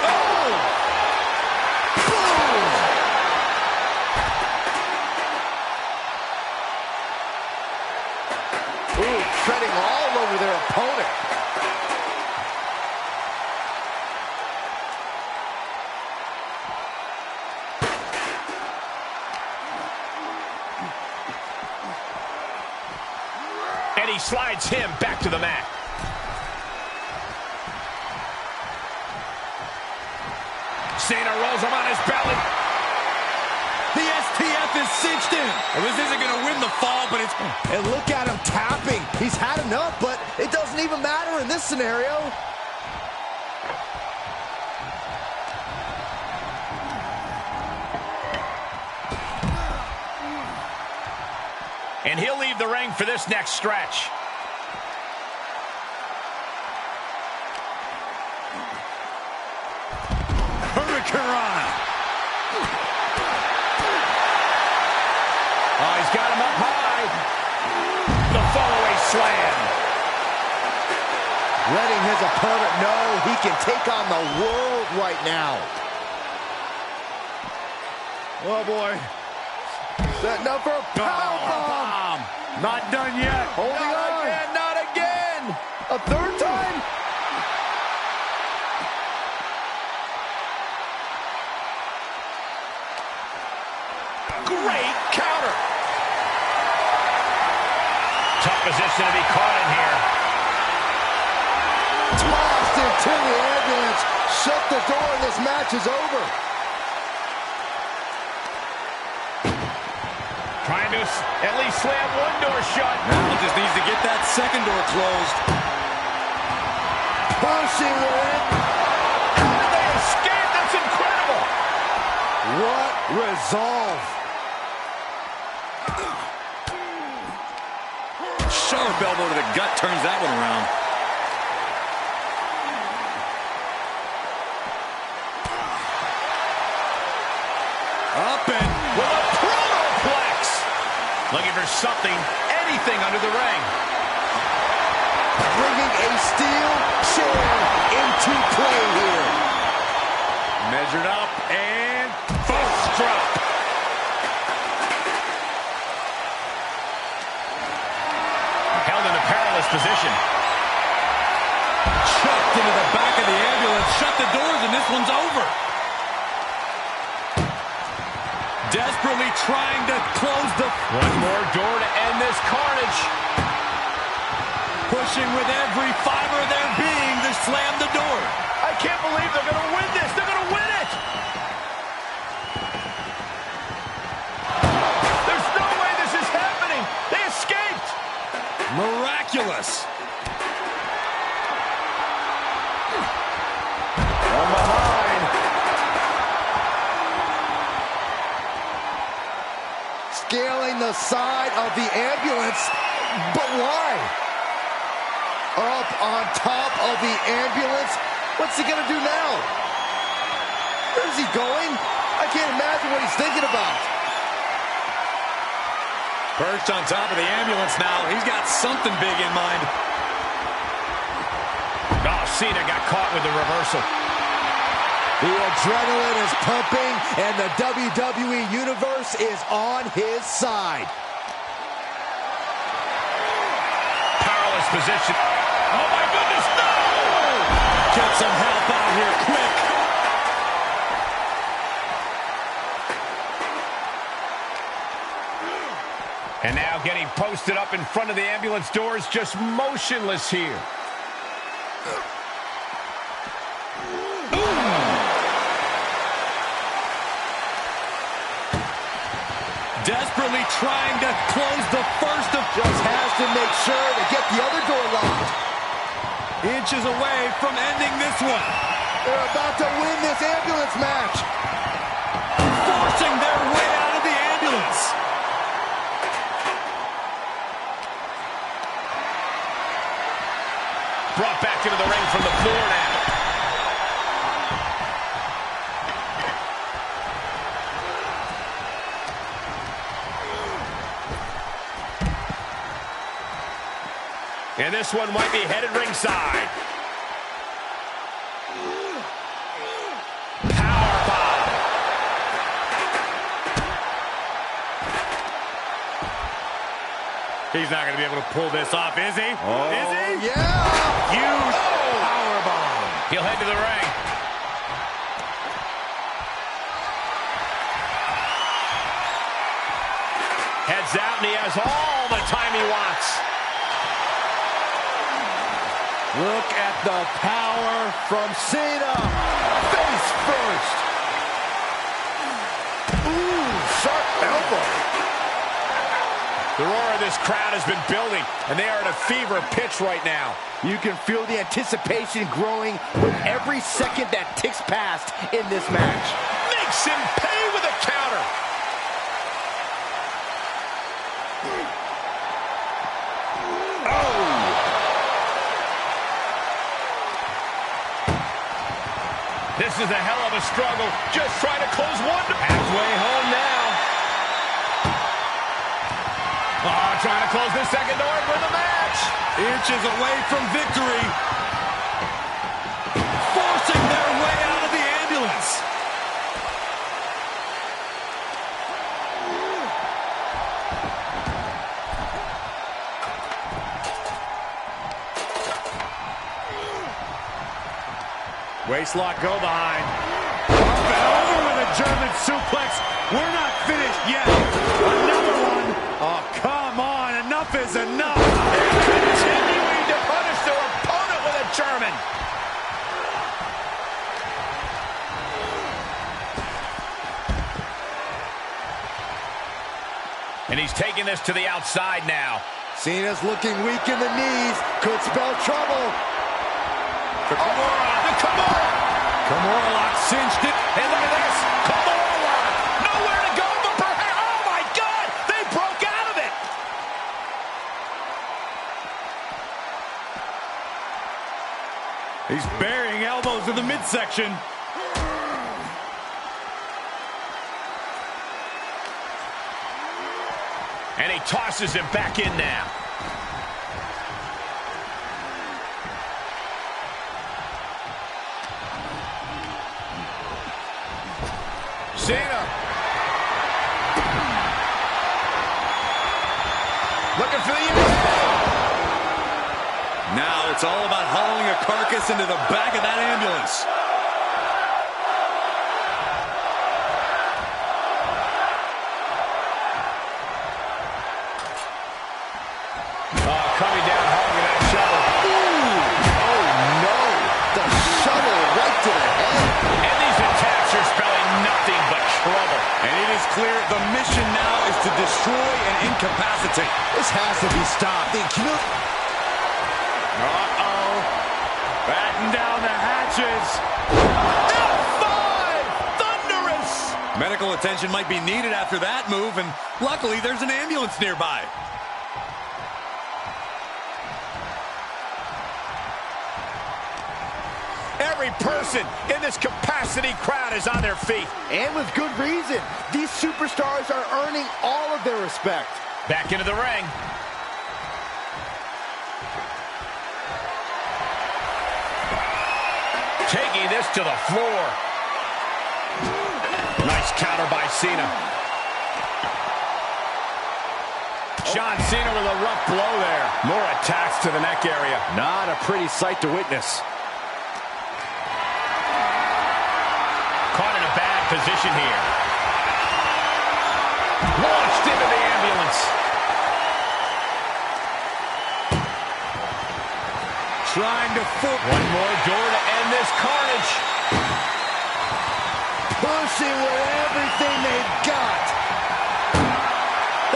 Oh! Boom! Ooh, treading all over their opponent. And he slides him back to the mat. Cena rolls him on his belly. The STF is cinched in. Well, this isn't going to win the fall, but it's... And look at him tapping. He's had enough, but it doesn't even matter in this scenario. And he'll leave the ring for this next stretch. Hurricanrana. Oh, he's got him up high. The fallaway slam. Letting his opponent know he can take on the world right now. Oh, boy. Setting up for a powerbomb. Not done yet. Holding on. Again, not again. A third time. Great counter. Tough position to be caught in here. Tossed into the ambulance. Shut the door and this match is over. Trying to at least slam one door shut. Now just needs to get that second door closed. Pushing it. They escaped. That's incredible. What resolve. Sharp elbow to the gut turns that one around. Up and With a promoplex. Looking for something, anything under the ring. Bringing a steel chair into play here. measured up and first drop. Held in a perilous position. Chucked into the back of the ambulance. Shut the doors and this one's over. Desperately trying to close the... One more door to end this carnage. Pushing with every fiber of their being to slam the door. I can't believe they're going to win this. They're going to win it. There's no way this is happening. They escaped. Miraculous. From behind. Scaling the side of the ambulance. But why? Up on top of the ambulance. What's he gonna do now? Where's he going? I can't imagine what he's thinking about. Perched on top of the ambulance now. He's got something big in mind. Oh, Cena got caught with the reversal. The adrenaline is pumping, and the WWE Universe is on his side. Powerless position. Oh, my goodness, no! Get some help out here quick. And now getting posted up in front of the ambulance doors, just motionless here. Desperately trying to close the first of... Just has to make sure to get the other door locked. Inches away from ending this one. They're about to win this ambulance match. Forcing their way out of the ambulance. Brought back into the ring from the floor now. And this one might be headed ringside. Powerbomb. He's not going to be able to pull this off, is he? Oh, is he? yeah! Huge powerbomb. He'll head to the ring. Heads out, and he has all the time he wants. Look at the power from Cena. Face first. Ooh, sharp elbow. The roar of this crowd has been building, and they are at a fever pitch right now. You can feel the anticipation growing with every second that ticks past in this match. Makes him pay with a counter. This is a hell of a struggle. Just trying to close one. Halfway home now. Oh, trying to close the second door for the match. Inches away from victory. Forcing their way out of the ambulance. Waistlock go behind. Up and over with a German suplex. We're not finished yet. Another one. Oh, come on. Enough is enough. Continuing to punish their opponent with a German. And he's taking this to the outside now. Cena's looking weak in the knees. Could spell trouble. Kimura lock cinched it. Hey, look at this. Kimura lock. Nowhere to go but perhaps. Oh, my God. They broke out of it. He's burying elbows in the midsection. And he tosses him back in now. Cena. Looking for the Now it's all about hauling a carcass into the back of that ambulance. coming down hard with that shuttle. Ooh. Oh, no. The shuttle right to the head. And these attacks are spelling nothing but trouble. And it is clear the mission now is to destroy and incapacitate. This has to be stopped. Uh-oh. Batten down the hatches. F5! Thunderous! Medical attention might be needed after that move, and luckily there's an ambulance nearby. Every person in this capacity crowd is on their feet. And with good reason. These superstars are earning all of their respect. Back into the ring. Taking this to the floor. Nice counter by Cena. John Cena with a rough blow there. More attacks to the neck area. Not a pretty sight to witness. Caught in a bad position here. Launched into the ambulance. Trying to foot. One more door to end this carnage. Pushing with everything they've got.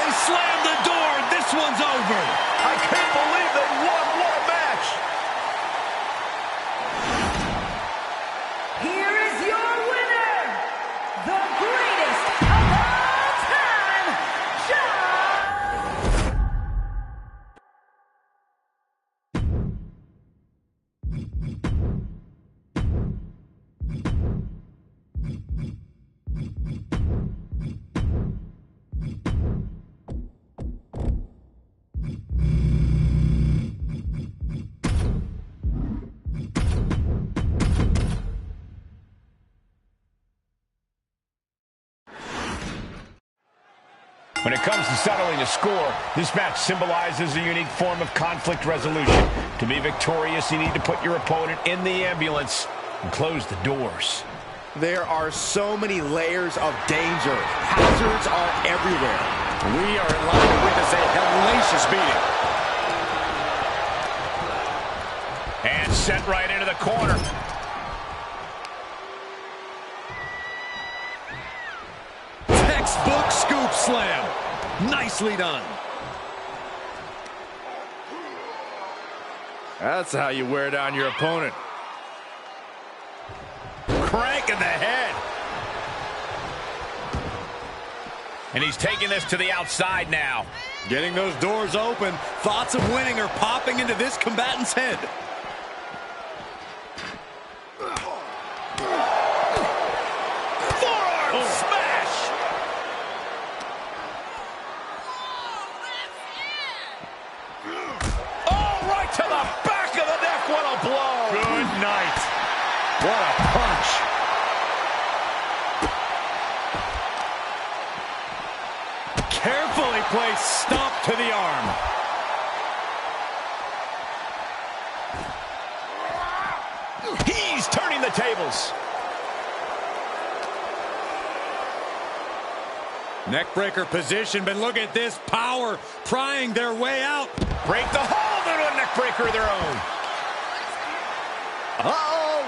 They slammed the door. This one's over. I can't believe they won. What a match. When it comes to settling a score, this match symbolizes a unique form of conflict resolution. To be victorious, you need to put your opponent in the ambulance and close the doors. There are so many layers of danger. Hazards are everywhere. We are in line to witness a hellacious beating. And sent right into the corner. Textbook scoop slam. Nicely done. That's how you wear down your opponent. Crank in the head. And he's taking this to the outside now. Getting those doors open. Thoughts of winning are popping into this combatant's head. Forearm smash. Oh, right to the back of the neck. What a blow. Good night. What a punch. Carefully placed stomp to the arm. He's turning the tables. Neckbreaker position, but look at this power prying their way out. Break the hold into a neckbreaker of their own. Uh-oh!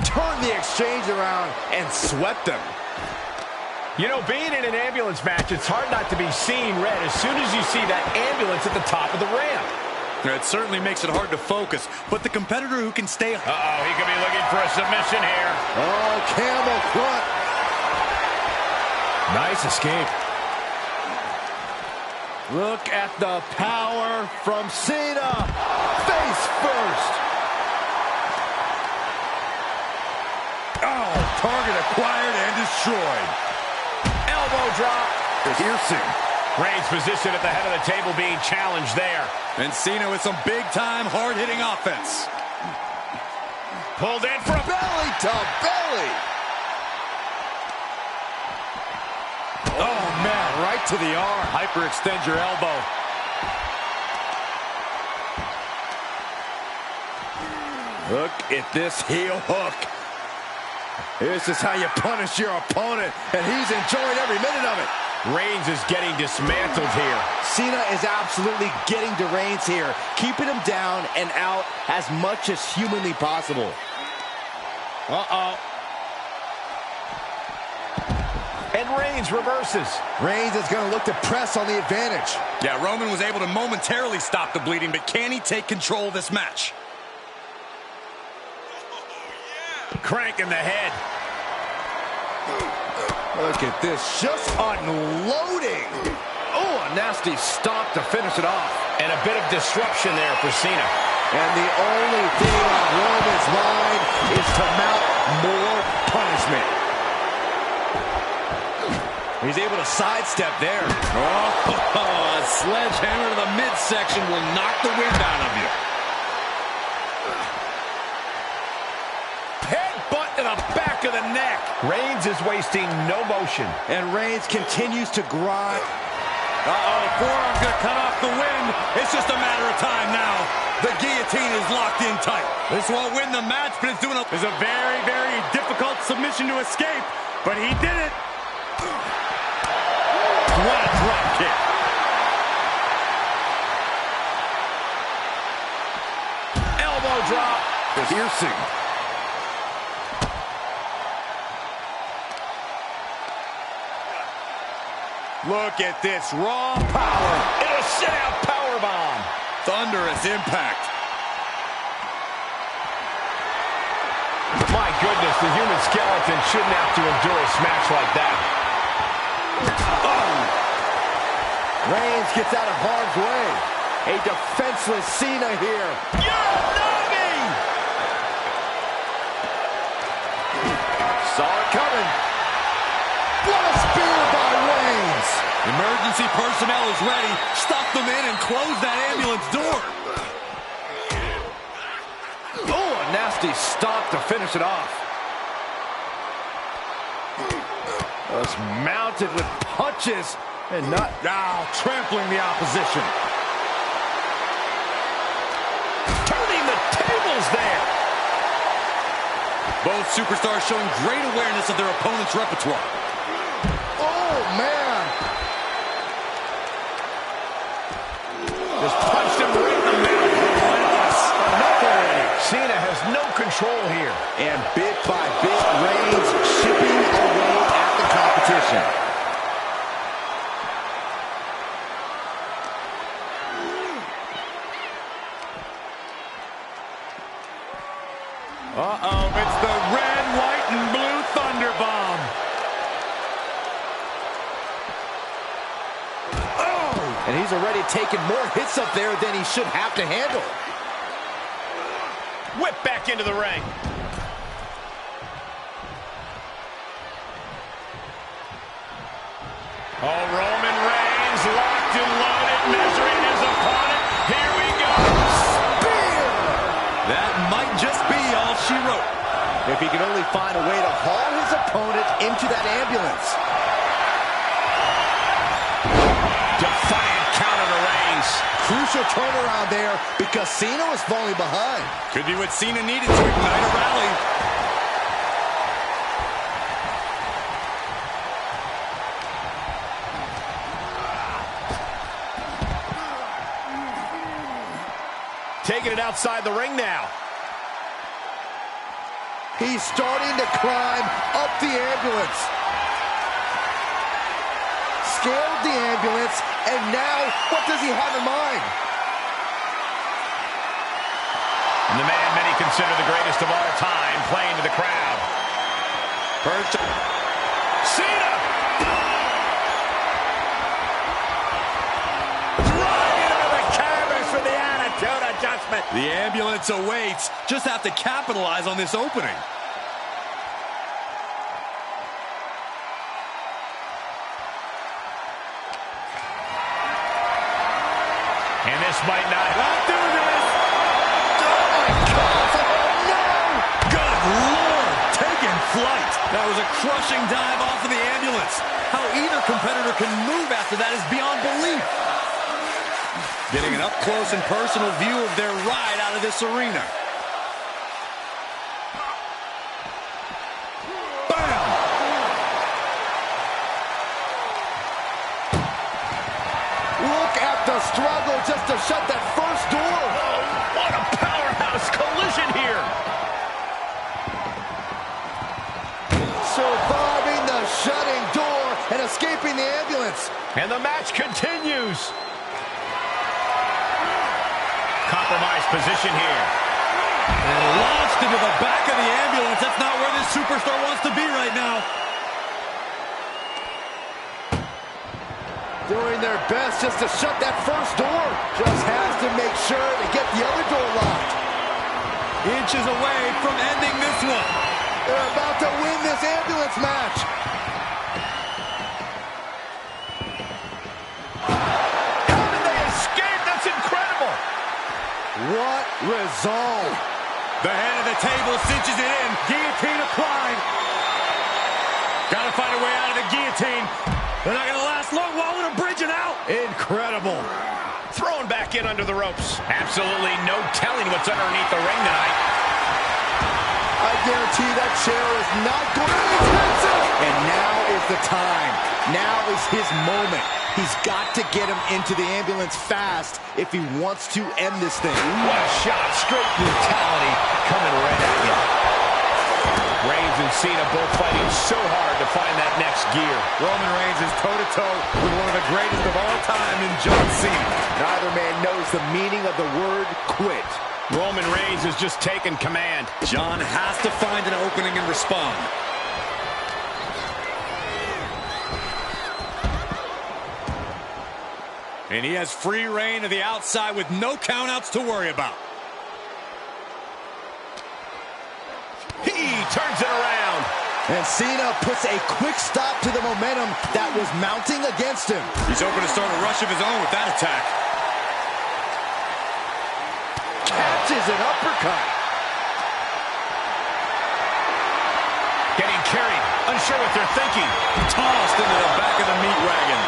Turned the exchange around and swept them. You know, being in an ambulance match, it's hard not to be seeing red as soon as you see that ambulance at the top of the ramp. It certainly makes it hard to focus, but the competitor who can stay... Uh-oh, he could be looking for a submission here. Oh, camel clutch. Nice escape. Look at the power from Cena. Face first. Oh, target acquired and destroyed. Elbow drop. Piercing. Reigns' position at the head of the table being challenged there. And Cena with some big-time, hard-hitting offense. Pulled in for a... Belly to belly. Oh, man, Right to the arm. hyperextend your elbow. Look at this heel hook. This is how you punish your opponent, and he's enjoying every minute of it. Reigns is getting dismantled here. Cena is absolutely getting to Reigns here, keeping him down and out as much as humanly possible. Uh-oh. And Reigns reverses. Reigns is going to look to press on the advantage. Yeah, Roman was able to momentarily stop the bleeding, but can he take control of this match? Crank in the head. Look at this, just unloading. Oh, a nasty stomp to finish it off. And a bit of disruption there for Cena. And the only thing on Roman's mind is to mount more punishment. He's able to sidestep there. Oh, a sledgehammer to the midsection will knock the wind out of you. Headbutt to the back of the neck. Reigns is wasting no motion. And Reigns continues to grind. Uh-oh, forearm's gonna cut off the wind. It's just a matter of time now. The guillotine is locked in tight. This won't win the match, but it's doing it's a very, very difficult submission to escape, but he did it. What a drop kick. Elbow drop. Piercing. Look at this raw power. It'll sit out powerbomb. Thunderous impact. My goodness, the human skeleton shouldn't have to endure a smash like that. Oh! Reigns gets out of harm's way. A defenseless Cena here. Yo-Nami! Saw it coming. What a spear by Reigns. Emergency personnel is ready. Stuff them in and close that ambulance door. Oh, a nasty stomp to finish it off. Just mounted with punches. And not now trampling the opposition. Turning the tables there. Both superstars showing great awareness of their opponent's repertoire. oh, man. Just punched him right in the mouth. Relentless. Enough already. Cena has no control here. And bit by bit, Reigns chipping away at the competition. Uh-oh, it's the red, white, and blue Thunder Bomb. Oh! And he's already taken more hits up there than he should have to handle. Whip back into the ring. Oh, Roman Reigns locked and loaded, measuring his opponent. Here we go. Spear! That might just be all she wrote. If he could only find a way to haul his opponent into that ambulance. Defiant counter to Reigns. Crucial turnaround there because Cena was falling behind. Could be what Cena needed to ignite a rally. Taking it outside the ring now. He's starting to climb up the ambulance. Scaled the ambulance, and now what does he have in mind? And the man many consider the greatest of all time playing to the crowd. Cena! Right into the canvas for the attitude adjustment. The ambulance awaits. Just have to capitalize on this opening. And this might not Not doing this. Good Lord, taking flight. That was a crushing dive off of the ambulance. How either competitor can move after that is beyond belief. Getting an up-close and personal view of their ride out of this arena. Bam! Look at the struggle just to shut that first door. Oh, what a powerhouse collision here. Surviving the shutting door and escaping the ambulance. And the match continues. Compromised position here. And launched into the back of the ambulance. That's not where this superstar wants to be right now. Doing their best just to shut that first door. Just has to make sure to get the other door locked. Inches away from ending this one. They're about to win this ambulance match. How did they escape? That's incredible. What resolve. The head of the table cinches it in. Guillotine applied. Gotta find a way out of the guillotine. They're not gonna last long. Wall with a bridge and out. Incredible. Thrown back in under the ropes. Absolutely no telling what's underneath the ring tonight. I guarantee that chair is not going to be intensive. And now is the time. Now is his moment. He's got to get him into the ambulance fast if he wants to end this thing. What a shot. Straight brutality coming right at you. Reigns and Cena both fighting so hard to find that next gear. Roman Reigns is toe-to-toe with one of the greatest of all time in John Cena. Neither man knows the meaning of the word quit. Roman Reigns has just taken command. John has to find an opening and respond. And he has free reign to the outside with no countouts to worry about. He turns it around. And Cena puts a quick stop to the momentum that was mounting against him. He's hoping to start a rush of his own with that attack. Catches an uppercut. Getting carried. Unsure what they're thinking. Tossed into the back of the meat wagon.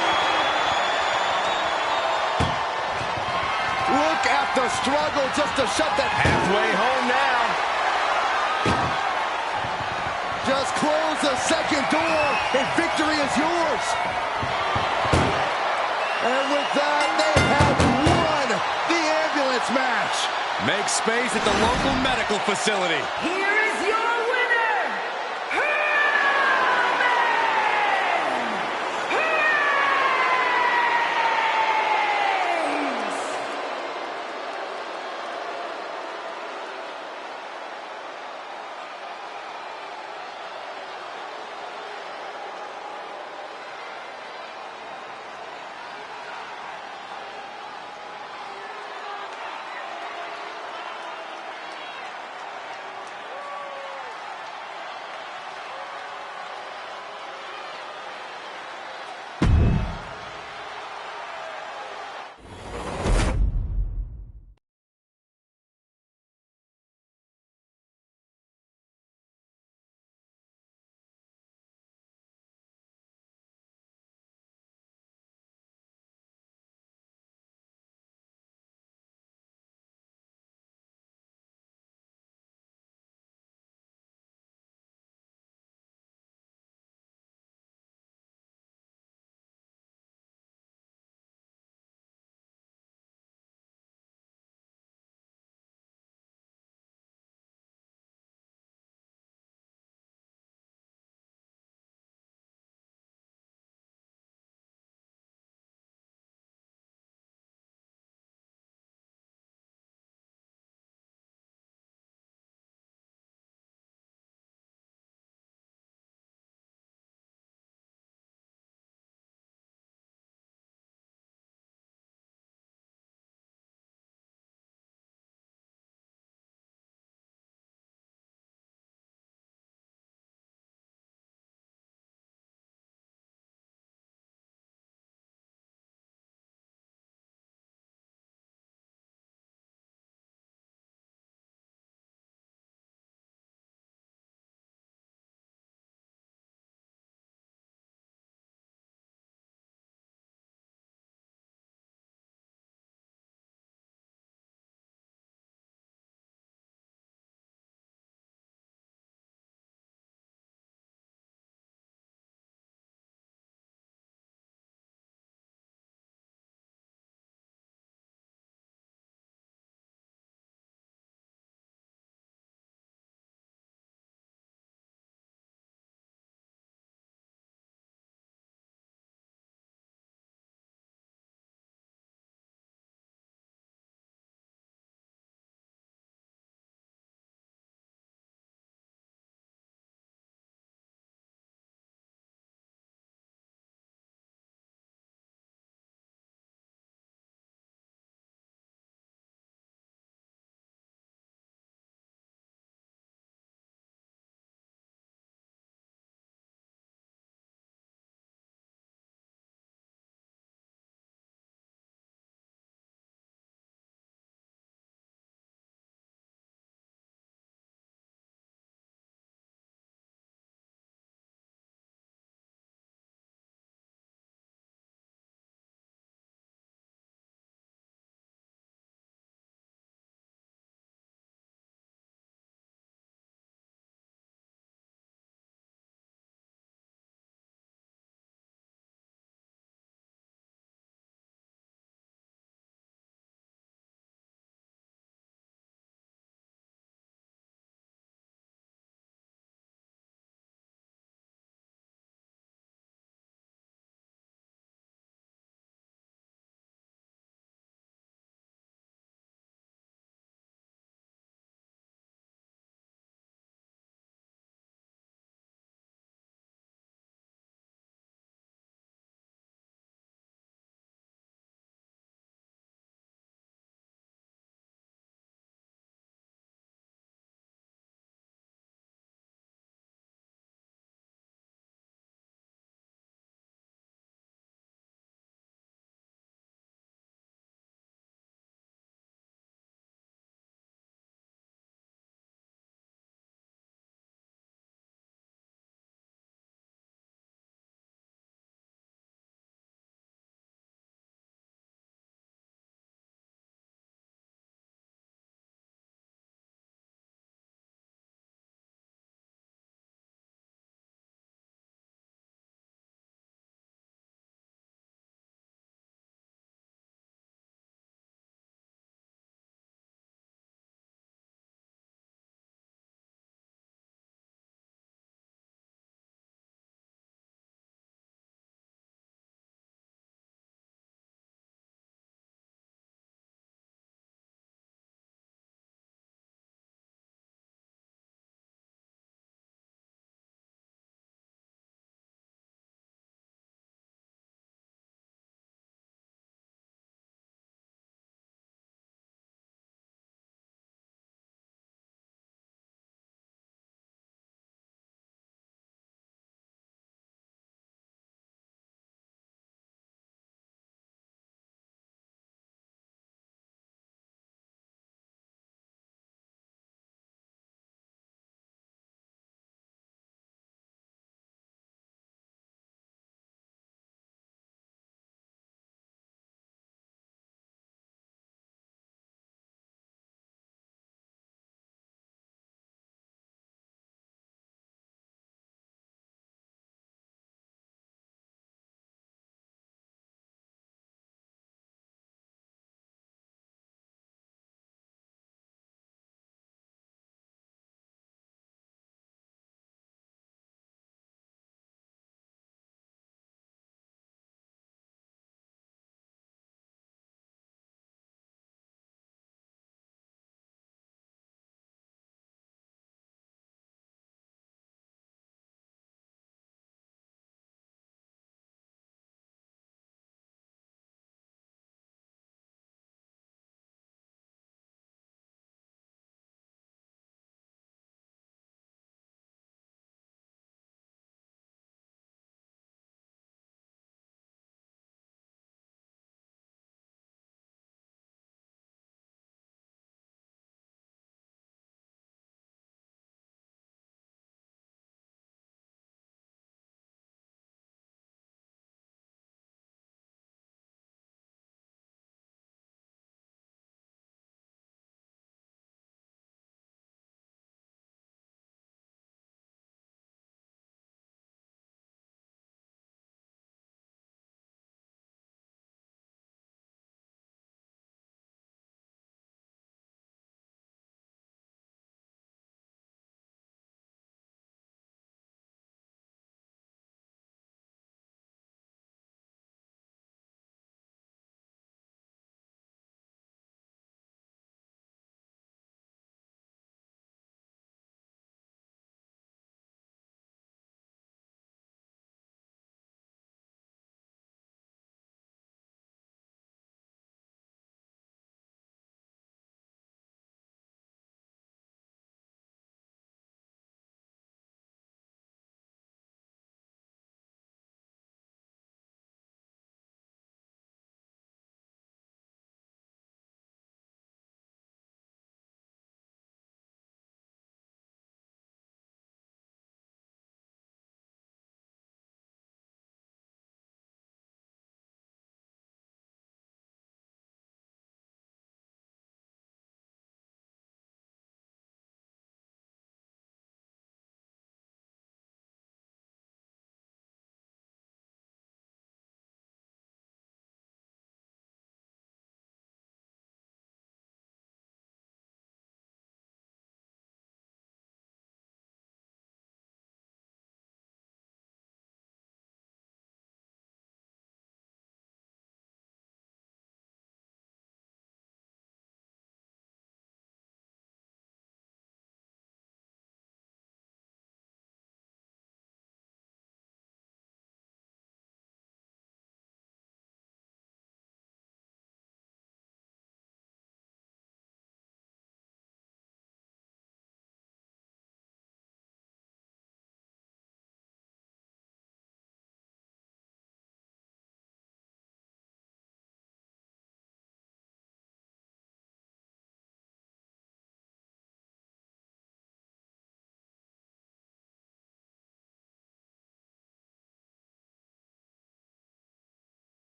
Look at the struggle just to shut that. Halfway home now. Just close the second door, and victory is yours. And with that, they have won the ambulance match. Make space at the local medical facility. Here